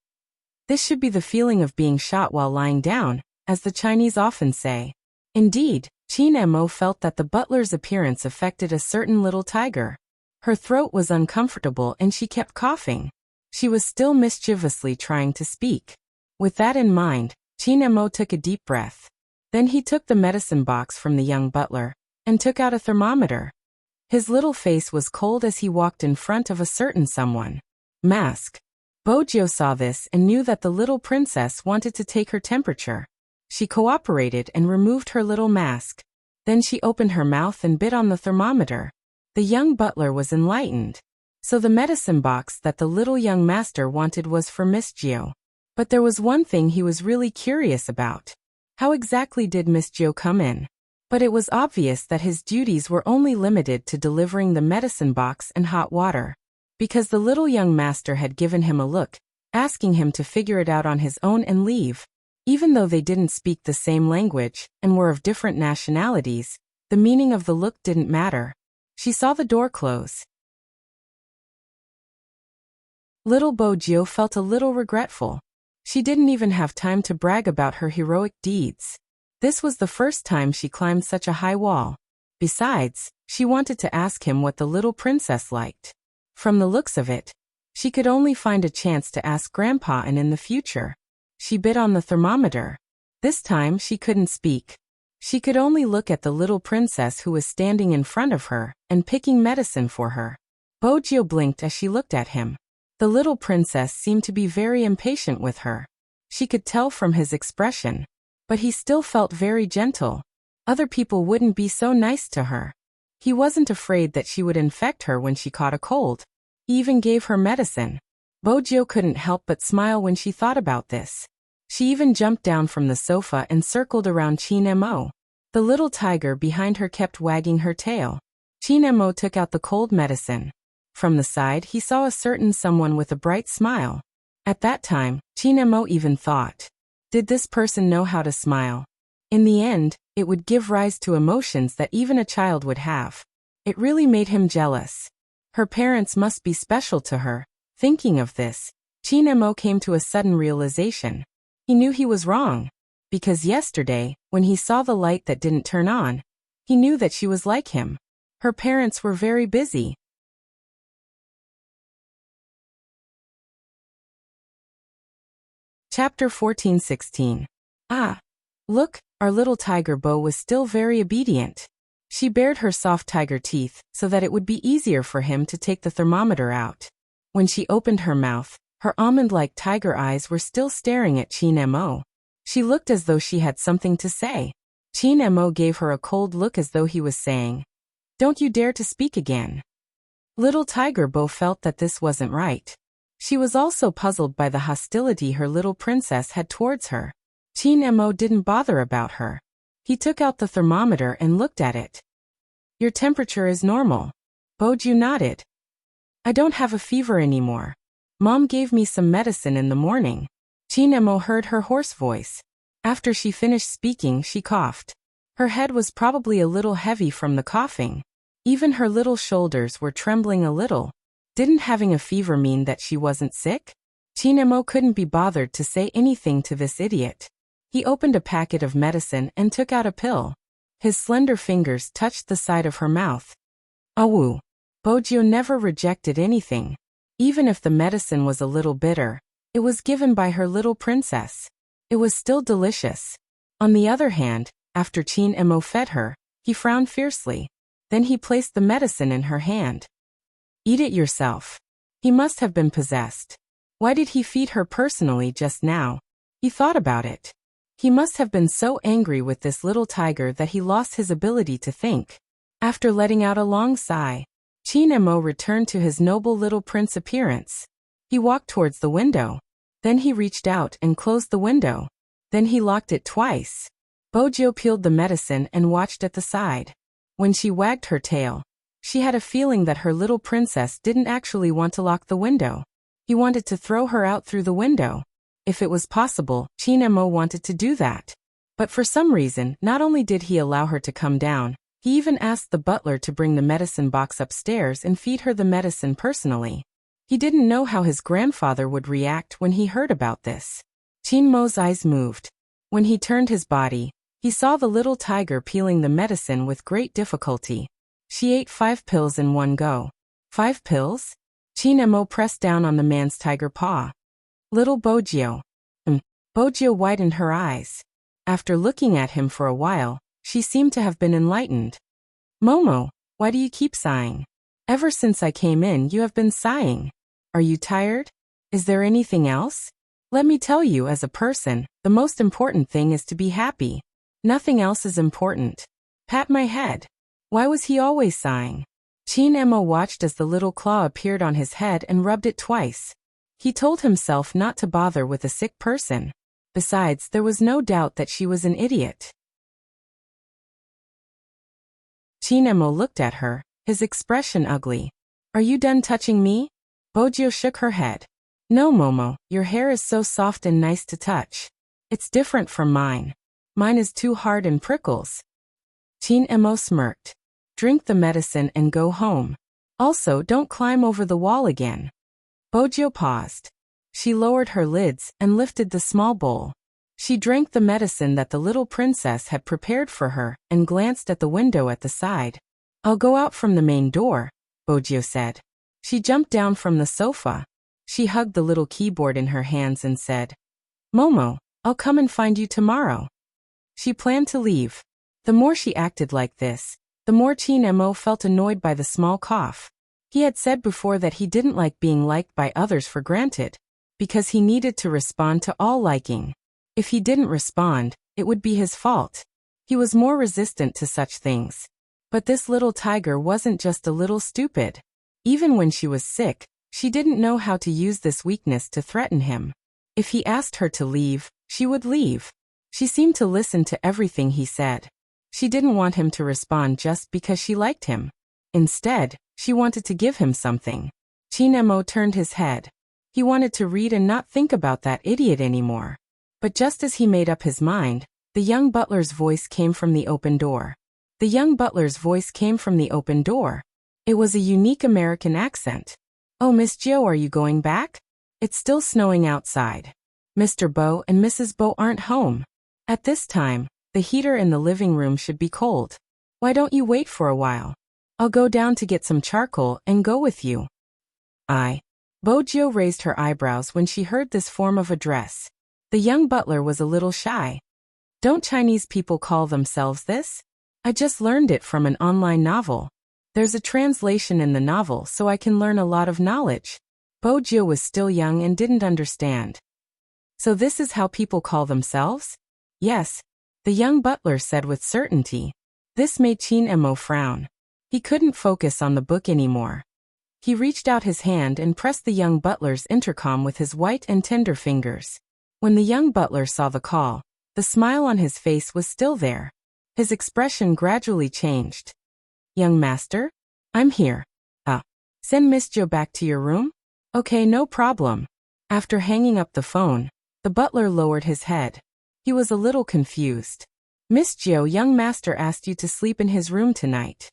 This should be the feeling of being shot while lying down, as the Chinese often say. Indeed, Chin Mo felt that the butler's appearance affected a certain little tiger. Her throat was uncomfortable and she kept coughing. She was still mischievously trying to speak. With that in mind, Chin Mo took a deep breath. Then he took the medicine box from the young butler and took out a thermometer. His little face was cold as he walked in front of a certain someone. Mask. Bojio saw this and knew that the little princess wanted to take her temperature. She cooperated and removed her little mask. Then she opened her mouth and bit on the thermometer. The young butler was enlightened. So the medicine box that the little young master wanted was for Miss Gio. But there was one thing he was really curious about. How exactly did Miss Gio come in? But it was obvious that his duties were only limited to delivering the medicine box and hot water. Because the little young master had given him a look, asking him to figure it out on his own and leave. Even though they didn't speak the same language and were of different nationalities, the meaning of the look didn't matter. She saw the door close. Little Bojio felt a little regretful. She didn't even have time to brag about her heroic deeds. This was the first time she climbed such a high wall. Besides, she wanted to ask him what the little princess liked. From the looks of it, she could only find a chance to ask Grandpa and in the future. She bit on the thermometer. This time she couldn't speak. She could only look at the little princess who was standing in front of her and picking medicine for her. Bojio blinked as she looked at him. The little princess seemed to be very impatient with her. She could tell from his expression. But he still felt very gentle. Other people wouldn't be so nice to her. He wasn't afraid that she would infect her when she caught a cold. He even gave her medicine. Bojio couldn't help but smile when she thought about this. She even jumped down from the sofa and circled around Chin Mo. The little tiger behind her kept wagging her tail. Chin Mo took out the cold medicine. From the side he saw a certain someone with a bright smile. At that time, Chin Mo even thought, did this person know how to smile? In the end, it would give rise to emotions that even a child would have. It really made him jealous. Her parents must be special to her. Thinking of this, Chin Mo came to a sudden realization. He knew he was wrong. Because yesterday, when he saw the light that didn't turn on, he knew that she was like him. Her parents were very busy. Chapter 14-16. Ah! Look, our little tiger Bo was still very obedient. She bared her soft tiger teeth so that it would be easier for him to take the thermometer out. When she opened her mouth, her almond-like tiger eyes were still staring at Chin Mo. She looked as though she had something to say. Chin Mo gave her a cold look as though he was saying, "Don't you dare to speak again." Little Tiger Bo felt that this wasn't right. She was also puzzled by the hostility her little princess had towards her. Qin Mo didn't bother about her. He took out the thermometer and looked at it. Your temperature is normal. Boju nodded. I don't have a fever anymore. Mom gave me some medicine in the morning. Qin Mo heard her hoarse voice. After she finished speaking, she coughed. Her head was probably a little heavy from the coughing. Even her little shoulders were trembling a little. Didn't having a fever mean that she wasn't sick? Qin Mo couldn't be bothered to say anything to this idiot. He opened a packet of medicine and took out a pill. His slender fingers touched the side of her mouth. Awu. Boju never rejected anything. Even if the medicine was a little bitter, it was given by her little princess. It was still delicious. On the other hand, after Qin Mo fed her, he frowned fiercely. Then he placed the medicine in her hand. Eat it yourself. He must have been possessed. Why did he feed her personally just now? He thought about it. He must have been so angry with this little tiger that he lost his ability to think. After letting out a long sigh, Qin Mo returned to his noble little prince appearance. He walked towards the window. Then he reached out and closed the window. Then he locked it twice. Bojo peeled the medicine and watched at the side. When she wagged her tail, she had a feeling that her little princess didn't actually want to lock the window. He wanted to throw her out through the window. If it was possible, Qin Mo wanted to do that. But for some reason, not only did he allow her to come down, he even asked the butler to bring the medicine box upstairs and feed her the medicine personally. He didn't know how his grandfather would react when he heard about this. Qin Mo's eyes moved. When he turned his body, he saw the little tiger peeling the medicine with great difficulty. She ate 5 pills in one go. 5 pills? Qin Mo pressed down on the man's tiger paw. Little Bojo. Bojo widened her eyes. After looking at him for a while, she seemed to have been enlightened. Momo, why do you keep sighing? Ever since I came in, you have been sighing. Are you tired? Is there anything else? Let me tell you, as a person, the most important thing is to be happy. Nothing else is important. Pat my head. Why was he always sighing? Qin Mo watched as the little claw appeared on his head and rubbed it twice. He told himself not to bother with a sick person. Besides, there was no doubt that she was an idiot. Qin Mo looked at her, his expression ugly. Are you done touching me? Bojo shook her head. No, Momo, your hair is so soft and nice to touch. It's different from mine. Mine is too hard and prickles. Qin Mo smirked. Drink the medicine and go home. Also, don't climb over the wall again. Bojo paused. She lowered her lids and lifted the small bowl. She drank the medicine that the little princess had prepared for her and glanced at the window at the side. I'll go out from the main door, Bojo said. She jumped down from the sofa. She hugged the little keyboard in her hands and said, Momo, I'll come and find you tomorrow. She planned to leave. The more she acted like this, the more Qin Mo felt annoyed by the small cough. He had said before that he didn't like being liked by others for granted, because he needed to respond to all liking. If he didn't respond, it would be his fault. He was more resistant to such things. But this little tiger wasn't just a little stupid. Even when she was sick, she didn't know how to use this weakness to threaten him. If he asked her to leave, she would leave. She seemed to listen to everything he said. She didn't want him to respond just because she liked him. Instead, she wanted to give him something. Qin Mo turned his head. He wanted to read and not think about that idiot anymore. But just as he made up his mind, the young butler's voice came from the open door. The young butler's voice came from the open door. It was a unique American accent. Oh, Miss Jo, are you going back? It's still snowing outside. Mr. Bo and Mrs. Bo aren't home. At this time, the heater in the living room should be cold. Why don't you wait for a while? I'll go down to get some charcoal and go with you. Bojo raised her eyebrows when she heard this form of address. The young butler was a little shy. Don't Chinese people call themselves this? I just learned it from an online novel. There's a translation in the novel so I can learn a lot of knowledge. Bojo was still young and didn't understand. So this is how people call themselves? Yes, the young butler said with certainty. This made Qin Mo frown. He couldn't focus on the book anymore. He reached out his hand and pressed the young butler's intercom with his white and tender fingers. When the young butler saw the call, the smile on his face was still there. His expression gradually changed. "Young master? I'm here. Send Miss Jo back to your room? Okay, no problem." After hanging up the phone, the butler lowered his head. He was a little confused. "Miss Jo, young master asked you to sleep in his room tonight."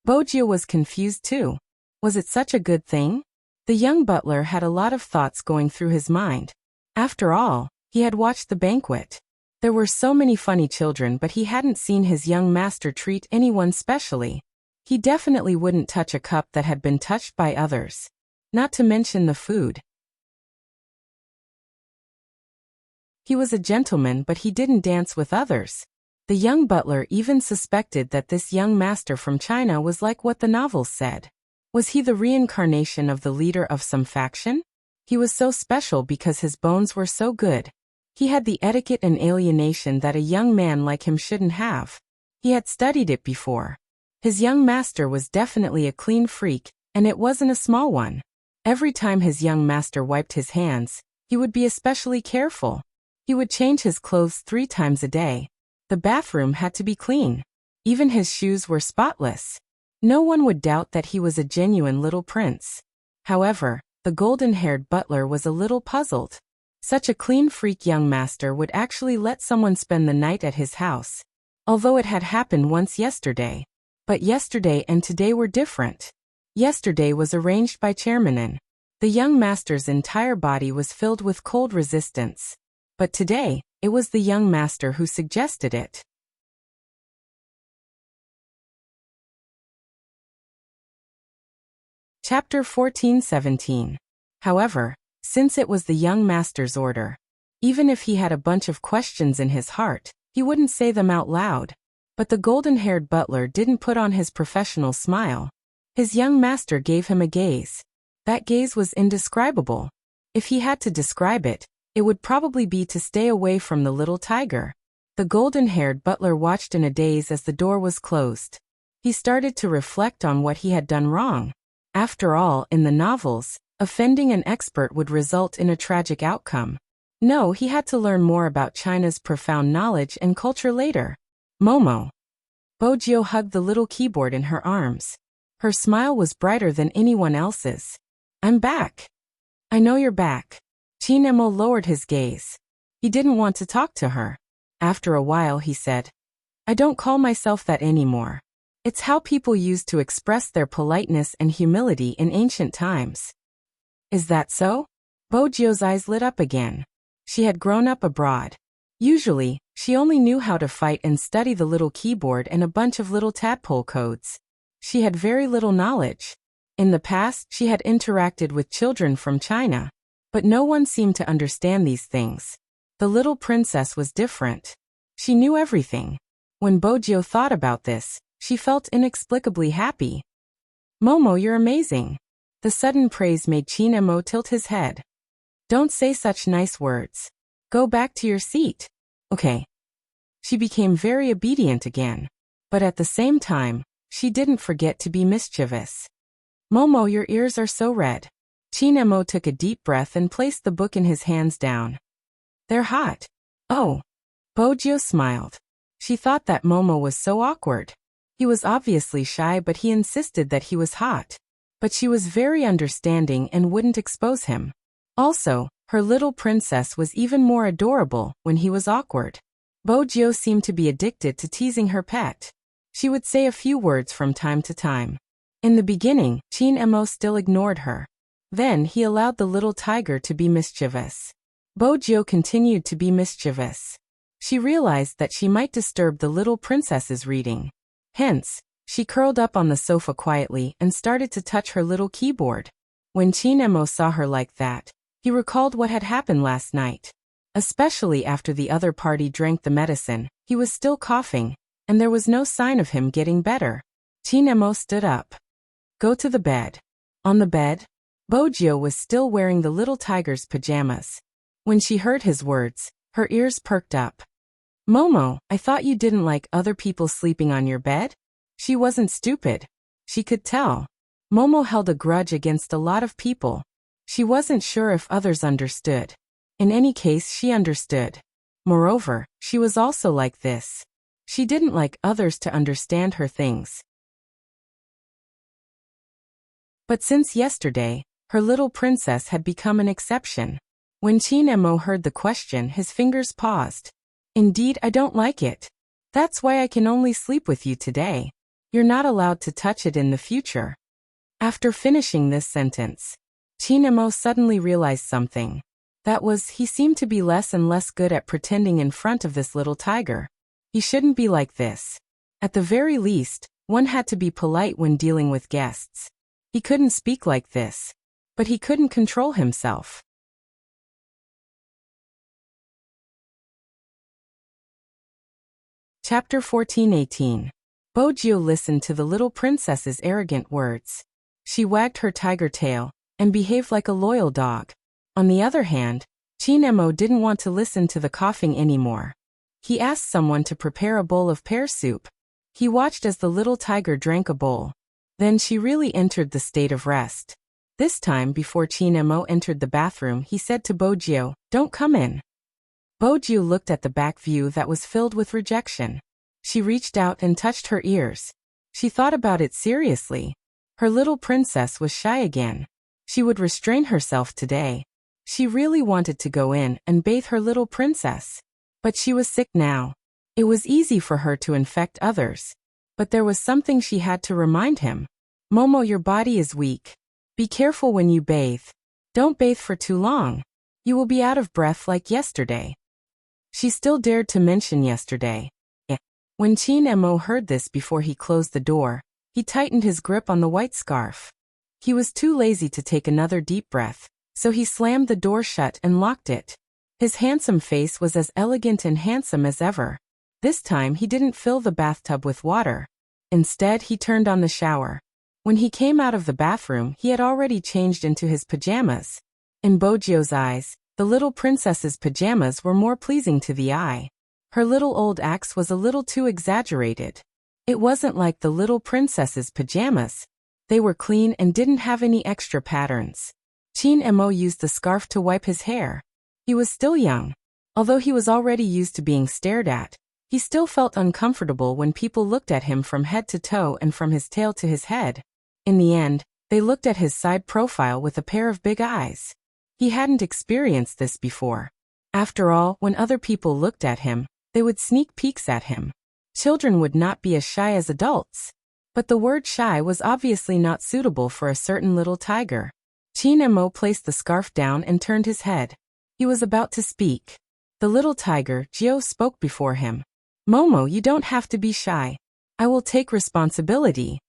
Bojo was confused too. Was it such a good thing? The young butler had a lot of thoughts going through his mind. After all, he had watched the banquet. There were so many funny children, but he hadn't seen his young master treat anyone specially. He definitely wouldn't touch a cup that had been touched by others. Not to mention the food. He was a gentleman, but he didn't dance with others. The young butler even suspected that this young master from China was like what the novels said. Was he the reincarnation of the leader of some faction? He was so special because his bones were so good. He had the etiquette and alienation that a young man like him shouldn't have. He had studied it before. His young master was definitely a clean freak, and it wasn't a small one. Every time his young master wiped his hands, he would be especially careful. He would change his clothes 3 times a day. The bathroom had to be clean. Even his shoes were spotless. No one would doubt that he was a genuine little prince. However, the golden-haired butler was a little puzzled. Such a clean freak young master would actually let someone spend the night at his house. Although it had happened once yesterday. But yesterday and today were different. Yesterday was arranged by Chairmanin. The young master's entire body was filled with cold resistance. But today, it was the young master who suggested it. Chapter 14-17. However, since it was the young master's order, even if he had a bunch of questions in his heart, he wouldn't say them out loud. But the golden-haired butler didn't put on his professional smile. His young master gave him a gaze. That gaze was indescribable. If he had to describe it, it would probably be to stay away from the little tiger. The golden-haired butler watched in a daze as the door was closed. He started to reflect on what he had done wrong. After all, in the novels, offending an expert would result in a tragic outcome. No, he had to learn more about China's profound knowledge and culture later. Momo. Bojo hugged the little keyboard in her arms. Her smile was brighter than anyone else's. "I'm back." "I know you're back." Chinemo lowered his gaze. He didn't want to talk to her. After a while he said, "I don't call myself that anymore. It's how people used to express their politeness and humility in ancient times." "Is that so?" Bojo's eyes lit up again. She had grown up abroad. Usually, she only knew how to fight and study the little keyboard and a bunch of little tadpole codes. She had very little knowledge. In the past, she had interacted with children from China. But no one seemed to understand these things. The little princess was different. She knew everything. When Bojo thought about this, she felt inexplicably happy. "Momo, you're amazing." The sudden praise made Chinemo tilt his head. "Don't say such nice words. Go back to your seat." "Okay." She became very obedient again. But at the same time, she didn't forget to be mischievous. "Momo, your ears are so red." Chinemo took a deep breath and placed the book in his hands down. "They're hot." "Oh." Bojo smiled. She thought that Momo was so awkward. He was obviously shy, but he insisted that he was hot. But she was very understanding and wouldn't expose him. Also, her little princess was even more adorable when he was awkward. Bojo seemed to be addicted to teasing her pet. She would say a few words from time to time. In the beginning, Chinemo still ignored her. Then he allowed the little tiger to be mischievous. Bojo continued to be mischievous. She realized that she might disturb the little princess's reading. Hence, she curled up on the sofa quietly and started to touch her little keyboard. When Chinemo saw her like that, he recalled what had happened last night. Especially after the other party drank the medicine, he was still coughing, and there was no sign of him getting better. Chinemo stood up. "Go to the bed." On the bed, Bojo was still wearing the little tiger's pajamas. When she heard his words, her ears perked up. "Momo, I thought you didn't like other people sleeping on your bed?" She wasn't stupid. She could tell. Momo held a grudge against a lot of people. She wasn't sure if others understood. In any case, she understood. Moreover, she was also like this. She didn't like others to understand her things. But since yesterday, her little princess had become an exception. When Qin Mo heard the question, his fingers paused. Indeed, I don't like it. That's why I can only sleep with you today. You're not allowed to touch it in the future. After finishing this sentence, Qin Mo suddenly realized something. That was, he seemed to be less and less good at pretending in front of this little tiger. He shouldn't be like this. At the very least, one had to be polite when dealing with guests. He couldn't speak like this. But he couldn't control himself. Chapter 14:18. Bojio listened to the little princess's arrogant words. She wagged her tiger tail and behaved like a loyal dog. On the other hand, Qin Mo didn't want to listen to the coughing anymore. He asked someone to prepare a bowl of pear soup. He watched as the little tiger drank a bowl. Then she really entered the state of rest. This time, before Qin Mo entered the bathroom, he said to Bojio, "Don't come in." Bojio looked at the back view that was filled with rejection. She reached out and touched her ears. She thought about it seriously. Her little princess was shy again. She would restrain herself today. She really wanted to go in and bathe her little princess. But she was sick now. It was easy for her to infect others. But there was something she had to remind him. Momo, your body is weak. Be careful when you bathe. Don't bathe for too long. You will be out of breath like yesterday. She still dared to mention yesterday. When Qin Mo heard this before he closed the door, he tightened his grip on the white scarf. He was too lazy to take another deep breath, so he slammed the door shut and locked it. His handsome face was as elegant and handsome as ever. This time he didn't fill the bathtub with water. Instead, he turned on the shower. When he came out of the bathroom, he had already changed into his pajamas. In Bojio's eyes, the little princess's pajamas were more pleasing to the eye. Her little old axe was a little too exaggerated. It wasn't like the little princess's pajamas. They were clean and didn't have any extra patterns. Qin Mo used the scarf to wipe his hair. He was still young. Although he was already used to being stared at, he still felt uncomfortable when people looked at him from head to toe and from his tail to his head. In the end, they looked at his side profile with a pair of big eyes. He hadn't experienced this before. After all, when other people looked at him, they would sneak peeks at him. Children would not be as shy as adults. But the word shy was obviously not suitable for a certain little tiger. Qin Mo placed the scarf down and turned his head. He was about to speak. The little tiger, Jio, spoke before him. Momo, you don't have to be shy. I will take responsibility.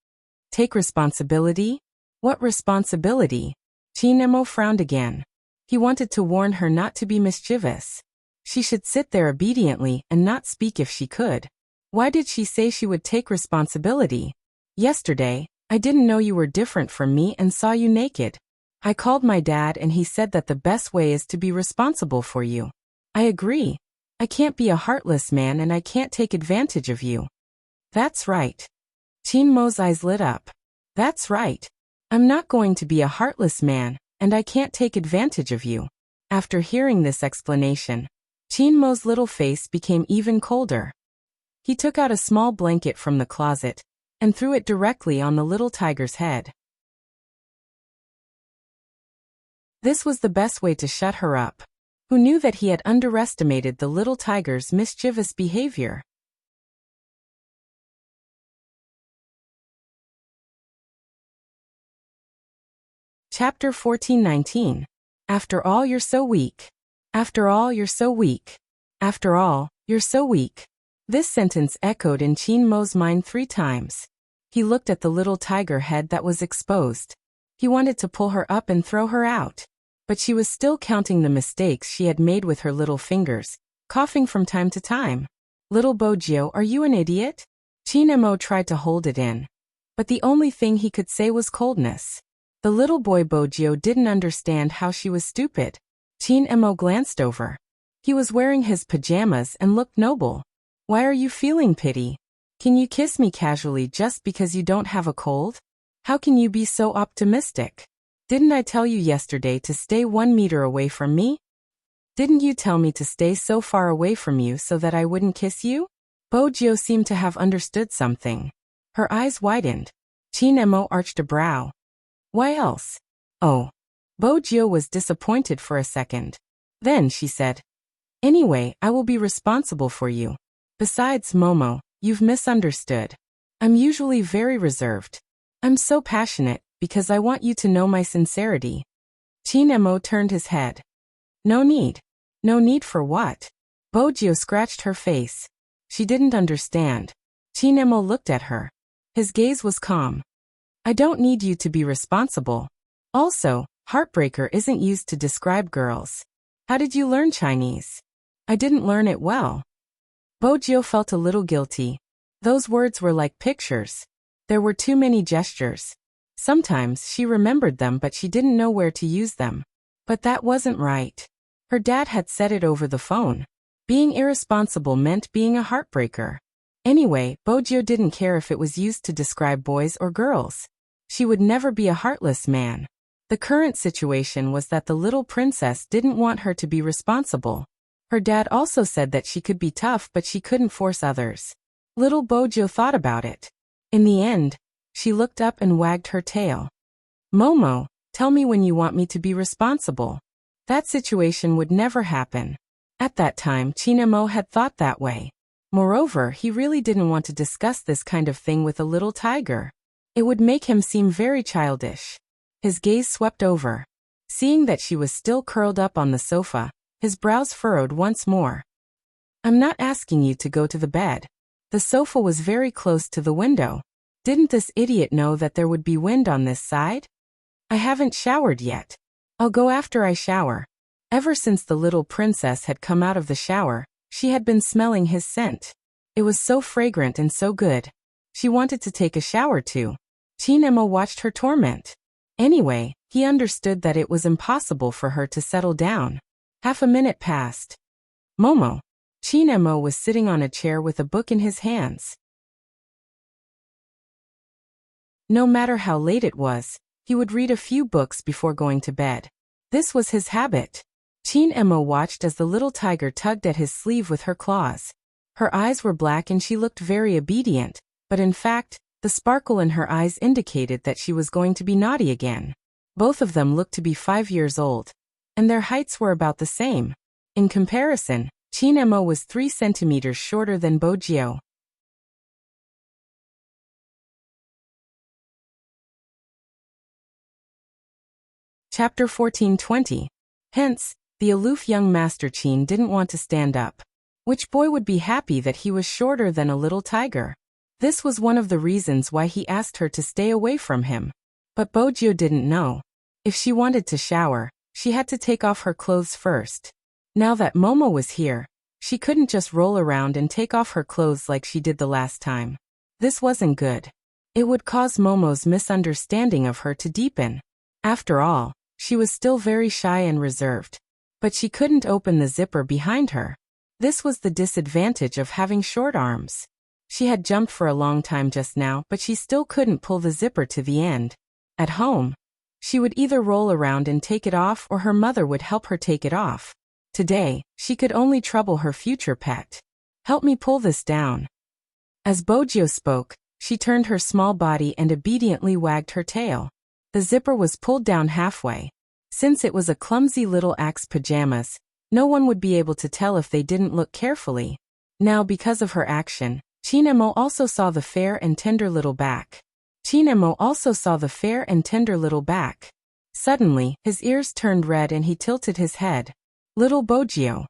Take responsibility? What responsibility? Qin Mo frowned again. He wanted to warn her not to be mischievous. She should sit there obediently and not speak if she could. Why did she say she would take responsibility? Yesterday, I didn't know you were different from me and saw you naked. I called my dad and he said that the best way is to be responsible for you. I agree. I can't be a heartless man and I can't take advantage of you. That's right. Qin Mo's eyes lit up. That's right. I'm not going to be a heartless man, and I can't take advantage of you. After hearing this explanation, Qin Mo's little face became even colder. He took out a small blanket from the closet and threw it directly on the little tiger's head. This was the best way to shut her up. Who knew that he had underestimated the little tiger's mischievous behavior? Chapter 14:19. After all, you're so weak. After all, you're so weak. After all, you're so weak. This sentence echoed in Qin Mo's mind 3 times. He looked at the little tiger head that was exposed. He wanted to pull her up and throw her out. But she was still counting the mistakes she had made with her little fingers, coughing from time to time. Little Bojio, are you an idiot? Qin Mo tried to hold it in. But the only thing he could say was coldness. The little boy Bojio didn't understand how she was stupid. Qin Mo glanced over. He was wearing his pajamas and looked noble. Why are you feeling pity? Can you kiss me casually just because you don't have a cold? How can you be so optimistic? Didn't I tell you yesterday to stay 1 meter away from me? Didn't you tell me to stay so far away from you so that I wouldn't kiss you? Bojo seemed to have understood something. Her eyes widened. Chin Emo arched a brow. Why else? Oh. Bojo was disappointed for a second. Then she said, Anyway, I will be responsible for you. Besides, Momo, you've misunderstood. I'm usually very reserved. I'm so passionate, because I want you to know my sincerity. Chin Emo turned his head. No need. No need for what? Bojo scratched her face. She didn't understand. Chin Emo looked at her. His gaze was calm. I don't need you to be responsible. Also, heartbreaker isn't used to describe girls. How did you learn Chinese? I didn't learn it well. Bojo felt a little guilty. Those words were like pictures. There were too many gestures. Sometimes she remembered them but she didn't know where to use them. But that wasn't right. Her dad had said it over the phone. Being irresponsible meant being a heartbreaker. Anyway, Bojo didn't care if it was used to describe boys or girls. She would never be a heartless man. The current situation was that the little princess didn't want her to be responsible. Her dad also said that she could be tough but she couldn't force others. Little Bojo thought about it. In the end, she looked up and wagged her tail. Momo, tell me when you want me to be responsible. That situation would never happen. At that time, Chin Emo had thought that way. Moreover, he really didn't want to discuss this kind of thing with a little tiger. It would make him seem very childish. His gaze swept over. Seeing that she was still curled up on the sofa, his brows furrowed once more. I'm not asking you to go to the bed. The sofa was very close to the window. Didn't this idiot know that there would be wind on this side? I haven't showered yet. I'll go after I shower. Ever since the little princess had come out of the shower, she had been smelling his scent. It was so fragrant and so good. She wanted to take a shower too. Chin Emo watched her torment. Anyway, he understood that it was impossible for her to settle down. Half a minute passed. Momo. Chin Emo was sitting on a chair with a book in his hands. No matter how late it was, he would read a few books before going to bed. This was his habit. Chin Emo watched as the little tiger tugged at his sleeve with her claws. Her eyes were black and she looked very obedient, but in fact, the sparkle in her eyes indicated that she was going to be naughty again. Both of them looked to be 5 years old, and their heights were about the same. In comparison, Chin Emo was 3 centimeters shorter than Bojo. Chapter 14:20. Hence, the aloof young Master Chin didn't want to stand up. Which boy would be happy that he was shorter than a little tiger? This was one of the reasons why he asked her to stay away from him. But Bojo didn't know. If she wanted to shower, she had to take off her clothes first. Now that Momo was here, she couldn't just roll around and take off her clothes like she did the last time. This wasn't good. It would cause Momo's misunderstanding of her to deepen. After all, she was still very shy and reserved. But she couldn't open the zipper behind her. This was the disadvantage of having short arms. She had jumped for a long time just now, but she still couldn't pull the zipper to the end. At home, she would either roll around and take it off or her mother would help her take it off. Today, she could only trouble her future pet. Help me pull this down. As Bojo spoke, she turned her small body and obediently wagged her tail. The zipper was pulled down halfway. Since it was a clumsy little axe pajamas, no one would be able to tell if they didn't look carefully. Now because of her action, Chin Emo also saw the fair and tender little back. Chin Emo also saw the fair and tender little back. Suddenly, his ears turned red and he tilted his head. Little Bojo.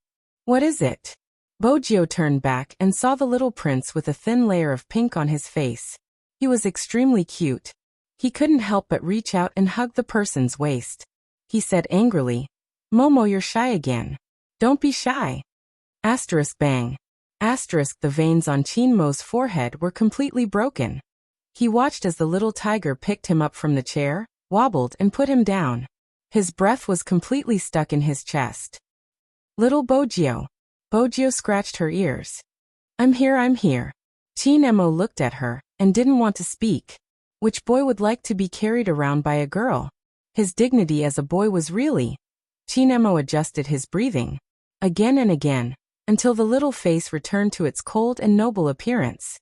What is it? Bojo turned back and saw the little prince with a thin layer of pink on his face. He was extremely cute. He couldn't help but reach out and hug the person's waist. He said angrily, Momo, you're shy again. Don't be shy. Asterisk bang. Asterisk, the veins on Chin Mo's forehead were completely broken. He watched as the little tiger picked him up from the chair, wobbled and put him down. His breath was completely stuck in his chest. Little Bojo. Bojo scratched her ears. I'm here. Chin Emo looked at her and didn't want to speak. Which boy would like to be carried around by a girl? His dignity as a boy was really. Chinemo adjusted his breathing. Again and again, until the little face returned to its cold and noble appearance.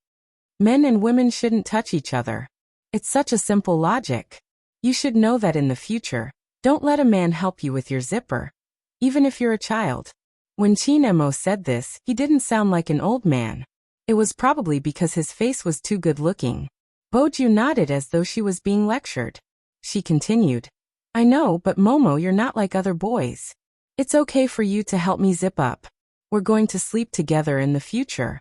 Men and women shouldn't touch each other. It's such a simple logic. You should know that in the future. Don't let a man help you with your zipper. Even if you're a child. When Chinemo said this, he didn't sound like an old man. It was probably because his face was too good-looking. Boju nodded as though she was being lectured. She continued. I know, but Momo, you're not like other boys. It's okay for you to help me zip up. We're going to sleep together in the future.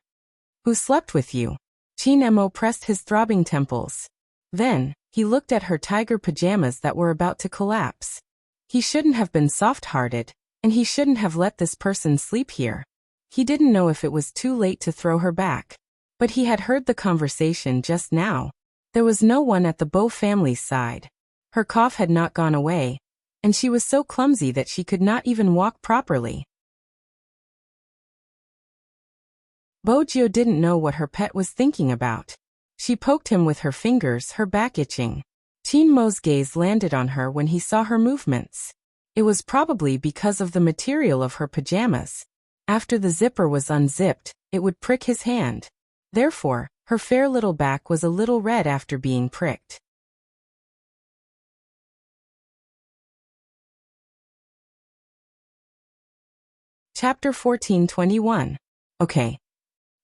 Who slept with you? Chinemo pressed his throbbing temples. Then, he looked at her tiger pajamas that were about to collapse. He shouldn't have been soft-hearted, and he shouldn't have let this person sleep here. He didn't know if it was too late to throw her back. But he had heard the conversation just now. There was no one at the Bo family's side. Her cough had not gone away, and she was so clumsy that she could not even walk properly. Bojo didn't know what her pet was thinking about. She poked him with her fingers, her back itching. Chinmo's gaze landed on her when he saw her movements. It was probably because of the material of her pajamas. After the zipper was unzipped, it would prick his hand. Therefore, her fair little back was a little red after being pricked. Chapter 14:21. Okay.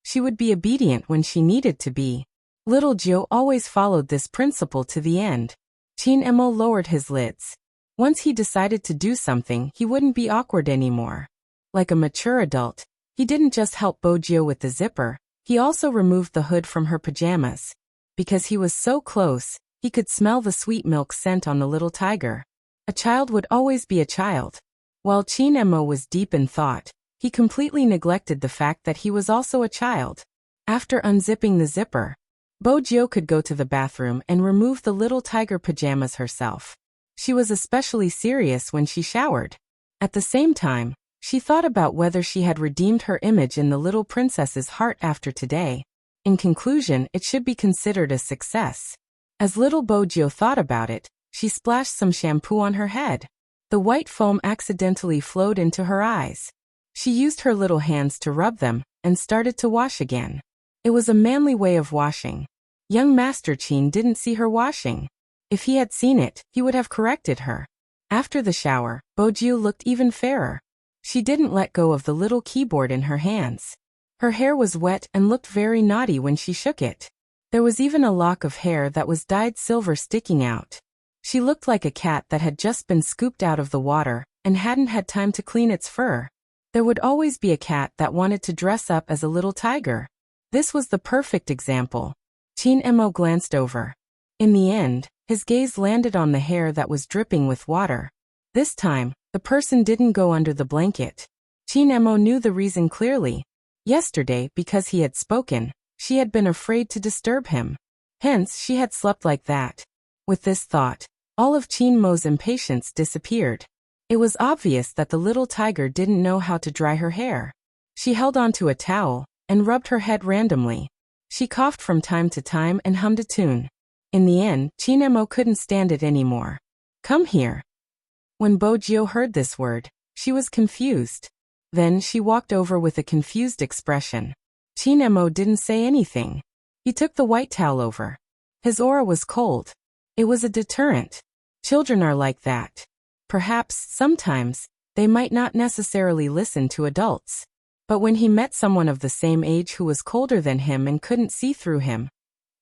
She would be obedient when she needed to be. Little Joe always followed this principle to the end. Chinemo lowered his lids. Once he decided to do something, he wouldn't be awkward anymore. Like a mature adult, he didn't just help Bojo with the zipper, he also removed the hood from her pajamas. Because he was so close, he could smell the sweet milk scent on the little tiger. A child would always be a child. While Chinemo was deep in thought, he completely neglected the fact that he was also a child. After unzipping the zipper, Bojo could go to the bathroom and remove the little tiger pajamas herself. She was especially serious when she showered. At the same time, she thought about whether she had redeemed her image in the little princess's heart after today. In conclusion, it should be considered a success. As little Bojo thought about it, she splashed some shampoo on her head. The white foam accidentally flowed into her eyes. She used her little hands to rub them, and started to wash again. It was a manly way of washing. Young Master Chin didn't see her washing. If he had seen it, he would have corrected her. After the shower, Bojo looked even fairer. She didn't let go of the little keyboard in her hands. Her hair was wet and looked very naughty when she shook it. There was even a lock of hair that was dyed silver sticking out. She looked like a cat that had just been scooped out of the water, and hadn't had time to clean its fur. There would always be a cat that wanted to dress up as a little tiger. This was the perfect example. Chinemo glanced over. In the end, his gaze landed on the hair that was dripping with water. This time, the person didn't go under the blanket. Chinemo knew the reason clearly. Yesterday, because he had spoken, she had been afraid to disturb him. Hence, she had slept like that. With this thought, all of Chinmo's impatience disappeared. It was obvious that the little tiger didn't know how to dry her hair. She held onto a towel, and rubbed her head randomly. She coughed from time to time and hummed a tune. In the end, Chinemo couldn't stand it anymore. Come here. When Bojo heard this word, she was confused. Then she walked over with a confused expression. Chinemo didn't say anything. He took the white towel over. His aura was cold. It was a deterrent. Children are like that. Perhaps, sometimes, they might not necessarily listen to adults. But when he met someone of the same age who was colder than him and couldn't see through him,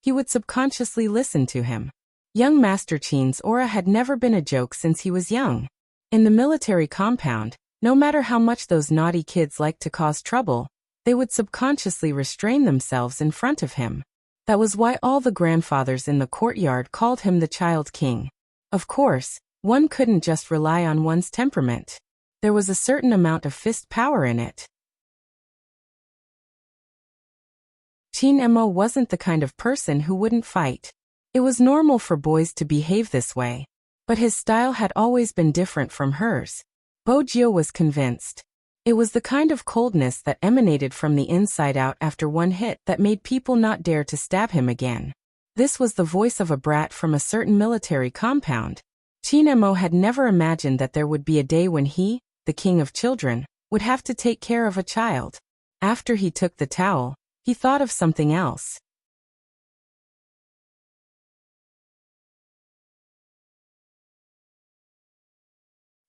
he would subconsciously listen to him. Young Master Chin's aura had never been a joke since he was young. In the military compound, no matter how much those naughty kids liked to cause trouble, they would subconsciously restrain themselves in front of him. That was why all the grandfathers in the courtyard called him the Child King. Of course, one couldn't just rely on one's temperament. There was a certain amount of fist power in it. Chinemo wasn't the kind of person who wouldn't fight. It was normal for boys to behave this way. But his style had always been different from hers. Bojo was convinced. It was the kind of coldness that emanated from the inside out after one hit that made people not dare to stab him again. This was the voice of a brat from a certain military compound. Chinemo had never imagined that there would be a day when he, the king of children, would have to take care of a child. After he took the towel, he thought of something else.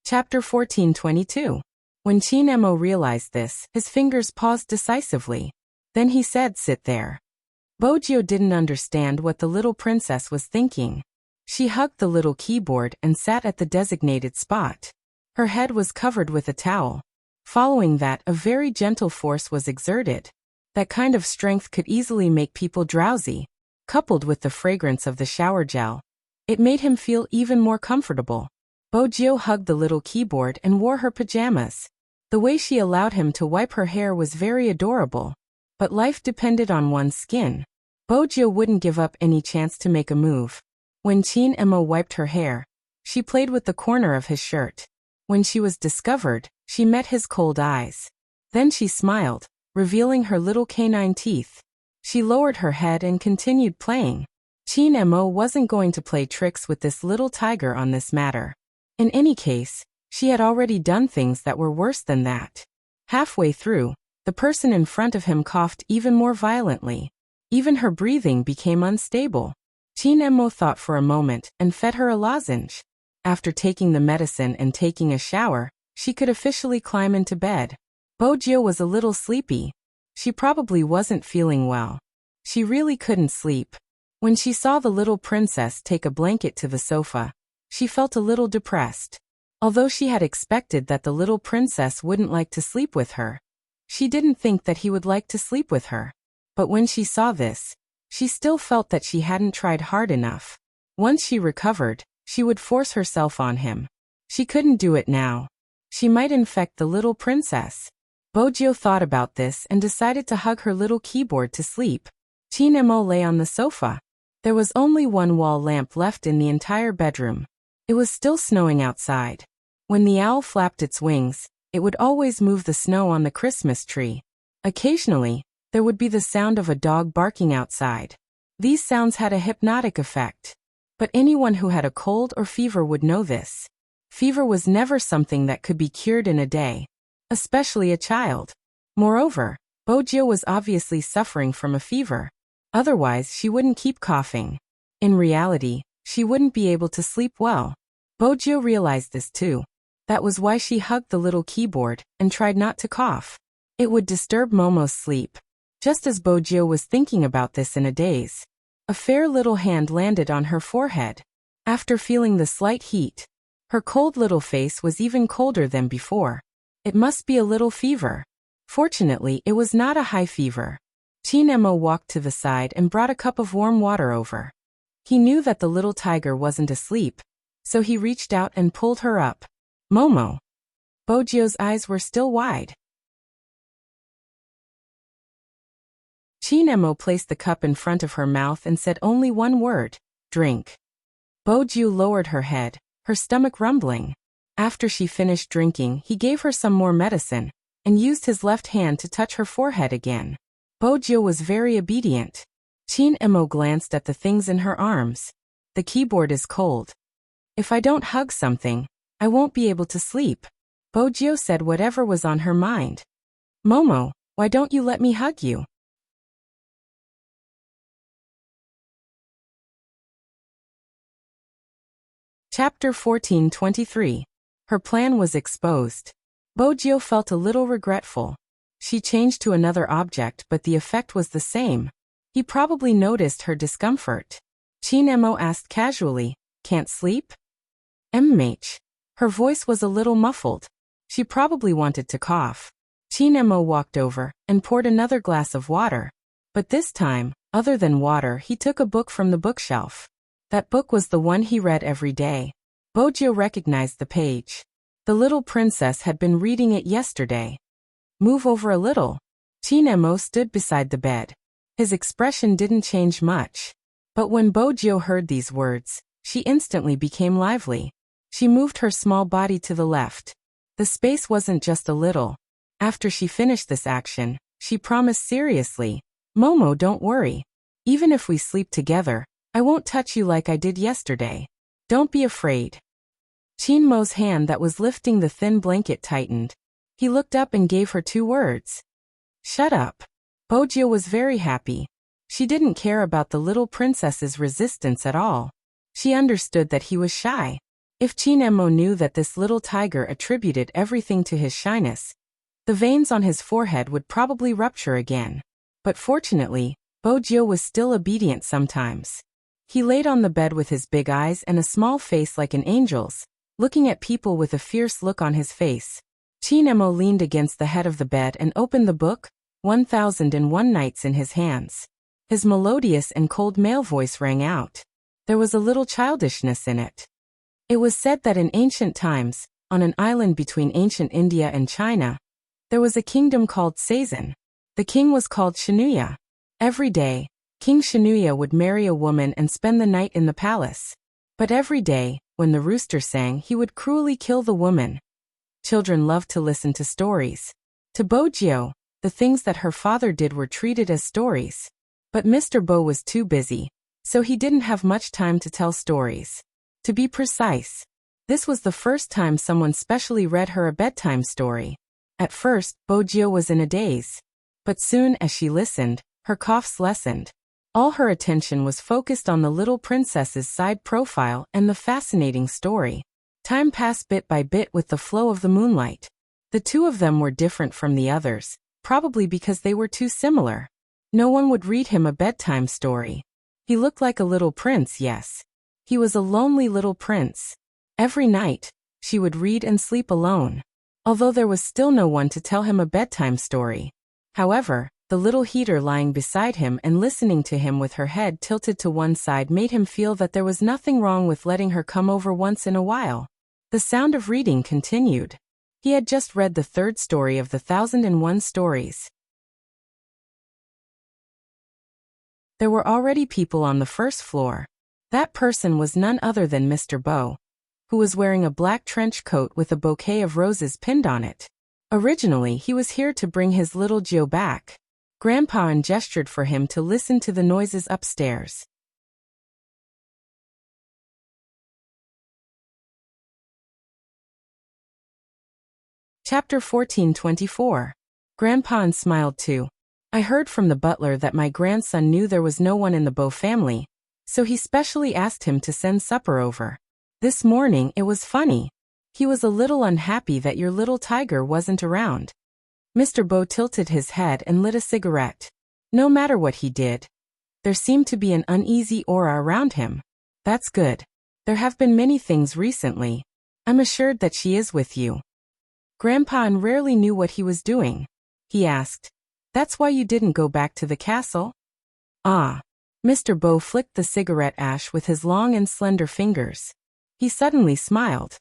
Chapter 14:22. When Chinemo realized this, his fingers paused decisively. Then he said, "Sit there." Bojio didn't understand what the little princess was thinking. She hugged the little keyboard and sat at the designated spot. Her head was covered with a towel. Following that, a very gentle force was exerted. That kind of strength could easily make people drowsy. Coupled with the fragrance of the shower gel, it made him feel even more comfortable. Bojio hugged the little keyboard and wore her pajamas. The way she allowed him to wipe her hair was very adorable. But life depended on one's skin. Bojio wouldn't give up any chance to make a move. When Chinemo wiped her hair, she played with the corner of his shirt. When she was discovered, she met his cold eyes. Then she smiled, revealing her little canine teeth. She lowered her head and continued playing. Chinemo wasn't going to play tricks with this little tiger on this matter. In any case, she had already done things that were worse than that. Halfway through, the person in front of him coughed even more violently. Even her breathing became unstable. Chinemo thought for a moment and fed her a lozenge. After taking the medicine and taking a shower, she could officially climb into bed. Bojio was a little sleepy. She probably wasn't feeling well. She really couldn't sleep. When she saw the little princess take a blanket to the sofa, she felt a little depressed. Although she had expected that the little princess wouldn't like to sleep with her, she didn't think that he would like to sleep with her. But when she saw this, she still felt that she hadn't tried hard enough. Once she recovered, she would force herself on him. She couldn't do it now. She might infect the little princess. Bojio thought about this and decided to hug her little keyboard to sleep. Chinemo lay on the sofa. There was only one wall lamp left in the entire bedroom. It was still snowing outside. When the owl flapped its wings, it would always move the snow on the Christmas tree. Occasionally, there would be the sound of a dog barking outside. These sounds had a hypnotic effect. But anyone who had a cold or fever would know this. Fever was never something that could be cured in a day, especially a child. Moreover, Bojio was obviously suffering from a fever. Otherwise, she wouldn't keep coughing. In reality, she wouldn't be able to sleep well. Bojio realized this too. That was why she hugged the little keyboard and tried not to cough. It would disturb Momo's sleep. Just as Bojio was thinking about this in a daze, a fair little hand landed on her forehead. After feeling the slight heat, her cold little face was even colder than before. It must be a little fever. Fortunately, it was not a high fever. Chinemo walked to the side and brought a cup of warm water over. He knew that the little tiger wasn't asleep, so he reached out and pulled her up. Momo. Bojio's eyes were still wide. Chinemo placed the cup in front of her mouth and said only one word, "Drink." Bojio lowered her head, her stomach rumbling. After she finished drinking, he gave her some more medicine, and used his left hand to touch her forehead again. Bojio was very obedient. Chinemo glanced at the things in her arms. The keyboard is cold. If I don't hug something, I won't be able to sleep. Bojio said whatever was on her mind. Momo, why don't you let me hug you? Chapter 14:23. Her plan was exposed. Bojio felt a little regretful. She changed to another object, but the effect was the same. He probably noticed her discomfort. Chinemo asked casually, "Can't sleep?" Her voice was a little muffled. She probably wanted to cough. Chinemo walked over and poured another glass of water. But this time, other than water, he took a book from the bookshelf. That book was the one he read every day. Bojio recognized the page. The little princess had been reading it yesterday. Move over a little. Chinemo stood beside the bed. His expression didn't change much. But when Bojio heard these words, she instantly became lively. She moved her small body to the left. The space wasn't just a little. After she finished this action, she promised seriously, "Momo, don't worry. Even if we sleep together, I won't touch you like I did yesterday. Don't be afraid. Qin Mo's hand that was lifting the thin blanket tightened. He looked up and gave her 2 words. Shut up. Bojio was very happy. She didn't care about the little princess's resistance at all. She understood that he was shy. If Qin Mo knew that this little tiger attributed everything to his shyness, the veins on his forehead would probably rupture again. But fortunately, Bojio was still obedient sometimes. He laid on the bed with his big eyes and a small face like an angel's, looking at people with a fierce look on his face. Qin Mo leaned against the head of the bed and opened the book, 1001 Nights in his hands. His melodious and cold male voice rang out. There was a little childishness in it. It was said that in ancient times, on an island between ancient India and China, there was a kingdom called Sazan. The king was called Shinuya. Every day, King Shinuya would marry a woman and spend the night in the palace. But every day, when the rooster sang, he would cruelly kill the woman. Children loved to listen to stories. To Bojio, the things that her father did were treated as stories. But Mr. Bo was too busy, so he didn't have much time to tell stories. To be precise, this was the first time someone specially read her a bedtime story. At first, Bojio was in a daze. But soon as she listened, her coughs lessened. All her attention was focused on the little princess's side profile and the fascinating story. Time passed bit by bit with the flow of the moonlight. The 2 of them were different from the others, probably because they were too similar. No one would read him a bedtime story. He looked like a little prince, yes. He was a lonely little prince. Every night, she would read and sleep alone, although there was still no one to tell him a bedtime story. However, the little heater lying beside him and listening to him with her head tilted to one side made him feel that there was nothing wrong with letting her come over once in a while. The sound of reading continued. He had just read the 3rd story of the 1001 Stories. There were already people on the 1st floor. That person was none other than Mr. Bo, who was wearing a black trench coat with a bouquet of roses pinned on it. Originally, he was here to bring his little Gio back. Grandpa gestured for him to listen to the noises upstairs. Chapter 14:24. Grandpa smiled too. I heard from the butler that my grandson knew there was no one in the Bo family, so he specially asked him to send supper over. This morning it was funny. He was a little unhappy that your little tiger wasn't around. Mr. Bo tilted his head and lit a cigarette. No matter what he did, there seemed to be an uneasy aura around him. That's good. There have been many things recently. I'm assured that she is with you. Grandpa rarely knew what he was doing. He asked, "That's why you didn't go back to the castle?" Ah. Mr. Bo flicked the cigarette ash with his long and slender fingers. He suddenly smiled.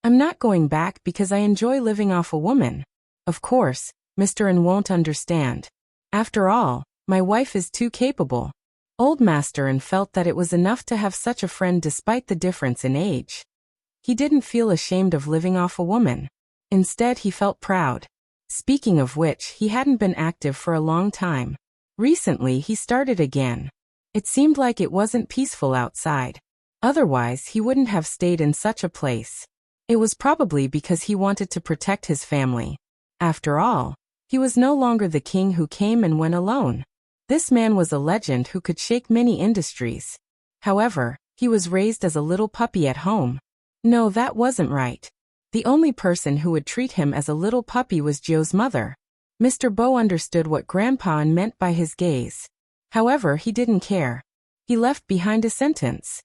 I'm not going back because I enjoy living off a woman. Of course, Mr. N won't understand. After all, my wife is too capable. Old Master N felt that it was enough to have such a friend despite the difference in age. He didn't feel ashamed of living off a woman. Instead, he felt proud. Speaking of which, he hadn't been active for a long time. Recently, he started again. It seemed like it wasn't peaceful outside. Otherwise, he wouldn't have stayed in such a place. It was probably because he wanted to protect his family. After all, he was no longer the king who came and went alone. This man was a legend who could shake many industries. However, he was raised as a little puppy at home. No, that wasn't right. The only person who would treat him as a little puppy was Joe's mother. Mr. Bo understood what Grandpa meant by his gaze. However, he didn't care. He left behind a sentence.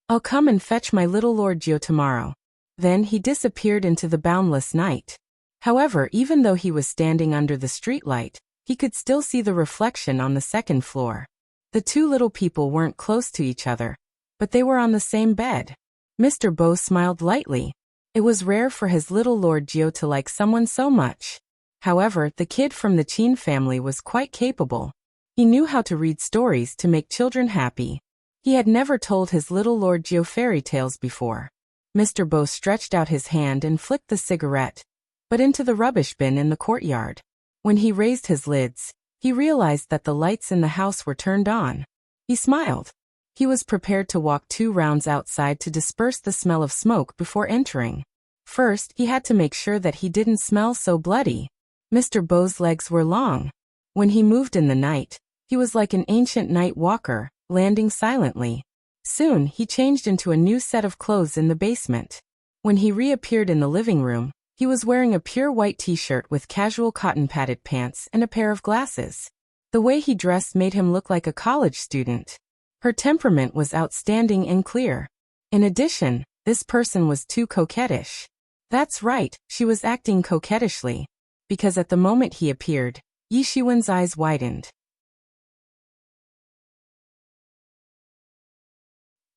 I'll come and fetch my little Lord Joe tomorrow. Then he disappeared into the boundless night. However, even though he was standing under the streetlight, he could still see the reflection on the second floor. The 2 little people weren't close to each other, but they were on the same bed. Mr. Bo smiled lightly. It was rare for his little Lord Gio to like someone so much. However, the kid from the Qin family was quite capable. He knew how to read stories to make children happy. He had never told his little Lord Gio fairy tales before. Mr. Bo stretched out his hand and flicked the cigarette, but into the rubbish bin in the courtyard. When he raised his lids, he realized that the lights in the house were turned on. He smiled. He was prepared to walk 2 rounds outside to disperse the smell of smoke before entering. First, he had to make sure that he didn't smell so bloody. Mr. Bo's legs were long. When he moved in the night, he was like an ancient night walker, landing silently. Soon, he changed into a new set of clothes in the basement. When he reappeared in the living room, he was wearing a pure white t-shirt with casual cotton-padded pants and a pair of glasses. The way he dressed made him look like a college student. Her temperament was outstanding and clear. In addition, this person was too coquettish. That's right, she was acting coquettishly. Because at the moment he appeared, Yi Shiwen's eyes widened.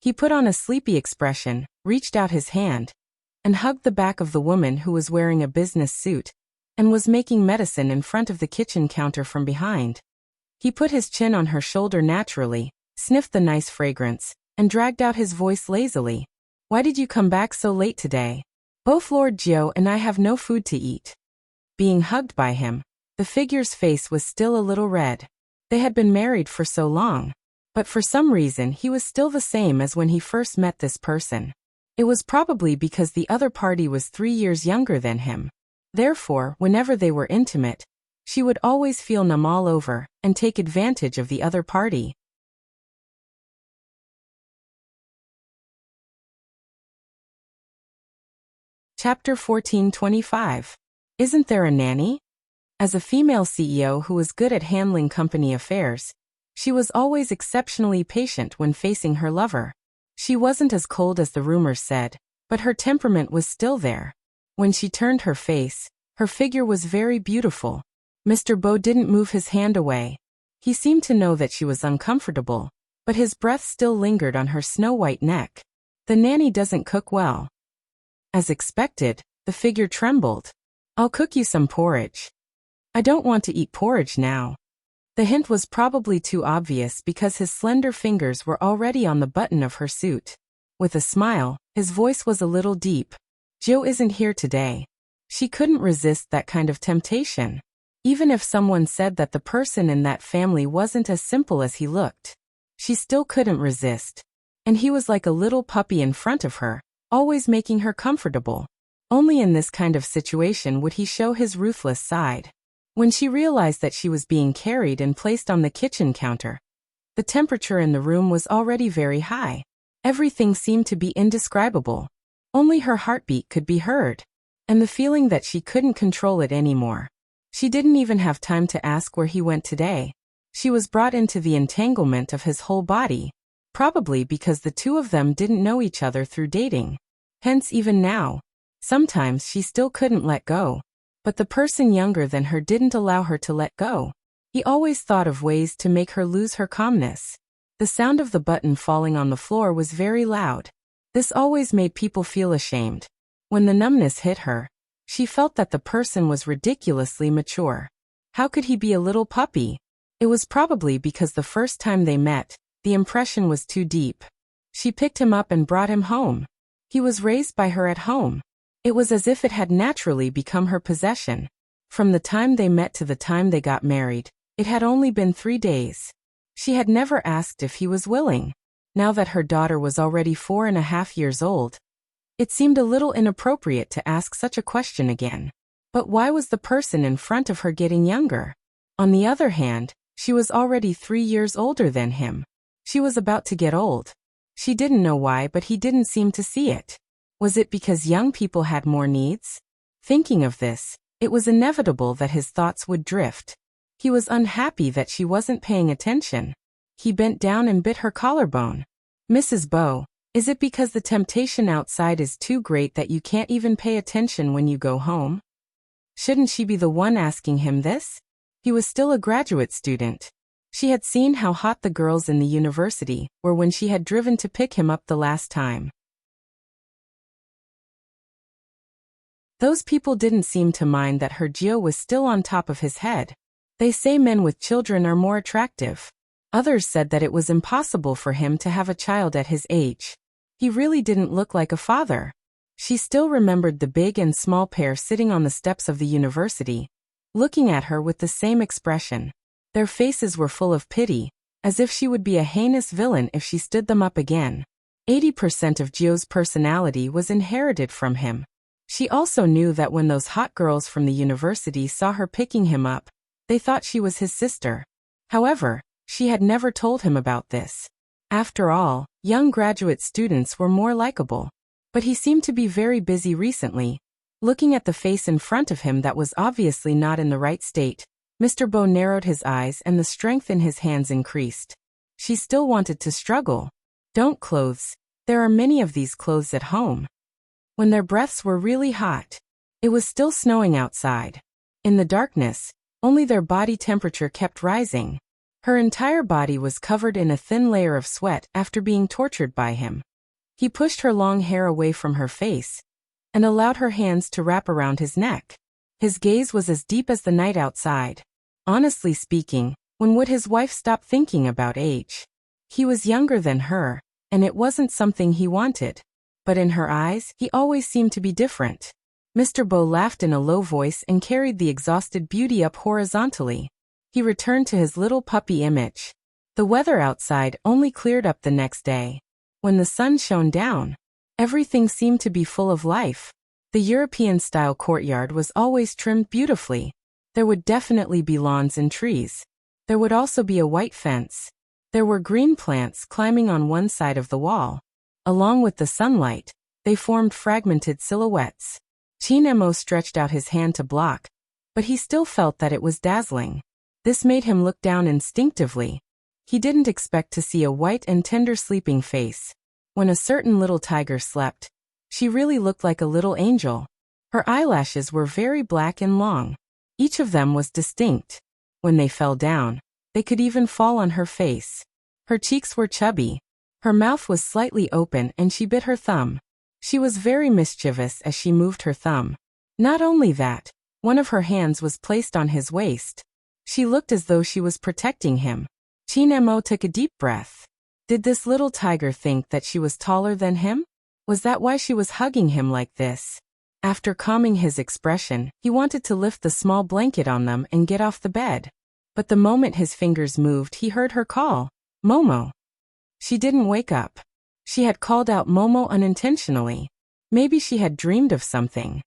He put on a sleepy expression, reached out his hand, and hugged the back of the woman who was wearing a business suit and was making medicine in front of the kitchen counter from behind. He put his chin on her shoulder naturally, sniffed the nice fragrance, and dragged out his voice lazily. "Why did you come back so late today? Both Lord Jiu and I have no food to eat." Being hugged by him, the figure's face was still a little red. They had been married for so long, but for some reason he was still the same as when he first met this person. It was probably because the other party was 3 years younger than him. Therefore, whenever they were intimate, she would always feel numb all over and take advantage of the other party. Chapter 1425. Isn't there a nanny? As a female CEO who was good at handling company affairs, she was always exceptionally patient when facing her lover. She wasn't as cold as the rumors said, but her temperament was still there. When she turned her face, her figure was very beautiful. Mr. Bo didn't move his hand away. He seemed to know that she was uncomfortable, but his breath still lingered on her snow-white neck. The nanny doesn't cook well. As expected, the figure trembled. "I'll cook you some porridge." "I don't want to eat porridge now." The hint was probably too obvious because his slender fingers were already on the button of her suit. With a smile, his voice was a little deep. "Jiu isn't here today." She couldn't resist that kind of temptation. Even if someone said that the person in that family wasn't as simple as he looked, she still couldn't resist. And he was like a little puppy in front of her, always making her comfortable. Only in this kind of situation would he show his ruthless side. When she realized that she was being carried and placed on the kitchen counter, the temperature in the room was already very high. Everything seemed to be indescribable. Only her heartbeat could be heard, and the feeling that she couldn't control it anymore. She didn't even have time to ask where he went today. She was brought into the entanglement of his whole body, probably because the two of them didn't know each other through dating. Hence even now, sometimes she still couldn't let go. But the person younger than her didn't allow her to let go. He always thought of ways to make her lose her calmness. The sound of the button falling on the floor was very loud. This always made people feel ashamed. When the numbness hit her, she felt that the person was ridiculously mature. How could he be a little puppy? It was probably because the first time they met, the impression was too deep. She picked him up and brought him home. He was raised by her at home. It was as if it had naturally become her possession. From the time they met to the time they got married, it had only been 3 days. She had never asked if he was willing. Now that her daughter was already 4.5 years old, it seemed a little inappropriate to ask such a question again. But why was the person in front of her getting younger? On the other hand, she was already 3 years older than him. She was about to get old. She didn't know why, but he didn't seem to see it. Was it because young people had more needs? Thinking of this, it was inevitable that his thoughts would drift. He was unhappy that she wasn't paying attention. He bent down and bit her collarbone. "Mrs. Bo, is it because the temptation outside is too great that you can't even pay attention when you go home?" Shouldn't she be the one asking him this? He was still a graduate student. She had seen how hot the girls in the university were when she had driven to pick him up the last time. Those people didn't seem to mind that her Jiu was still on top of his head. They say men with children are more attractive. Others said that it was impossible for him to have a child at his age. He really didn't look like a father. She still remembered the big and small pair sitting on the steps of the university, looking at her with the same expression. Their faces were full of pity, as if she would be a heinous villain if she stood them up again. 80% of Jio's personality was inherited from him. She also knew that when those hot girls from the university saw her picking him up, they thought she was his sister. However, she had never told him about this. After all, young graduate students were more likable. But he seemed to be very busy recently. Looking at the face in front of him that was obviously not in the right state, Mr. Bo narrowed his eyes and the strength in his hands increased. She still wanted to struggle. Don't clothes. There are many of these clothes at home. When their breaths were really hot. It was still snowing outside. In the darkness, only their body temperature kept rising. Her entire body was covered in a thin layer of sweat after being tortured by him. He pushed her long hair away from her face and allowed her hands to wrap around his neck. His gaze was as deep as the night outside. Honestly speaking, when would his wife stop thinking about age? He was younger than her, and it wasn't something he wanted. But in her eyes, he always seemed to be different. Mr. Bo laughed in a low voice and carried the exhausted beauty up horizontally. He returned to his little puppy image. The weather outside only cleared up the next day. When the sun shone down, everything seemed to be full of life. The European-style courtyard was always trimmed beautifully. There would definitely be lawns and trees. There would also be a white fence. There were green plants climbing on one side of the wall. Along with the sunlight, they formed fragmented silhouettes. Qin Mo stretched out his hand to block, but he still felt that it was dazzling. This made him look down instinctively. He didn't expect to see a white and tender sleeping face. When a certain little tiger slept, she really looked like a little angel. Her eyelashes were very black and long. Each of them was distinct. When they fell down, they could even fall on her face. Her cheeks were chubby. Her mouth was slightly open and she bit her thumb. She was very mischievous as she moved her thumb. Not only that, one of her hands was placed on his waist. She looked as though she was protecting him. Qin Mo took a deep breath. Did this little tiger think that she was taller than him? Was that why she was hugging him like this? After calming his expression, he wanted to lift the small blanket on them and get off the bed. But the moment his fingers moved, he heard her call, Momo. She didn't wake up. She had called out Momo unintentionally. Maybe she had dreamed of something.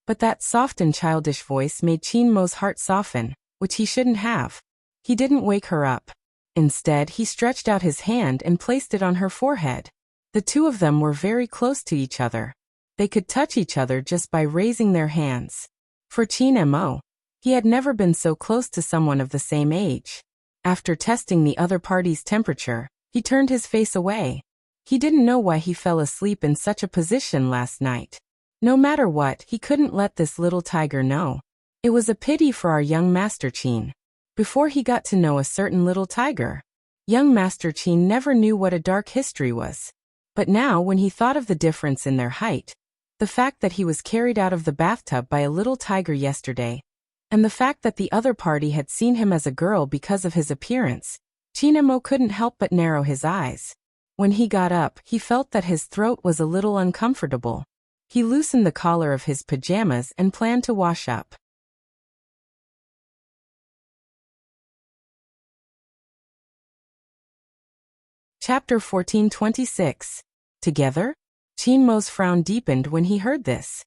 But that soft and childish voice made Qin Mo's heart soften, which he shouldn't have. He didn't wake her up. Instead, he stretched out his hand and placed it on her forehead. The two of them were very close to each other. They could touch each other just by raising their hands. For Qin Mo, he had never been so close to someone of the same age. After testing the other party's temperature, he turned his face away. He didn't know why he fell asleep in such a position last night. No matter what, he couldn't let this little tiger know. It was a pity for our young Master Qin. Before he got to know a certain little tiger, young Master Qin never knew what a dark history was. But now when he thought of the difference in their height, the fact that he was carried out of the bathtub by a little tiger yesterday, and the fact that the other party had seen him as a girl because of his appearance, Qin Mo couldn't help but narrow his eyes. When he got up, he felt that his throat was a little uncomfortable. He loosened the collar of his pajamas and planned to wash up. Chapter 1426. Together? Qin Mo's frown deepened when he heard this.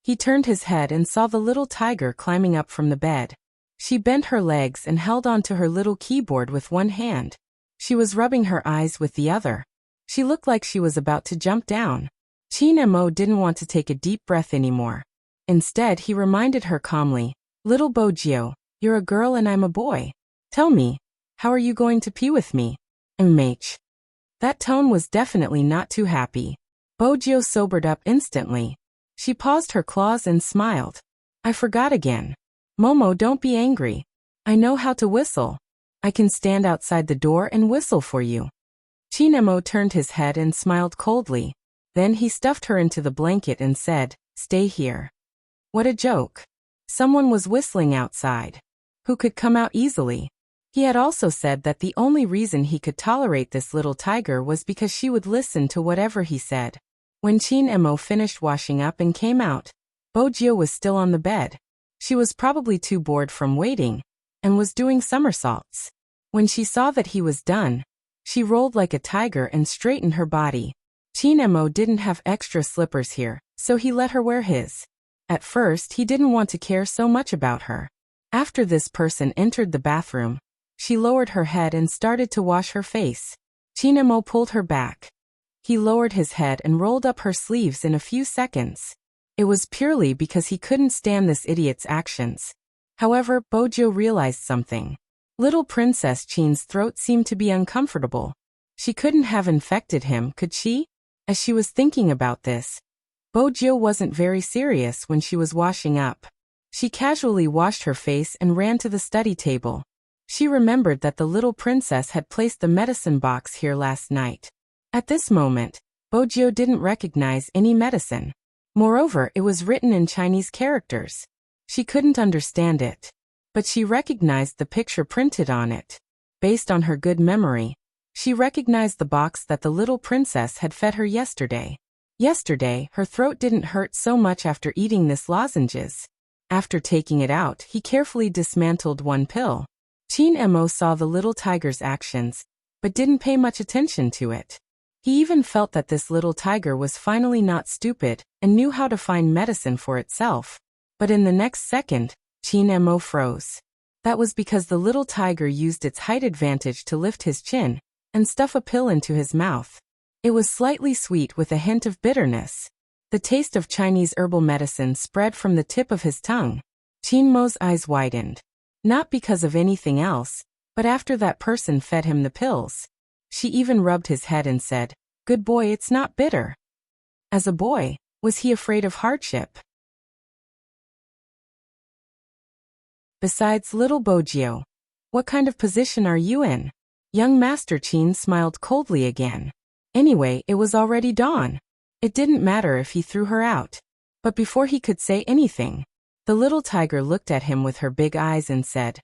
He turned his head and saw the little tiger climbing up from the bed. She bent her legs and held onto her little keyboard with one hand. She was rubbing her eyes with the other. She looked like she was about to jump down. Qin Mo didn't want to take a deep breath anymore. Instead, he reminded her calmly, "Little Bojio, you're a girl and I'm a boy. Tell me, how are you going to pee with me?" That tone was definitely not too happy. Bojio sobered up instantly. She paused her claws and smiled. "I forgot again. Momo, don't be angry. I know how to whistle. I can stand outside the door and whistle for you." Qin Mo turned his head and smiled coldly. Then he stuffed her into the blanket and said, "Stay here." What a joke. Someone was whistling outside. Who could come out easily? He had also said that the only reason he could tolerate this little tiger was because she would listen to whatever he said. When Qin Mo finished washing up and came out, Bojio was still on the bed. She was probably too bored from waiting, and was doing somersaults. When she saw that he was done, she rolled like a tiger and straightened her body. Chinemo didn't have extra slippers here, so he let her wear his. At first, he didn't want to care so much about her. After this person entered the bathroom, she lowered her head and started to wash her face. Chinemo pulled her back. He lowered his head and rolled up her sleeves in a few seconds. It was purely because he couldn't stand this idiot's actions. However, Bojo realized something. Little Princess Chin's throat seemed to be uncomfortable. She couldn't have infected him, could she? As she was thinking about this, Bojo wasn't very serious when she was washing up. She casually washed her face and ran to the study table. She remembered that the little princess had placed the medicine box here last night. At this moment, Bojo didn't recognize any medicine. Moreover, it was written in Chinese characters. She couldn't understand it. But she recognized the picture printed on it. Based on her good memory, she recognized the box that the little princess had fed her yesterday. Yesterday, her throat didn't hurt so much after eating this lozenges. After taking it out, he carefully dismantled one pill. Chinemo saw the little tiger's actions, but didn't pay much attention to it. He even felt that this little tiger was finally not stupid and knew how to find medicine for itself. But in the next second, Chinemo froze. That was because the little tiger used its height advantage to lift his chin and stuff a pill into his mouth. It was slightly sweet with a hint of bitterness. The taste of Chinese herbal medicine spread from the tip of his tongue. Chinmo's eyes widened. Not because of anything else, but after that person fed him the pills. She even rubbed his head and said, "Good boy, it's not bitter." As a boy, was he afraid of hardship? Besides little Bojo, what kind of position are you in? Young Master Chin smiled coldly again. Anyway, it was already dawn. It didn't matter if he threw her out. But before he could say anything, the little tiger looked at him with her big eyes and said,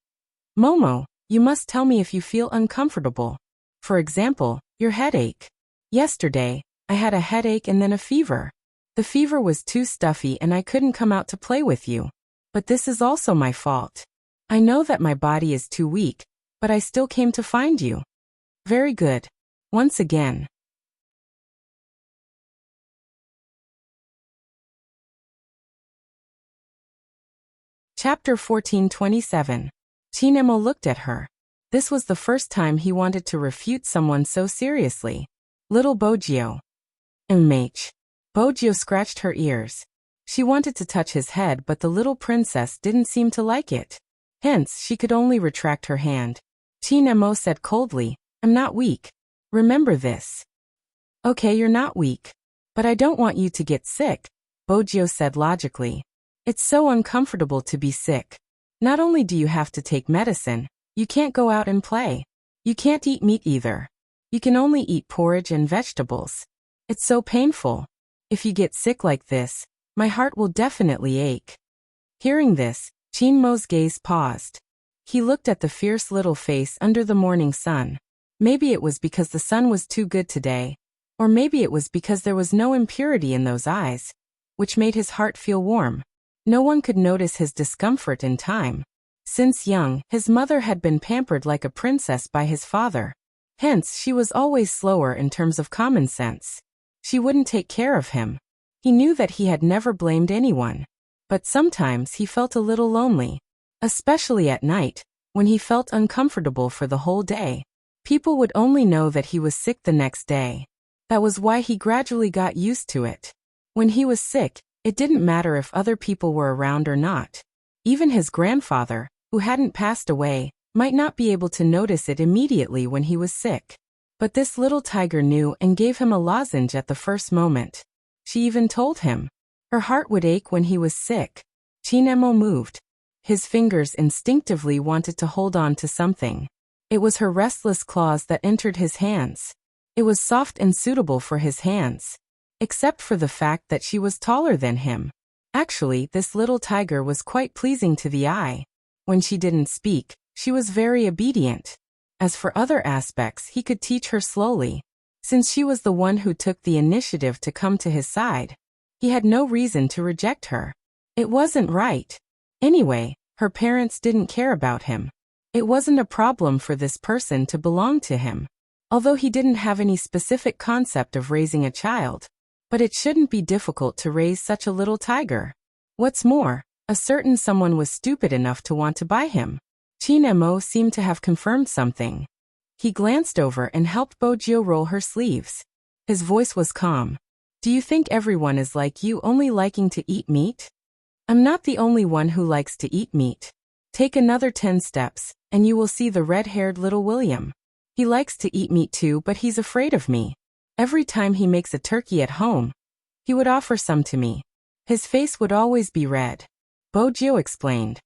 "Momo, you must tell me if you feel uncomfortable. For example, your headache. Yesterday, I had a headache and then a fever. The fever was too stuffy and I couldn't come out to play with you. But this is also my fault. I know that my body is too weak, but I still came to find you." Very good. Once again. Chapter 1427. Chinemo looked at her. This was the first time he wanted to refute someone so seriously. Little Bojo. Bojo scratched her ears. She wanted to touch his head, but the little princess didn't seem to like it. Hence, she could only retract her hand. Chinemo said coldly, "I'm not weak. Remember this." "Okay, you're not weak. But I don't want you to get sick," Bojo said logically. "It's so uncomfortable to be sick. Not only do you have to take medicine, you can't go out and play. You can't eat meat either. You can only eat porridge and vegetables. It's so painful. If you get sick like this, my heart will definitely ache." Hearing this, Chinmo's gaze paused. He looked at the fierce little face under the morning sun. Maybe it was because the sun was too good today, or maybe it was because there was no impurity in those eyes, which made his heart feel warm. No one could notice his discomfort in time. Since young, his mother had been pampered like a princess by his father. Hence, she was always slower in terms of common sense. She wouldn't take care of him. He knew that he had never blamed anyone. But sometimes he felt a little lonely. Especially at night, when he felt uncomfortable for the whole day. People would only know that he was sick the next day. That was why he gradually got used to it. When he was sick, it didn't matter if other people were around or not. Even his grandfather, who hadn't passed away, might not be able to notice it immediately when he was sick. But this little tiger knew and gave him a lozenge at the first moment. She even told him. Her heart would ache when he was sick. Chinemo moved. His fingers instinctively wanted to hold on to something. It was her restless claws that entered his hands. It was soft and suitable for his hands. Except for the fact that she was taller than him. Actually, this little tiger was quite pleasing to the eye. When she didn't speak, she was very obedient. As for other aspects, he could teach her slowly. Since she was the one who took the initiative to come to his side, he had no reason to reject her. It wasn't right. Anyway, her parents didn't care about him. It wasn't a problem for this person to belong to him, although he didn't have any specific concept of raising a child. But it shouldn't be difficult to raise such a little tiger. What's more, a certain someone was stupid enough to want to buy him. Qin Mo seemed to have confirmed something. He glanced over and helped Bojio roll her sleeves. His voice was calm. Do you think everyone is like you, only liking to eat meat? I'm not the only one who likes to eat meat. Take another 10 steps, and you will see the red-haired little William. He likes to eat meat too, but he's afraid of me. Every time he makes a turkey at home, he would offer some to me. His face would always be red. Bojio explained.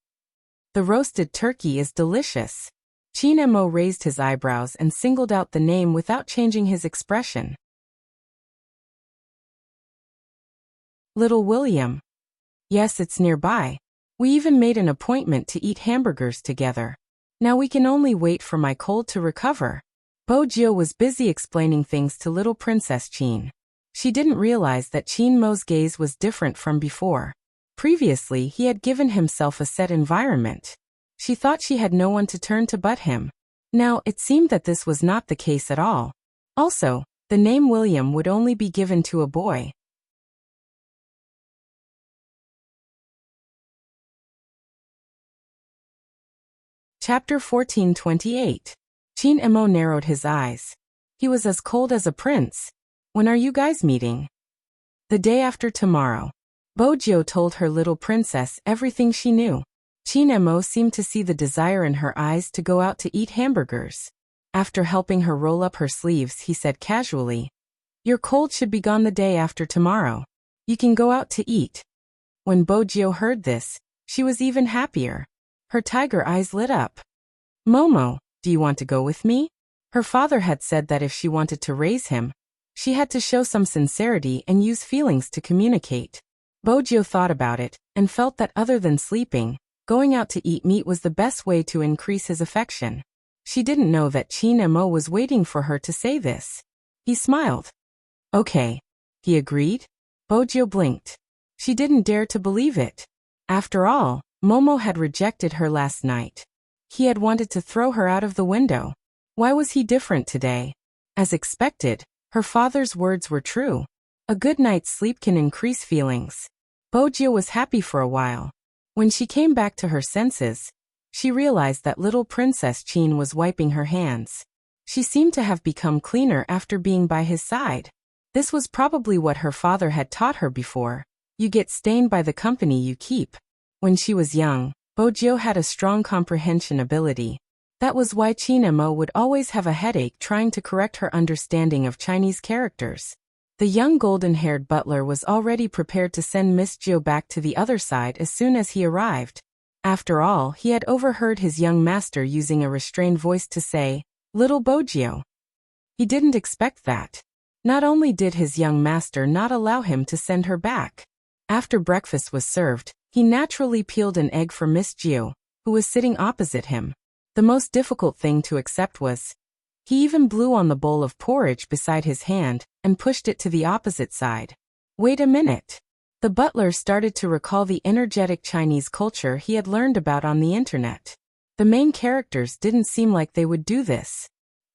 The roasted turkey is delicious. Qin Mo raised his eyebrows and singled out the name without changing his expression. Little William. Yes, it's nearby. We even made an appointment to eat hamburgers together. Now we can only wait for my cold to recover. Bojio was busy explaining things to little Princess Qin. She didn't realize that Qin Mo's gaze was different from before. Previously, he had given himself a set environment. She thought she had no one to turn to but him. Now, it seemed that this was not the case at all. Also, the name William would only be given to a boy. Chapter 1428. Qin Mo narrowed his eyes. He was as cold as a prince. When are you guys meeting? The day after tomorrow. Bojio told her little princess everything she knew. Qin Mo seemed to see the desire in her eyes to go out to eat hamburgers. After helping her roll up her sleeves, he said casually, Your cold should be gone the day after tomorrow. You can go out to eat. When Bojio heard this, she was even happier. Her tiger eyes lit up. Momo, do you want to go with me? Her father had said that if she wanted to raise him, she had to show some sincerity and use feelings to communicate. Bojio thought about it, and felt that other than sleeping, going out to eat meat was the best way to increase his affection. She didn't know that Qin Mo was waiting for her to say this. He smiled. Okay. He agreed. Bojio blinked. She didn't dare to believe it. After all, Momo had rejected her last night. He had wanted to throw her out of the window. Why was he different today? As expected, her father's words were true. A good night's sleep can increase feelings. Bojio was happy for a while. When she came back to her senses, she realized that little Princess Qin was wiping her hands. She seemed to have become cleaner after being by his side. This was probably what her father had taught her before. You get stained by the company you keep. When she was young, Bojio had a strong comprehension ability. That was why Qin Mo would always have a headache trying to correct her understanding of Chinese characters. The young golden-haired butler was already prepared to send Miss Jiu back to the other side as soon as he arrived. After all, he had overheard his young master using a restrained voice to say, "Little Bojio." He didn't expect that. Not only did his young master not allow him to send her back. After breakfast was served, he naturally peeled an egg for Miss Jiu, who was sitting opposite him. The most difficult thing to accept was, he even blew on the bowl of porridge beside his hand and pushed it to the opposite side. Wait a minute. The butler started to recall the energetic Chinese culture he had learned about on the internet. The main characters didn't seem like they would do this.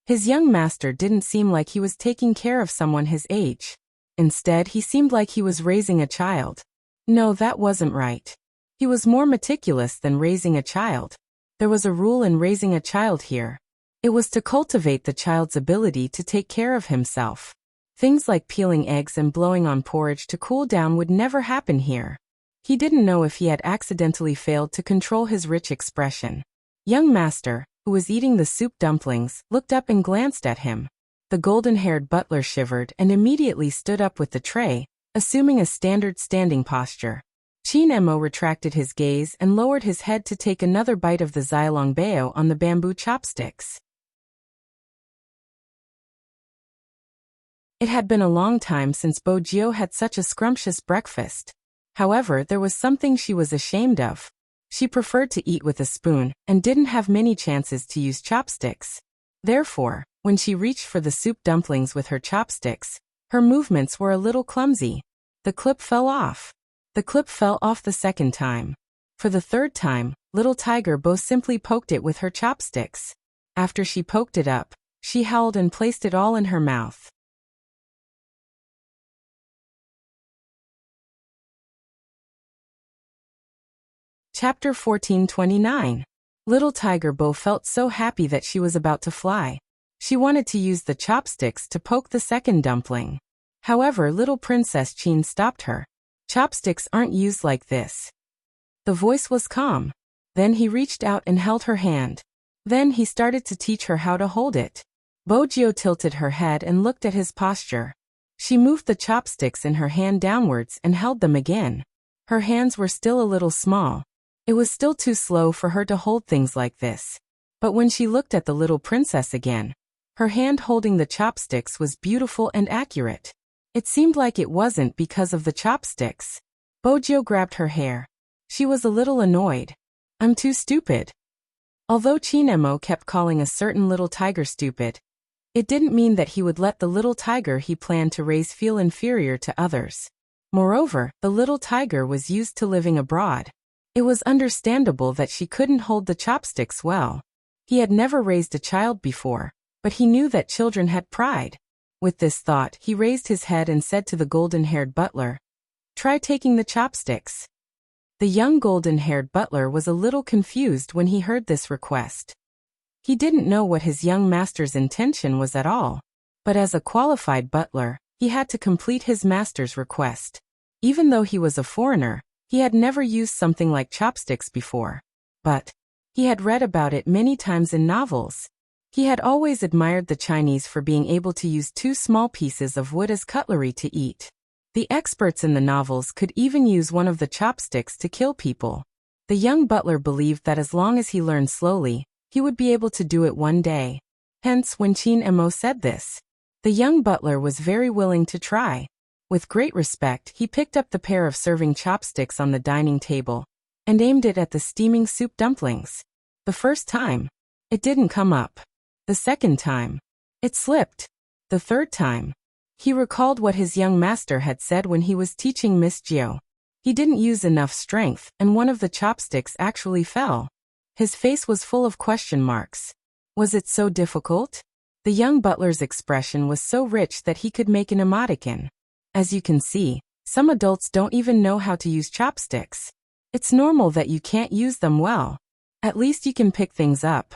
His young master didn't seem like he was taking care of someone his age. Instead, he seemed like he was raising a child. No, that wasn't right. He was more meticulous than raising a child. There was a rule in raising a child here. It was to cultivate the child's ability to take care of himself. Things like peeling eggs and blowing on porridge to cool down would never happen here. He didn't know if he had accidentally failed to control his rich expression. Young master, who was eating the soup dumplings, looked up and glanced at him. The golden-haired butler shivered and immediately stood up with the tray, assuming a standard standing posture. Qin Mo retracted his gaze and lowered his head to take another bite of the xiaolongbao on the bamboo chopsticks. It had been a long time since Bojio had such a scrumptious breakfast. However, there was something she was ashamed of. She preferred to eat with a spoon and didn't have many chances to use chopsticks. Therefore, when she reached for the soup dumplings with her chopsticks, her movements were a little clumsy. The clip fell off. The clip fell off the second time. For the third time, Little Tiger Bo simply poked it with her chopsticks. After she poked it up, she howled and placed it all in her mouth. Chapter 1429. Little Tiger Bo felt so happy that she was about to fly. She wanted to use the chopsticks to poke the second dumpling. However, little Princess Chin stopped her. Chopsticks aren't used like this. The voice was calm. Then he reached out and held her hand. Then he started to teach her how to hold it. Bojio tilted her head and looked at his posture. She moved the chopsticks in her hand downwards and held them again. Her hands were still a little small. It was still too slow for her to hold things like this. But when she looked at the little princess again, her hand holding the chopsticks was beautiful and accurate. It seemed like it wasn't because of the chopsticks. Bojio grabbed her hair. She was a little annoyed. I'm too stupid. Although Chinemo kept calling a certain little tiger stupid, it didn't mean that he would let the little tiger he planned to raise feel inferior to others. Moreover, the little tiger was used to living abroad. It was understandable that she couldn't hold the chopsticks well. He had never raised a child before, but he knew that children had pride. With this thought, he raised his head and said to the golden-haired butler, "Try taking the chopsticks." The young golden-haired butler was a little confused when he heard this request. He didn't know what his young master's intention was at all. But as a qualified butler, he had to complete his master's request. Even though he was a foreigner, he had never used something like chopsticks before. But he had read about it many times in novels. He had always admired the Chinese for being able to use two small pieces of wood as cutlery to eat. The experts in the novels could even use one of the chopsticks to kill people. The young butler believed that as long as he learned slowly, he would be able to do it one day. Hence, when Chin-Emo said this, the young butler was very willing to try. With great respect, he picked up the pair of serving chopsticks on the dining table and aimed it at the steaming soup dumplings. The first time, it didn't come up. The second time, it slipped. The third time, he recalled what his young master had said when he was teaching Miss Jio. He didn't use enough strength, and one of the chopsticks actually fell. His face was full of question marks. Was it so difficult? The young butler's expression was so rich that he could make an emoticon. As you can see, some adults don't even know how to use chopsticks. It's normal that you can't use them well. At least you can pick things up.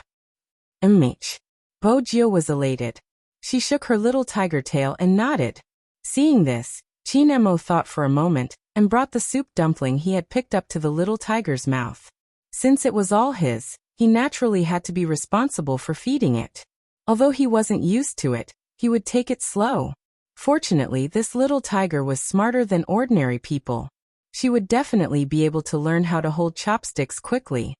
Bojio was elated. She shook her little tiger tail and nodded. Seeing this, Chin-Emo thought for a moment and brought the soup dumpling he had picked up to the little tiger's mouth. Since it was all his, he naturally had to be responsible for feeding it. Although he wasn't used to it, he would take it slow. Fortunately, this little tiger was smarter than ordinary people. She would definitely be able to learn how to hold chopsticks quickly.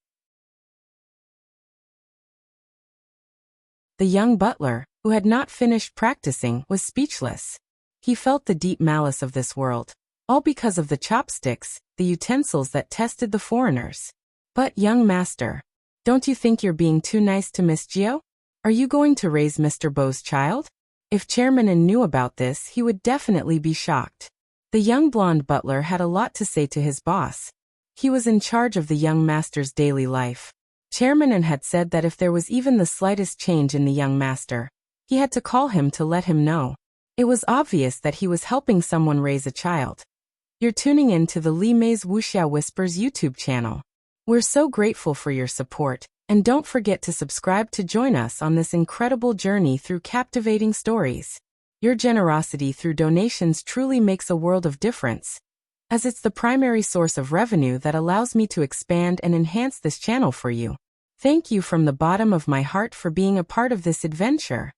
The young butler, who had not finished practicing, was speechless. He felt the deep malice of this world, all because of the chopsticks, the utensils that tested the foreigners. But, young master, don't you think you're being too nice to Miss Jio? Are you going to raise Mr. Bo's child? If Chairman N knew about this, he would definitely be shocked. The young blonde butler had a lot to say to his boss. He was in charge of the young master's daily life. Chairman N had said that if there was even the slightest change in the young master, he had to call him to let him know. It was obvious that he was helping someone raise a child. You're tuning in to the Li Mei's Wuxia Whispers YouTube channel. We're so grateful for your support, and don't forget to subscribe to join us on this incredible journey through captivating stories. Your generosity through donations truly makes a world of difference, as it's the primary source of revenue that allows me to expand and enhance this channel for you. Thank you from the bottom of my heart for being a part of this adventure.